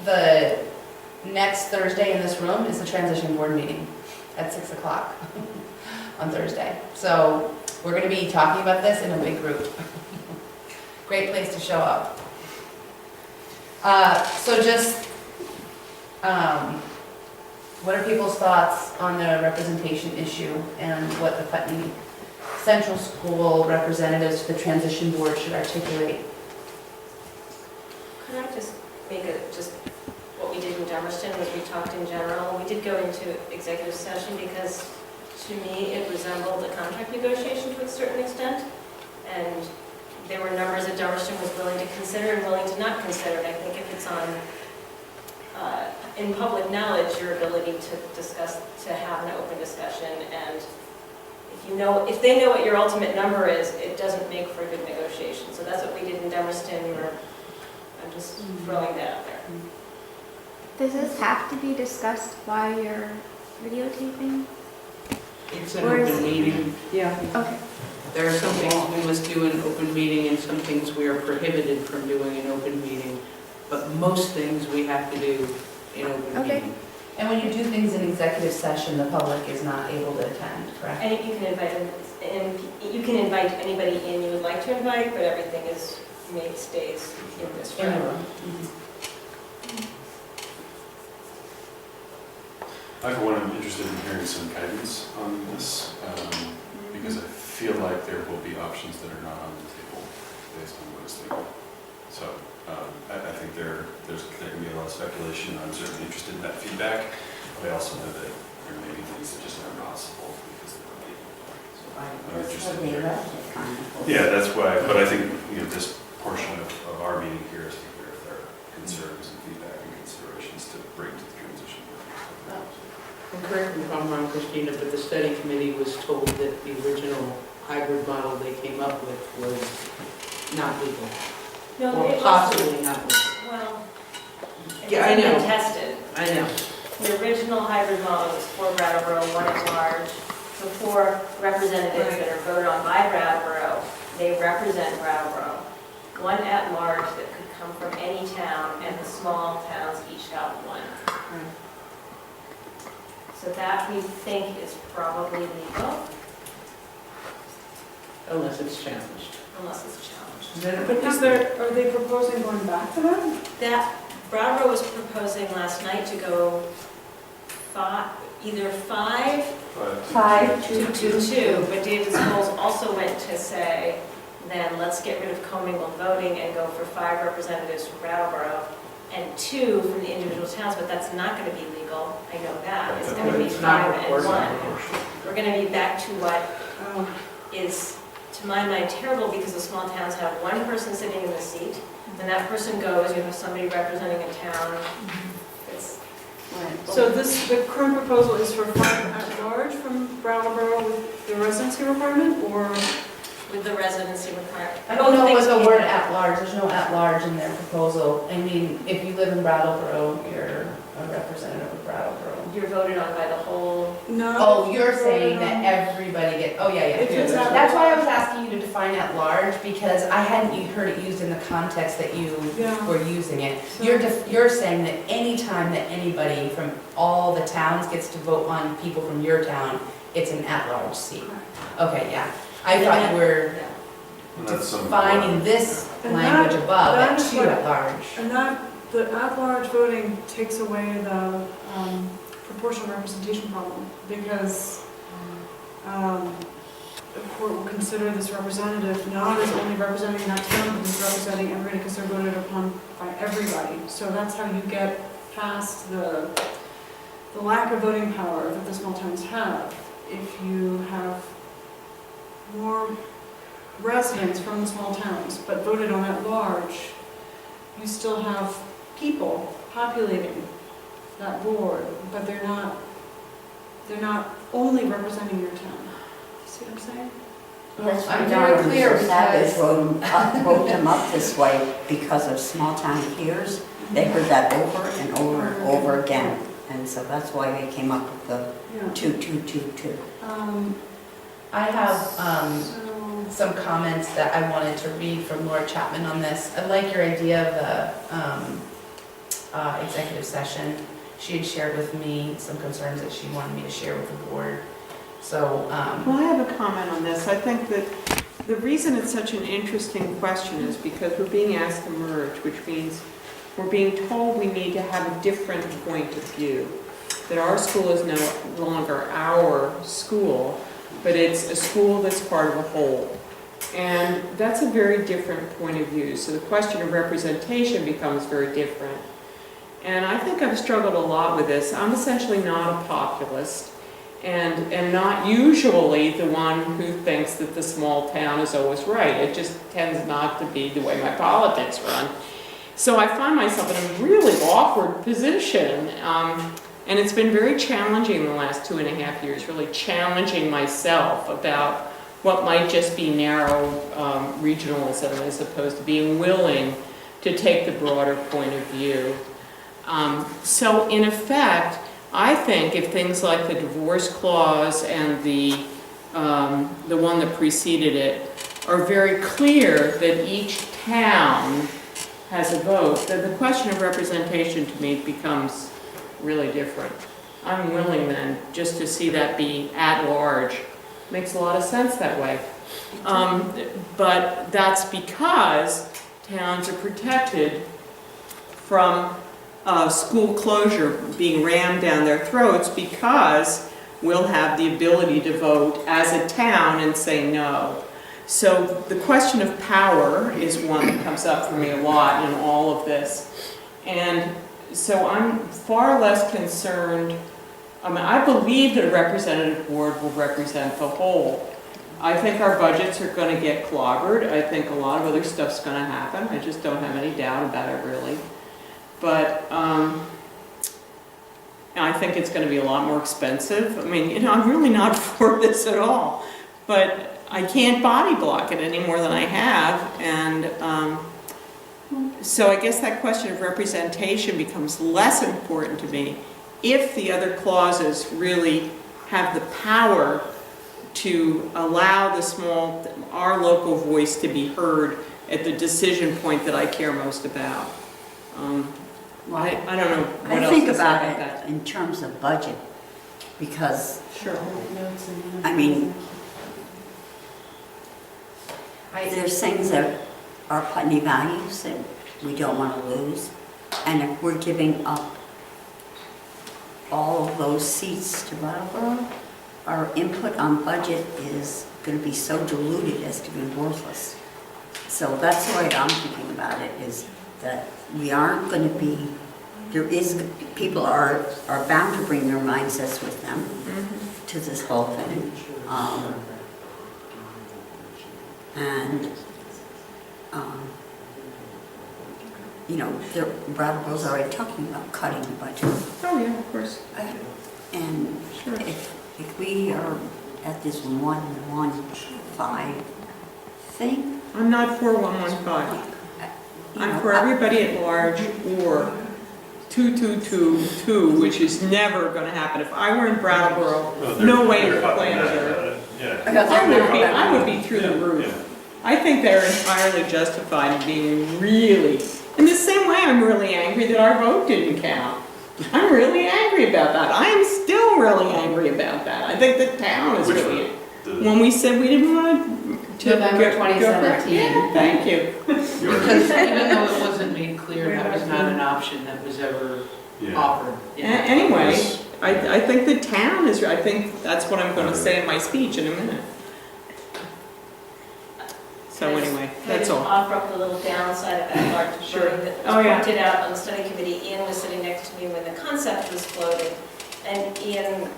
The next Thursday in this room is the transition board meeting at 6 o'clock on Thursday. So we're going to be talking about this in a big group. Great place to show up. So just, what are people's thoughts on the representation issue and what the Putney Central School representatives to the transition board should articulate? Could I just make just what we did in Dummerston, was we talked in general. We did go into executive session because to me it resembled a contract negotiation to a certain extent. And there were numbers that Dummerston was willing to consider and willing to not consider. And I think if it's on, in public knowledge, your ability to discuss, to have an open discussion, and if they know what your ultimate number is, it doesn't make for a good negotiation. So that's what we did in Dummerston. I'm just throwing that out there. Does this have to be discussed while you're videotaping? It's an Or is- open meeting. Yeah. Okay. There are some things we must do in an open meeting, and some things we are prohibited from doing in open meeting, but most things we have to do in open Okay. meeting. And when you do things in executive session, the public is not able to attend, correct? And you can invite anybody in you would like to invite, but everything stays in this In the room. room. I, for one, am interested in hearing some guidance on this, because I feel like there will be options that are not on the table based on what is legal. So I think there can be a lot of speculation. I'm certainly interested in that feedback. But I also know that there may be things that just aren't possible because they're not legal. So I'm interested in hearing. Yeah, that's why. But I think this portion of our meeting here is to hear if there are concerns and feedback and considerations to bring to the transition board. And correct me if I'm wrong, Christina, but the study committee was told that the original hybrid model they came up with was not legal, No, or it possibly not legal. Well, it Yeah, I hasn't been know. tested. I know. The original hybrid model was 4 Brattleboro, 1 at large. The 4 representatives that are voted on by Brattleboro, they represent Brattleboro. 1 at large that could come from any town, and the small towns each got 1. So that we think is probably legal, Unless it's challenged. unless it's challenged. Is that But are they proposing going back to that? That, Brattleboro was proposing last night to go either 5 5, to 2, but David Scholes also went to say, then let's get rid of commingled voting and go for 5 representatives from Brattleboro and 2 from the individual towns, but that's not going to be legal, I know that. It's going to be It's not 5 and recorded. 1. We're going to be back to what is, to my mind, terrible, because the small towns have one person sitting in the seat, and that person goes, you have somebody representing a town. It's, So the current proposal is for 5 at large from Brattleboro with the residency requirement, or? with the residency requirement. I don't know what the word at-large, there's no at-large in their proposal. I mean, if you live in Brattleboro, you're a representative of Brattleboro. You're voted on by the whole, No. Oh, you're saying that everybody oh, yeah, If it's yeah. at That's why I large. was asking you to define at-large, because I hadn't heard it used in the context that you Yeah. were using it. So- You're saying that any time that anybody from all the towns gets to vote on people from your town, it's an at-large seat. Okay, yeah. I thought you were And that's some- defining this And language that- above that at is 2 what- at-large. And that, the at-large voting takes away the proportional representation problem, because the court will consider this representative not as only representing that town, but as representing everybody, because they're voted upon by everybody. So that's how you get past the lack of voting power that the small towns have. If you have more residents from the small towns, but voted on at large, you still have people populating that board, but they're not only representing your town. See what I'm saying? That's I'm what very Donna clear Savage because- wrote them up this way because of small town peers. They heard that over and over and over again. And so that's why they came up with the Yeah. 2-2-2-2. I have So, some comments that I wanted to read from Laura Chapman on this. I like your idea of the executive session. She had shared with me some concerns that she wanted me to share with the board. So, Well, I have a comment on this. I think that the reason it's such an interesting question is because we're being asked to merge, which means we're being told we need to have a different point of view. That our school is no longer our school, but it's a school that's part of a whole. And that's a very different point of view. So the question of representation becomes very different. And I think I've struggled a lot with this. I'm essentially not a populist, and not usually the one who thinks that the small town is always right. It just tends not to be the way my politics run. So I find myself in a really awkward position. And it's been very challenging the last 2.5 years, really challenging myself about what might just be narrow regionalism as opposed to being willing to take the broader point of view. So in effect, I think if things like the divorce clause and the one that preceded it are very clear that each town has a vote, then the question of representation to me becomes really different. I'm willing then just to see that be at large. Makes a lot of sense that way. But that's because towns are protected from school closure being rammed down their throats, because we'll have the ability to vote as a town and say no. So the question of power is one that comes up for me a lot in all of this. And so I'm far less concerned. I mean, I believe that a representative board will represent the whole. I think our budgets are going to get clobbered. I think a lot of other stuff's going to happen. I just don't have any doubt about it, really. But I think it's going to be a lot more expensive. I mean, I'm really not for this at all. But I can't body block it any more than I have. And so I guess that question of representation becomes less important to me if the other clauses really have the power to allow our local voice to be heard at the decision point that I care most about. I don't know what I else think to say about that. it in terms of budget, because, Sure. I mean, there's things that are Putney values that we don't want to lose. And if we're giving up all of those seats to Brattleboro, our input on budget is going to be so diluted as to be worthless. So that's the way I'm thinking about it, is that we aren't going to be, people are bound to bring their mindsets with them to this whole thing. You know, Brattleboro's already talking about cutting the budget. Oh, yeah, of course. And Sure. if we are at this 115 thing, I'm not for 115. I'm for everybody at large, or 2222, which is never going to happen. If I were in Brattleboro, no way the plans are. I would be through the roof. I think they're entirely justified in being really, in the same way I'm really angry that our vote didn't count. I'm really angry about that. I am still really angry about that. I think the town is really, when we said we didn't want to. November go- 2017. Yeah, thank you. Because even though it wasn't made clear, that was not an option that was ever offered. Anyway, I think the town is, I think that's what I'm going to say in my speech in a minute. So anyway, that's all. Can I just offer up the little downside of that large Sure. voting that Oh, was yeah. pointed out on the study committee? Ian was sitting next to me when the concept was floated, and Ian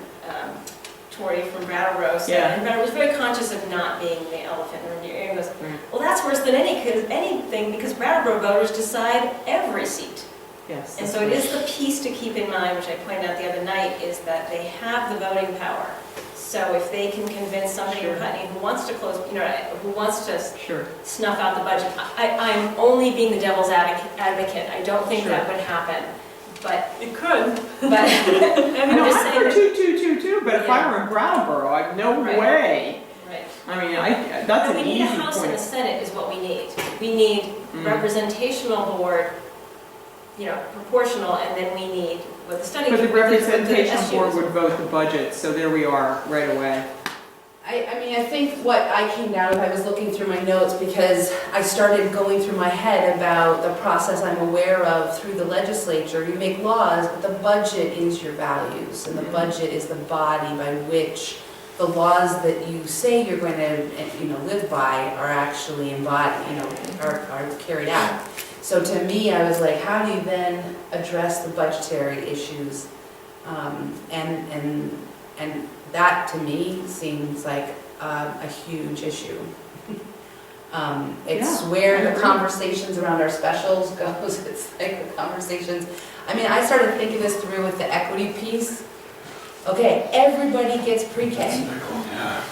Torrey from Brattleboro said, Yeah. and Brattleboro was very conscious of not being the elephant in the room. Ian goes, well, that's worse than anything, because Brattleboro voters decide every seat. Yes. And so it is the piece to keep in mind, which I pointed out the other night, is that they have the voting power. So if they can convince somebody in Putney who wants to close, who wants to Sure. snuff out the budget, I'm only being the devil's advocate. I don't think Sure. that would happen, but, It could. but And I'm no, just I'm saying for that- 2222, but if I were in Brattleboro, I've no Right. way. right. I mean, that's But an we need a easy House and a point. Senate is what we need. We need representational board, proportional, and then we need, with the study. But the with the representation board SUs. would vote the budget, so there we are, right away. I think what I came down with, I was looking through my notes because I started going through my head about the process I'm aware of through the legislature. You make laws, but the budget is your values, and the budget is the body by which the laws that you say you're going to, live by are actually embodied, are carried out. So to me, I was like, how do you then address the budgetary issues? And that to me seems like a huge issue. It's Yeah, I where the agree. conversations around our specials goes. It's like the conversations. I mean, I started thinking this through with the equity piece. Okay, everybody gets pre-K. Yeah.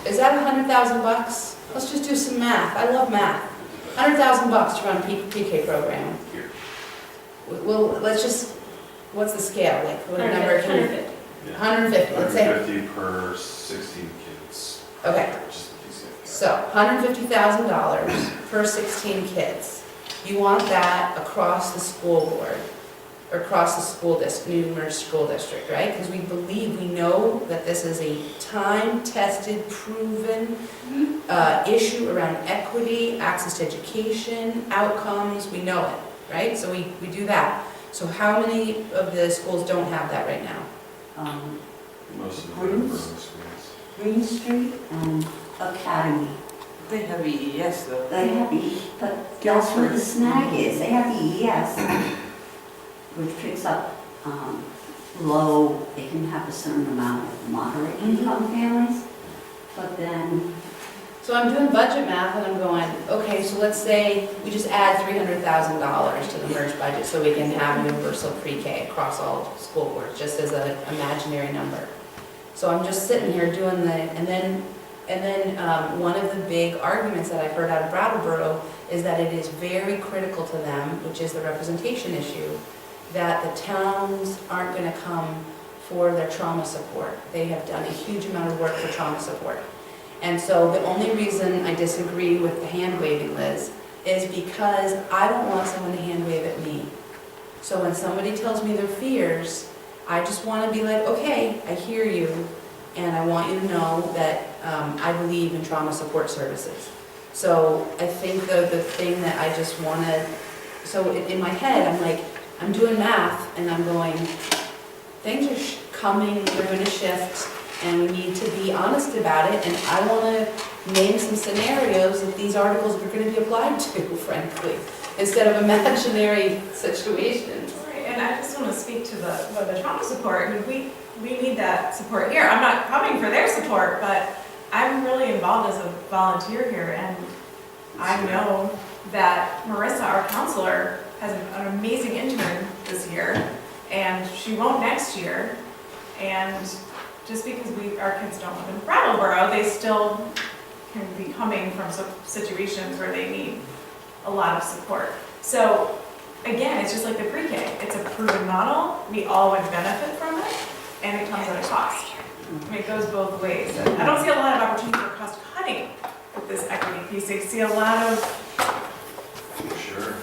Is that $100,000? Let's just do some math. I love math. $100,000 to run a pre-K program. Well, let's just, what's the scale? Like, what number can we? 150, let's say. 150 per 16 kids. Okay. Just the PCS. So, $150,000 per 16 kids. You want that across the school board, or across the school district, new merged school district, right? Because we know that this is a time-tested, proven issue around equity, access to education, outcomes, we know it, right? So we do that. So how many of the schools don't have that right now? Most of the Green- schools. Green Street and Academy. They have EES though. They have but that's where the snag is. They have EES, which picks up low, they can have a certain amount of moderate income families, but then, So I'm doing budget math and I'm going, okay, so let's say we just add $300,000 to the merged budget so we can have universal pre-K across all school boards, just as an imaginary number. So I'm just sitting here doing and then one of the big arguments that I've heard out of Brattleboro is that it is very critical to them, which is the representation issue, that the towns aren't going to come for their trauma support. They have done a huge amount of work for trauma support. And so the only reason I disagree with the hand waving, Liz, is because I don't want someone to hand wave at me. So when somebody tells me their fears, I just want to be like, okay, I hear you, and I want you to know that I believe in trauma support services. So I think the thing that I just want to, so in my head, I'm like, I'm doing math, and I'm going, things are coming, they're going to shift, and we need to be honest about it, and I want to name some scenarios that these articles are going to be applied to, frankly. instead of imaginary situations. Right, and I just want to speak to the trauma support. I mean, we need that support here. I'm not coming for their support, but I'm really involved as a volunteer here, and I know that Marissa, our counselor, has an amazing intern this year, and she won't next year. And just because our kids don't live in Brattleboro, they still can be coming from situations where they need a lot of support. So again, it's just like the pre-K. It's a proven model. We all would benefit from it, and it comes at a cost. I mean, it goes both ways. I don't see a lot of opportunity for cost cutting with this equity piece. I see a lot of, Sure.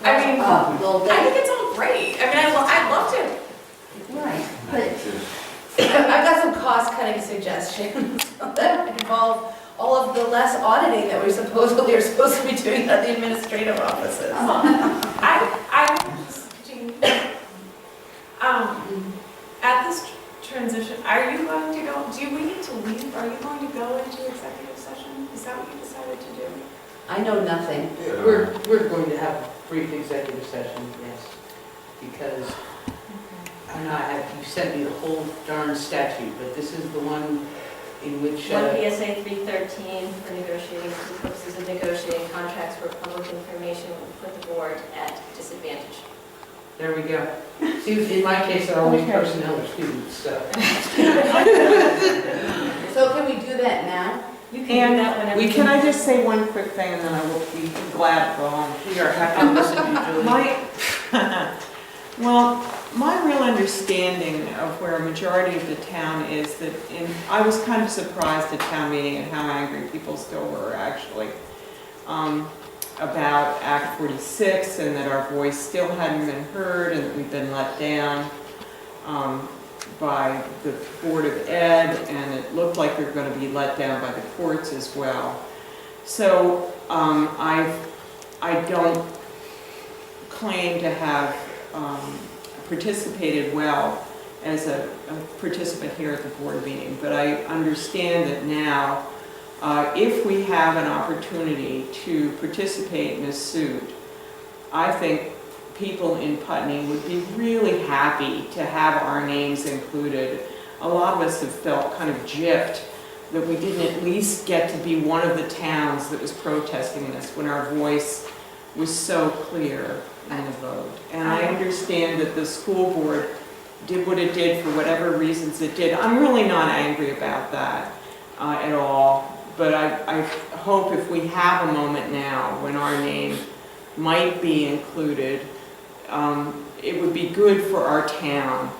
I mean, Well, I think it's all great. I mean, I'd love to. right, but I've got some cost-cutting suggestions that involve all of the less auditing that we supposedly are supposed to be doing at the administrative offices. I'm just, at this transition, are you going to go, do we need to leave? Are you going to go into executive session? Is that what you decided to do? I know nothing. We're going to have a brief executive session, yes, because, I don't know, you sent me the whole darn statute, but this is the one in which. 1 PSA 313 for negotiating, for the purposes of negotiating contracts for public information will put the board at disadvantage. There we go. See, in my case, they're always personnel or students, so. So can we do that now? You can do that whenever. Can I just say one quick thing, and then I will be glad to go home. We are happy to listen to you, Julie. My real understanding of where a majority of the town is that I was kind of surprised at town meeting at how angry people still were actually about Act 46, and that our voice still hadn't been heard, and that we've been let down by the Board of Ed, and it looked like we were going to be let down by the courts as well. So I don't claim to have participated well as a participant here at the board meeting, but I understand that now if we have an opportunity to participate in a suit, I think people in Putney would be really happy to have our names included. A lot of us have felt kind of gypped that we didn't at least get to be one of the towns that was protesting this when our voice was so clear in the vote. And I understand that the school board did what it did for whatever reasons it did. I'm really not angry about that at all. But I hope if we have a moment now when our name might be included, it would be good for our town,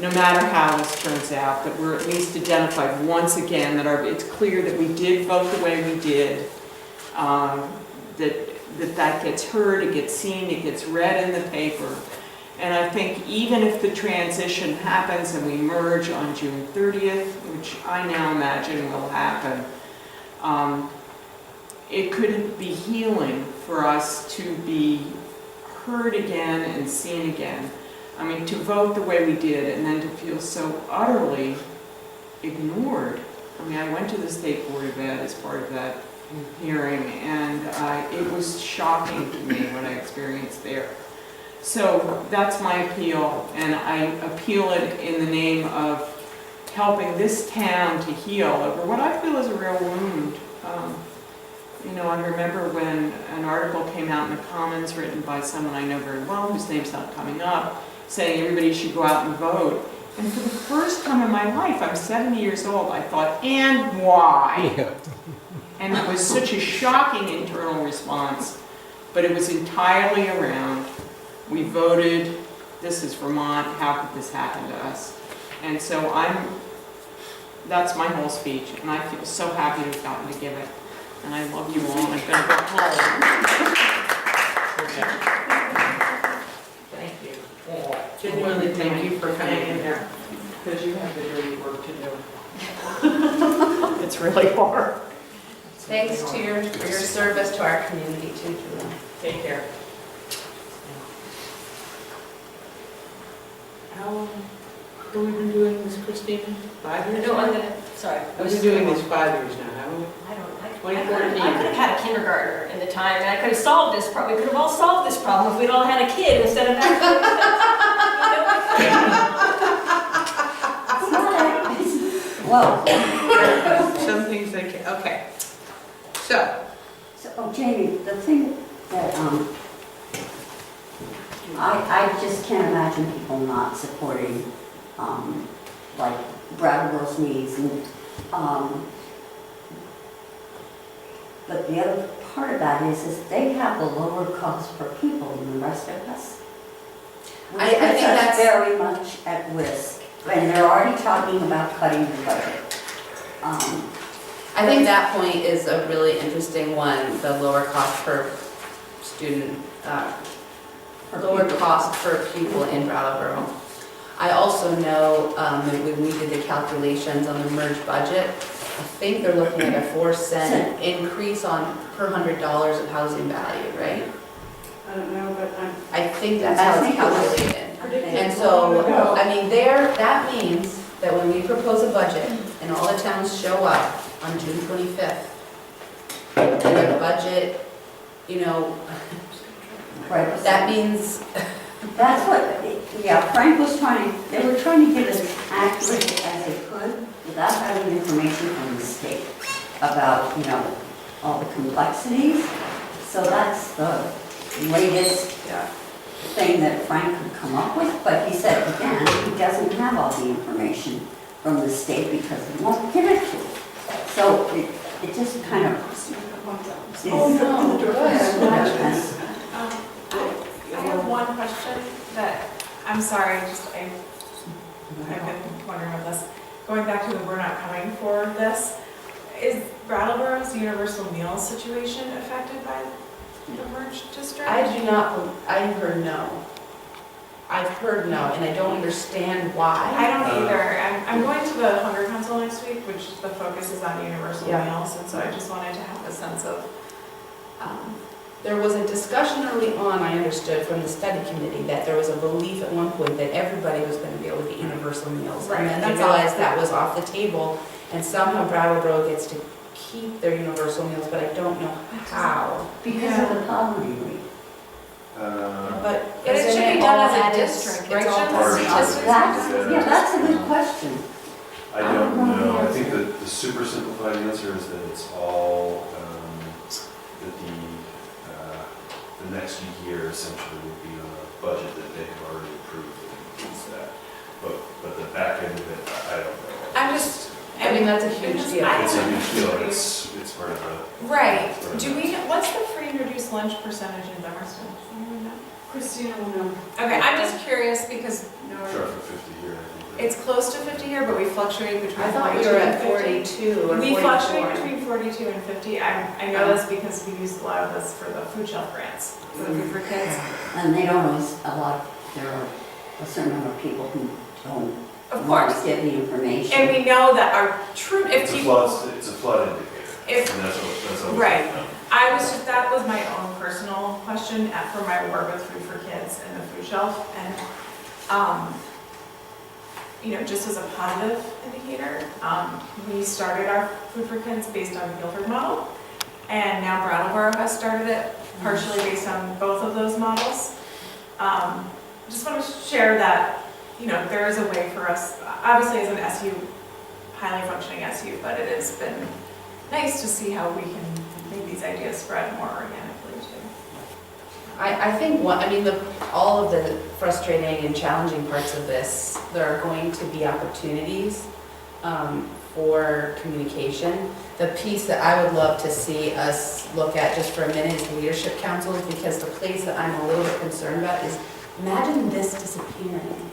no matter how this turns out, that we're at least identified once again, that it's clear that we did vote the way we did, that gets heard, it gets seen, it gets read in the paper. And I think even if the transition happens and we merge on June 30th, which I now imagine will happen, it could be healing for us to be heard again and seen again. I mean, to vote the way we did and then to feel so utterly ignored. I mean, I went to the State Board of Ed as part of that hearing, and it was shocking to me what I experienced there. So that's my appeal, and I appeal it in the name of helping this town to heal over what I feel is a real wound. You know, I remember when an article came out in the Commons written by someone I know very well, whose name's not coming up, saying everybody should go out and vote. And for the first time in my life, I'm 70 years old, I thought, and why? Yeah. And it was such a shocking internal response, but it was entirely around, we voted, this is Vermont, how could this happen to us? And so that's my whole speech, and I feel so happy to have gotten to give it. And I love you all, and I'm going to go home. Thank you. Genuinely, thank you for coming in here. Because you have the dirty work to do. It's really hard. Thanks for your service to our community too, Julie. Take care. How long have we been doing this, Christina? 5 years? No, now? sorry. We've been doing this 5 years now, haven't we? I don't, 2014. I could have had a kindergartner in the time, and I could have solved this problem. We could have all solved this problem if we'd all had a kid instead of Whoa. Some things I can, okay. So, Oh, Jamie, the thing that, I just can't imagine people not supporting, like, Brattleboro's needs and, but the other part of that is they have the lower cost per pupil than the rest of us. Which I think puts us that's- very much at risk, and they're already talking about cutting the budget. I think that point is a really interesting one, the lower cost per student, lower cost per pupil in Brattleboro. I also know that when we did the calculations on the merged budget, I think they're looking at a 4-cent increase on per $100 of housing value, right? I don't know, but I think that's how it's calculated. And so, I mean, that means that when we propose a budget and all the towns show up on June 25th, and the budget, you know, Right. that means, That's what, yeah, Frank was they were trying to get as accurate as they could without having information from the state about, all the complexities. So that's the latest thing that Frank could come up with, but he said, again, he doesn't have all the information from the state because he won't give it to him. So it just kind of is. Oh, no. Yes. I have one question that, I'm sorry, I've been wondering about this. Going back to the we're not coming for this, is Brattleboro's universal meals situation affected by the merged district? I've heard no. I've heard no, and I don't understand why. I don't either. I'm going to the Hunger Council next week, which the focus is on universal Yeah. meals, and so I just wanted to have a sense of, There was a discussion early on, I understood from the study committee, that there was a belief at one point that everybody was going to be able to get universal meals. Right, And then they that's realized all. that was off the table, and somehow Brattleboro gets to keep their universal meals, but I don't know how. Because of the poverty rate. But But it isn't should be all done as a added district, right? It's all Shouldn't the part of Part of statistics it. be done? Yeah, that's a good question. I don't know, I think that the super simplified answer is that it's all, that the next year essentially would be on a budget that they have already approved that includes that. But the back end of it, I don't know. I mean, that's a huge deal. It's a huge deal, it's part of the. Right. What's the free and reduced lunch percentage in Dummerston? Anyone know? Christina will know. Okay, I'm just curious because Sure, for 50 here, I think. it's close to 50 here, but we fluctuate between I thought we 42 were and at 50. 42 or 44. We fluctuate between 42 and 50. I know this because we use a lot of this for the food shelf grants, for the Food for Kids. And they don't always, there are a certain number of people who don't Of want course. to get the information. And we know that our true, if It's a people, flood indicator, if, and that's always. Right. That was my own personal question for my work with Food for Kids and the food shelf. And, just as a positive indicator, we started our Food for Kids based on the Guilford model. And now Brattleboro has started it partially based on both of those models. Just want to share that, there is a way for us, obviously as an SU, highly functioning SU, but it has been nice to see how we can make these ideas spread more organically too. I think all of the frustrating and challenging parts of this, there are going to be opportunities for communication. The piece that I would love to see us look at just for a minute is leadership councils, because the place that I'm a little bit concerned about is, imagine this disappearing.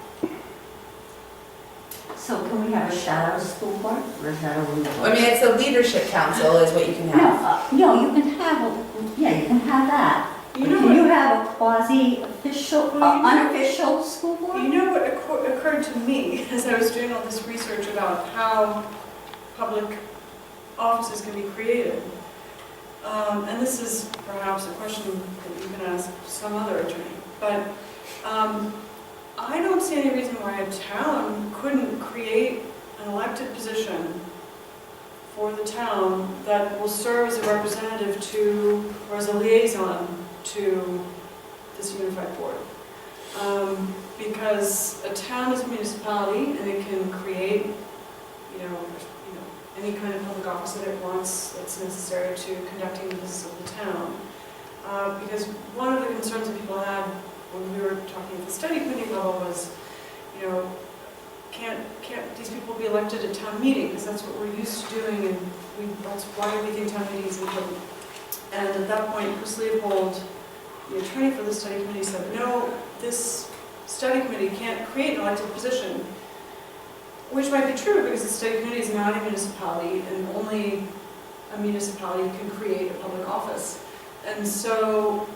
So can we have a shadow school board, or is that a rule? It's a leadership council is what you can have. No, you can have, you can have that. You But know can what- you have a quasi-official, unofficial school board? You know what occurred to me as I was doing all this research about how public offices can be created? And this is perhaps a question that you can ask some other attorney, but I don't see any reason why a town couldn't create an elected position for the town that will serve as a representative to, or as a liaison to this unified board. Because a town is a municipality and it can create, any kind of public office that it wants that's necessary to conducting the business of the town. Because one of the concerns that people had when we were talking at the study committee level was, can't these people be elected at town meetings? That's what we're used to doing, and that's why we think town meetings is important. And at that point, Chris Leopold, the attorney for the study committee, said, no, this study committee can't create an elected position. Which might be true, because the study committee is not a municipality, and only a municipality can create a public office. And so,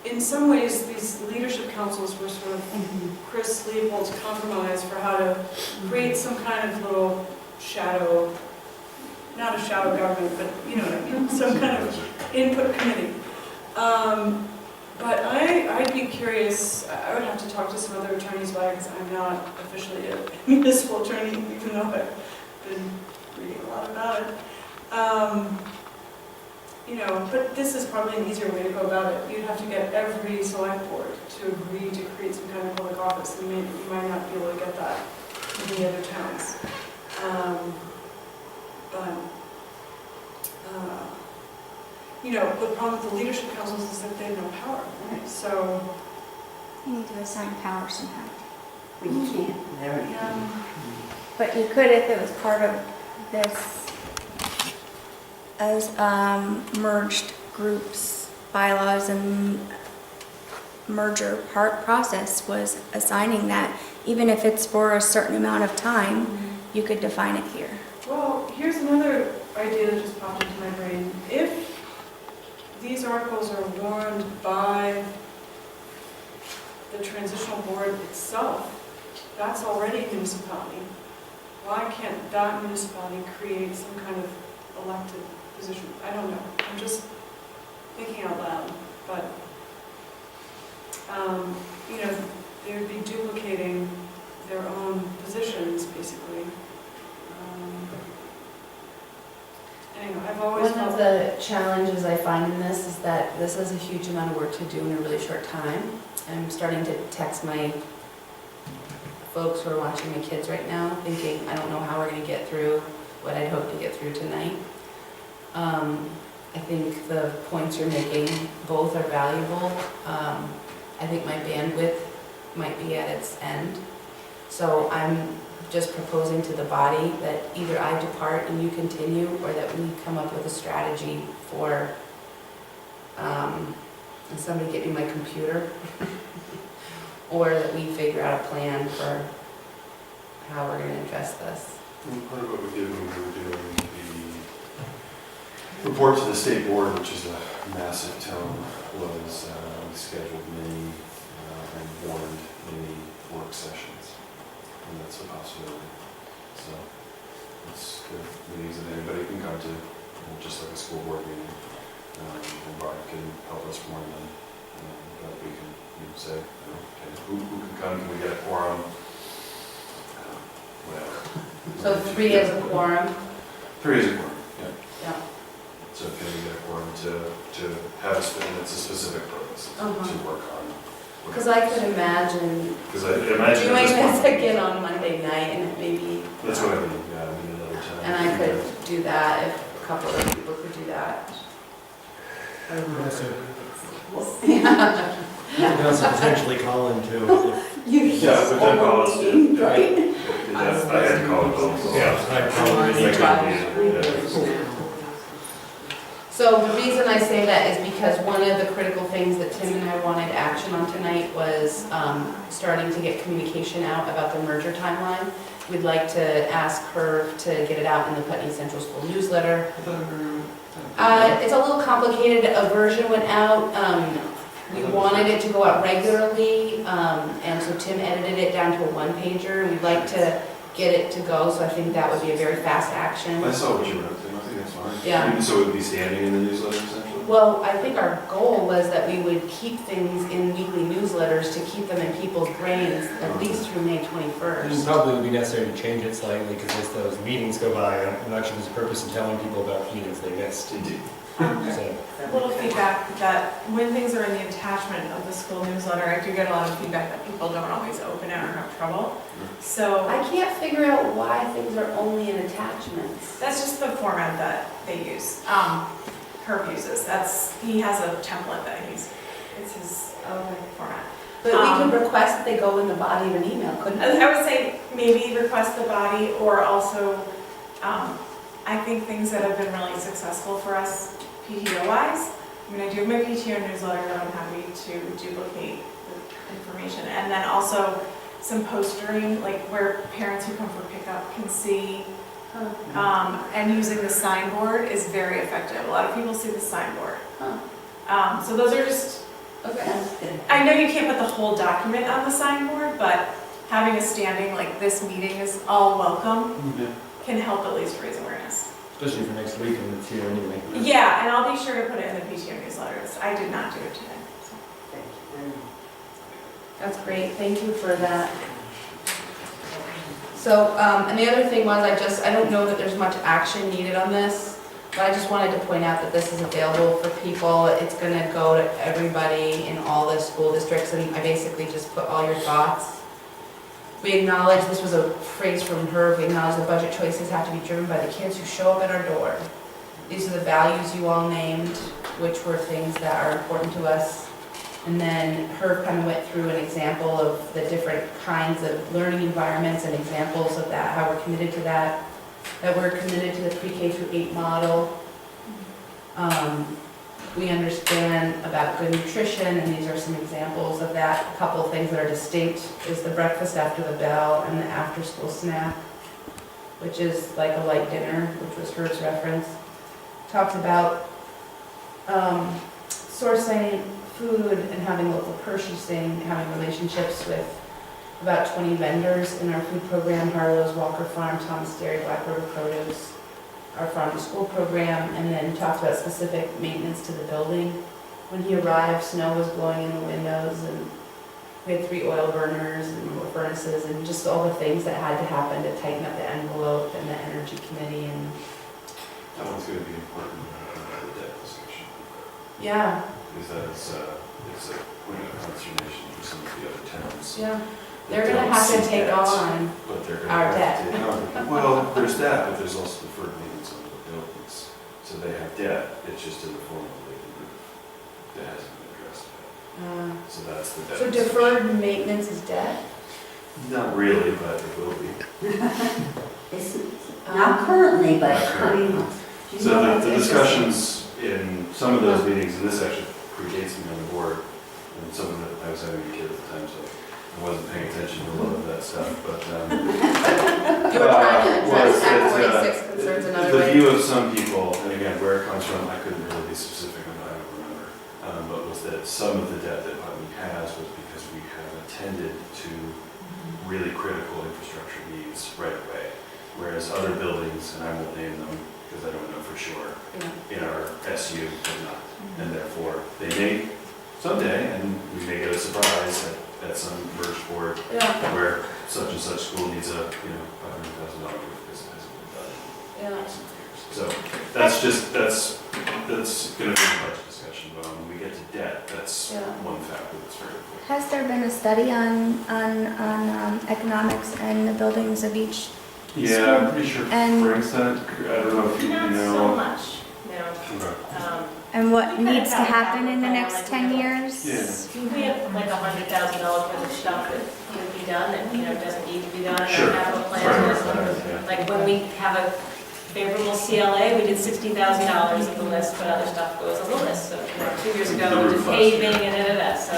in some ways, these leadership councils were sort of Chris Leopold's compromise for how to create some kind of little shadow, not a shadow government, but you know what I mean, some kind of input committee. But I'd be curious, I would have to talk to some other attorneys about it, because I'm not officially a municipal attorney, even though I've been reading a lot about it. But this is probably an easier way to go about it. You'd have to get every select board to agree to create some kind of public office, and maybe you might not be able to get that in the other towns. The problem with the leadership councils is that they have no power, right? So You need to assign power somehow. Well, you can't, there. But you could if it was part of this, as merged groups, bylaws, and merger part process was assigning that. Even if it's for a certain amount of time, you could define it here. Well, here's another idea that just popped into my brain. If these articles are warned by the transitional board itself, that's already a municipality. Why can't that municipality create some kind of elected position? I don't know. I'm just thinking out loud. But, they would be duplicating their own positions, basically. Anyway, I've always One of the challenges I find in this is that this is a huge amount of work to do in a really short time. I'm starting to text my folks who are watching my kids right now, thinking, I don't know how we're going to get through what I'd hoped to get through tonight. I think the points you're making, both are valuable. I think my bandwidth might be at its end. So I'm just proposing to the body that either I depart and you continue, or that we come up with a strategy for, and somebody get me my computer, or that we figure out a plan for how we're going to address this. And part of what we did when we were doing the report to the state board, which is a massive tome, was we scheduled many and warned many work sessions. And that's a possibility. So it's good meetings that anybody can come to, just like a school board meeting. And Brian can help us warn them. But we can say, okay, who can come? Can we get a quorum? Whatever. So 3 as a quorum? 3 is a quorum, yeah. Yeah. So can we get a quorum to have it's a specific purpose to work on? Because I could imagine Because I imagine doing at this this point, again on Monday night, and maybe, that's what I mean, yeah, I mean another time. and I could do that if a couple of people could do that. Yeah. You can also potentially call in too. Yeah, but then call us, yeah. Right? I had to call it both. Yeah, I probably. So the reason I say that is because one of the critical things that Tim and I wanted action on tonight was starting to get communication out about the merger timeline. We'd like to ask her to get it out in the Putney Central School newsletter. It's a little complicated. A version went out. We wanted it to go out regularly, and so Tim edited it down to a 1-pager. We'd like to get it to go, so I think that would be a very fast action. I saw what you wrote, and I think that's fine. Yeah. So it would be standing in the newsletter essentially? Well, I think our goal was that we would keep things in weekly newsletters to keep them in people's brains at least through May It 21st. probably would be necessary to change it slightly, because as those meetings go by, I'm not sure there's a purpose in telling people about meetings they missed. Indeed. So, A little feedback that when things are in the attachment of the school newsletter, I do get a lot of feedback that people don't always open it or have trouble. So I can't figure out why things are only in attachments. that's just the format that they use. Herb uses, he has a template that it's his format. But we could request that they go in the body of an email, couldn't we? I would say maybe request the body, or also, I think things that have been really successful for us PTO-wise. I mean, I do have my PTO newsletter that I'm happy to duplicate the information. And then also some postering, like where parents who come for pickup can see. And using the signboard is very effective. A lot of people see the signboard. So those are just, Okay. I know you can't put the whole document on the signboard, but having a standing like this meeting is all welcome can help at least raise awareness. especially for next week, and it's here anyway. Yeah, and I'll be sure to put it in the PTO newsletters. I did not do it today. So. That's great, thank you for that. So, and the other thing was, I don't know that there's much action needed on this, but I just wanted to point out that this is available for people. It's gonna go to everybody in all the school districts, and I basically just put all your thoughts. We acknowledge, this was a phrase from her, we acknowledge the budget choices have to be driven by the kids who show up at our door. These are the values you all named, which were things that are important to us. And then Herb kind of went through an example of the different kinds of learning environments and examples of that, how we're committed to that, that we're committed to the pre-K through 8 model. We understand about good nutrition, and these are some examples of that. A couple of things that are distinct is the breakfast after the bell and the after-school snack, which is like a light dinner, which was Herb's reference. Talks about sourcing food and having local purchasing, having relationships with about 20 vendors in our food program, Harlow's, Walker Farm, Thomas Dairy, Black River Produce, our farm to school program, and then talked about specific maintenance to the building. When he arrived, snow was blowing in the windows, and we had 3 oil burners and 4 furnaces, and just all the things that had to happen to tighten up the envelope and the energy committee. And That one's going to be important in the debt discussion. yeah, Because it's a point of consternation for some of the other towns. yeah, they're gonna have to take on But they're going our to have debt. to take on. Well, there's that, but there's also deferred maintenance on the buildings. So they have debt, it's just in the form of a leaking roof that hasn't been addressed yet. So that's the debt. So discussion. deferred maintenance is debt? Not really, but it will be. It's not currently, but Not currently. coming. So the discussions in some of those meetings, and this actually predates me on the board, and some of it, I was having a kid at the time, so I wasn't paying attention to a lot of that stuff, but You were trying to address was Act that, 46 concerns another the way. view of some people, and again, where it comes from, I couldn't really be specific on it, I don't remember, but was that some of the debt that Putney has was because we have attended to really critical infrastructure needs right away, whereas other buildings, and I won't name them because I don't know for sure, in our SU have not. And therefore, they may someday, and we may get a surprise at some merge board Yeah, where such and such school needs a, $500,000 roof because it hasn't been done yeah. in some years. So that's gonna be a budget discussion, but when we get to debt, that's Yeah. one factor that's very important. Has there been a study on economics and the buildings of each? Yeah, I'm pretty sure And- Frank said, I don't know if you Not know. so much, no. Okay. And what We kinda needs to found out happen in the that, next like, 10 years? Yeah. We have like $100,000 worth of stuff that can be done that, doesn't need to be done in Sure. our capital Right, plan. yeah. Like when we have a favorable CLA, we did $60,000 of the list, but other stuff goes on the list. So 2 years ago, The we roof did last paving year. and da. So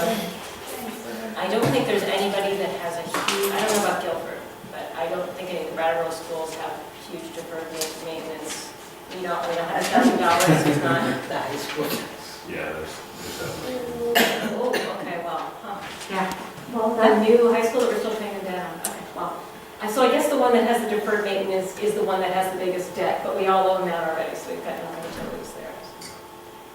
I don't think there's anybody that has a huge, I don't know about Guilford, but I don't think any of the Brattleboro schools have huge deferred maintenance. We don't have $1,000, it's not. That is what. Yeah, there's definitely. Oh, okay, well, huh. Yeah. Well, the new high school that we're still paying them down. Okay, well, I So I guess the one that has the deferred maintenance is the one that has the biggest debt, but we all own that already, so we've got no utilities there.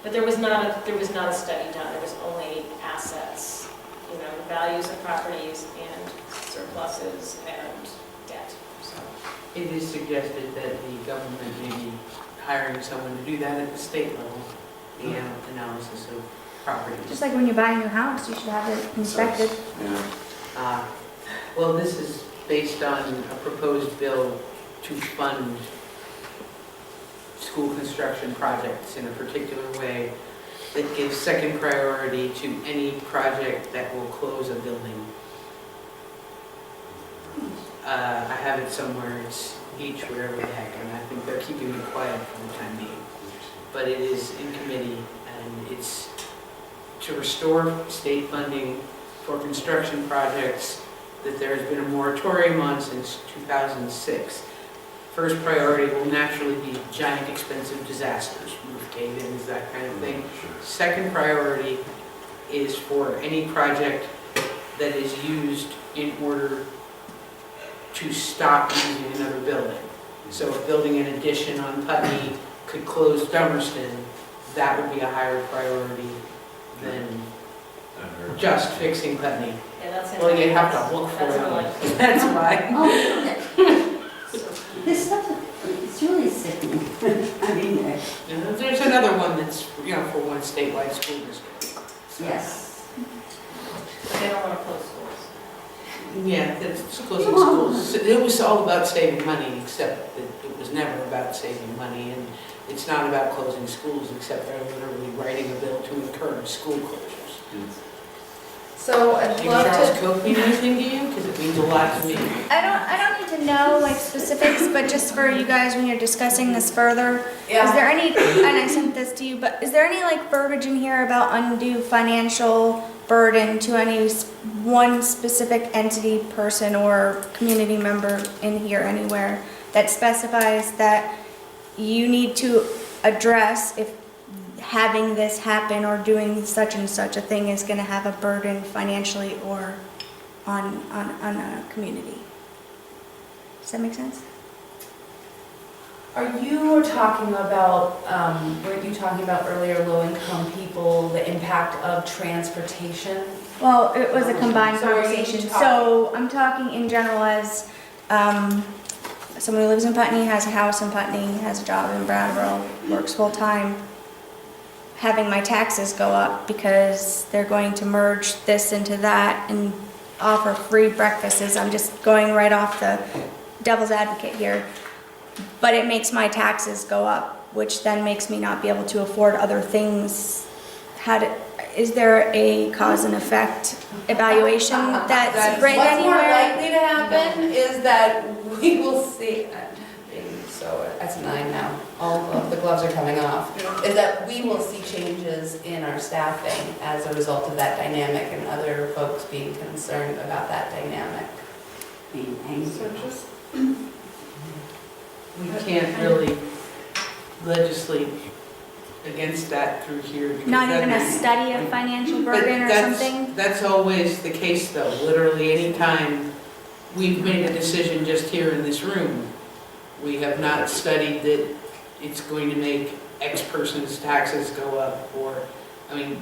But there was not a study done, there was only assets, you know, the values of properties and surpluses and debt, so. It is suggested that the government may be hiring someone to do that at the state level, the analysis of properties. Just like when you buy a new house, you should have it inspected. Yeah. Well, this is based on a proposed bill to fund school construction projects in a particular way that gives second priority to any project that will close a building. I have it somewhere, it's each wherever the heck, and I think they're keeping it quiet for the time being. But it is in committee, and it's to restore state funding for construction projects that there has been a moratorium on since 2006. First priority will naturally be giant expensive disasters, roof cave-ins, that kind of thing. Second priority is for any project that is used in order to stop using another building. So if building an addition on Putney could close Dummerston, that would be a higher priority than just fixing Putney. Yeah, that's Well, you have to look for it. That's why. Oh, this stuff, it's really sickening. I mean, There's another one that's, you know, for one statewide school district. yes. But they don't want to close schools. Yeah, it's closing schools. It was all about saving money, except that it was never about saving money, and it's not about closing schools, except they're literally writing a bill to encourage school closures. So I'd Did love Charles to, Koch mean anything to you? Because it means a lot to me. I don't need to know like specifics, but just for you guys when you're discussing this further, is yeah, there any, and I sent this to you, but is there any like verbiage in here about undue financial burden to any one specific entity, person, or community member in here anywhere that specifies that you need to address if having this happen or doing such and such a thing is going to have a burden financially or on a community? Does that make sense? are you talking about, were you talking about earlier low-income people, the impact of transportation? Well, it was a combined So are you conversation. talking- So I'm talking in general as someone who lives in Putney, has a house in Putney, has a job in Brattleboro, works full-time, having my taxes go up because they're going to merge this into that and offer free breakfasts. I'm just going right off the devil's advocate here. But it makes my taxes go up, which then makes me not be able to afford other things. Is there a cause and effect evaluation that's written What's more anywhere? likely to happen is that we will see, so that's 9 now, all of the gloves are coming off, is that we will see changes in our staffing as a result of that dynamic and other folks being concerned about that dynamic. Being angry. We can't really legislate against that through here. Because Not that even a is- study of financial But burden or that's- something? That's always the case though. Literally anytime we've made a decision just here in this room, we have not studied that it's going to make X person's taxes go up or, I mean,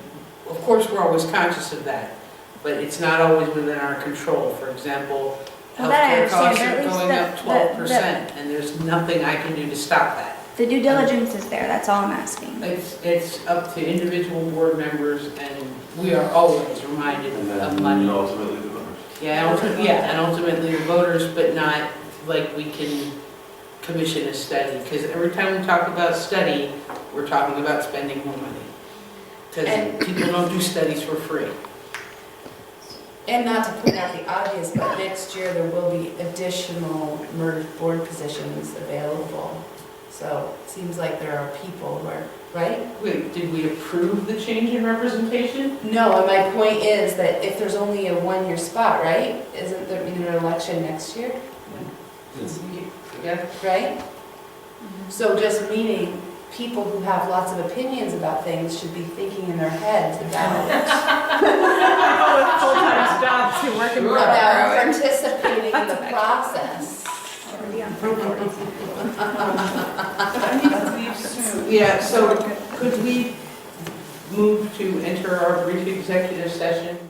of course, we're always conscious of that, but it's not always within our control. For example, Well, that I healthcare costs understand, are but at least going up the- 12%, and there's nothing I can do to stop that. The due diligence is there, that's all I'm asking. It's up to individual board members, and we are always reminded of money. ultimately the voters. Yeah, and ultimately the voters, but not like we can commission a study, because every time we talk about study, we're talking about spending more money. Because people don't do studies for free. And not to point out the obvious, but next year there will be additional merged board positions available. So it seems like there are people who are, right? Wait, did we approve the change in representation? No, and my point is that if there's only a one-year spot, right? Isn't there an election next year? Yeah. Right? So just meaning people who have lots of opinions about things should be thinking in their heads about People with full-time jobs who work in about participating in the process. I need to leave soon. Yeah, so could we move to enter our brief executive session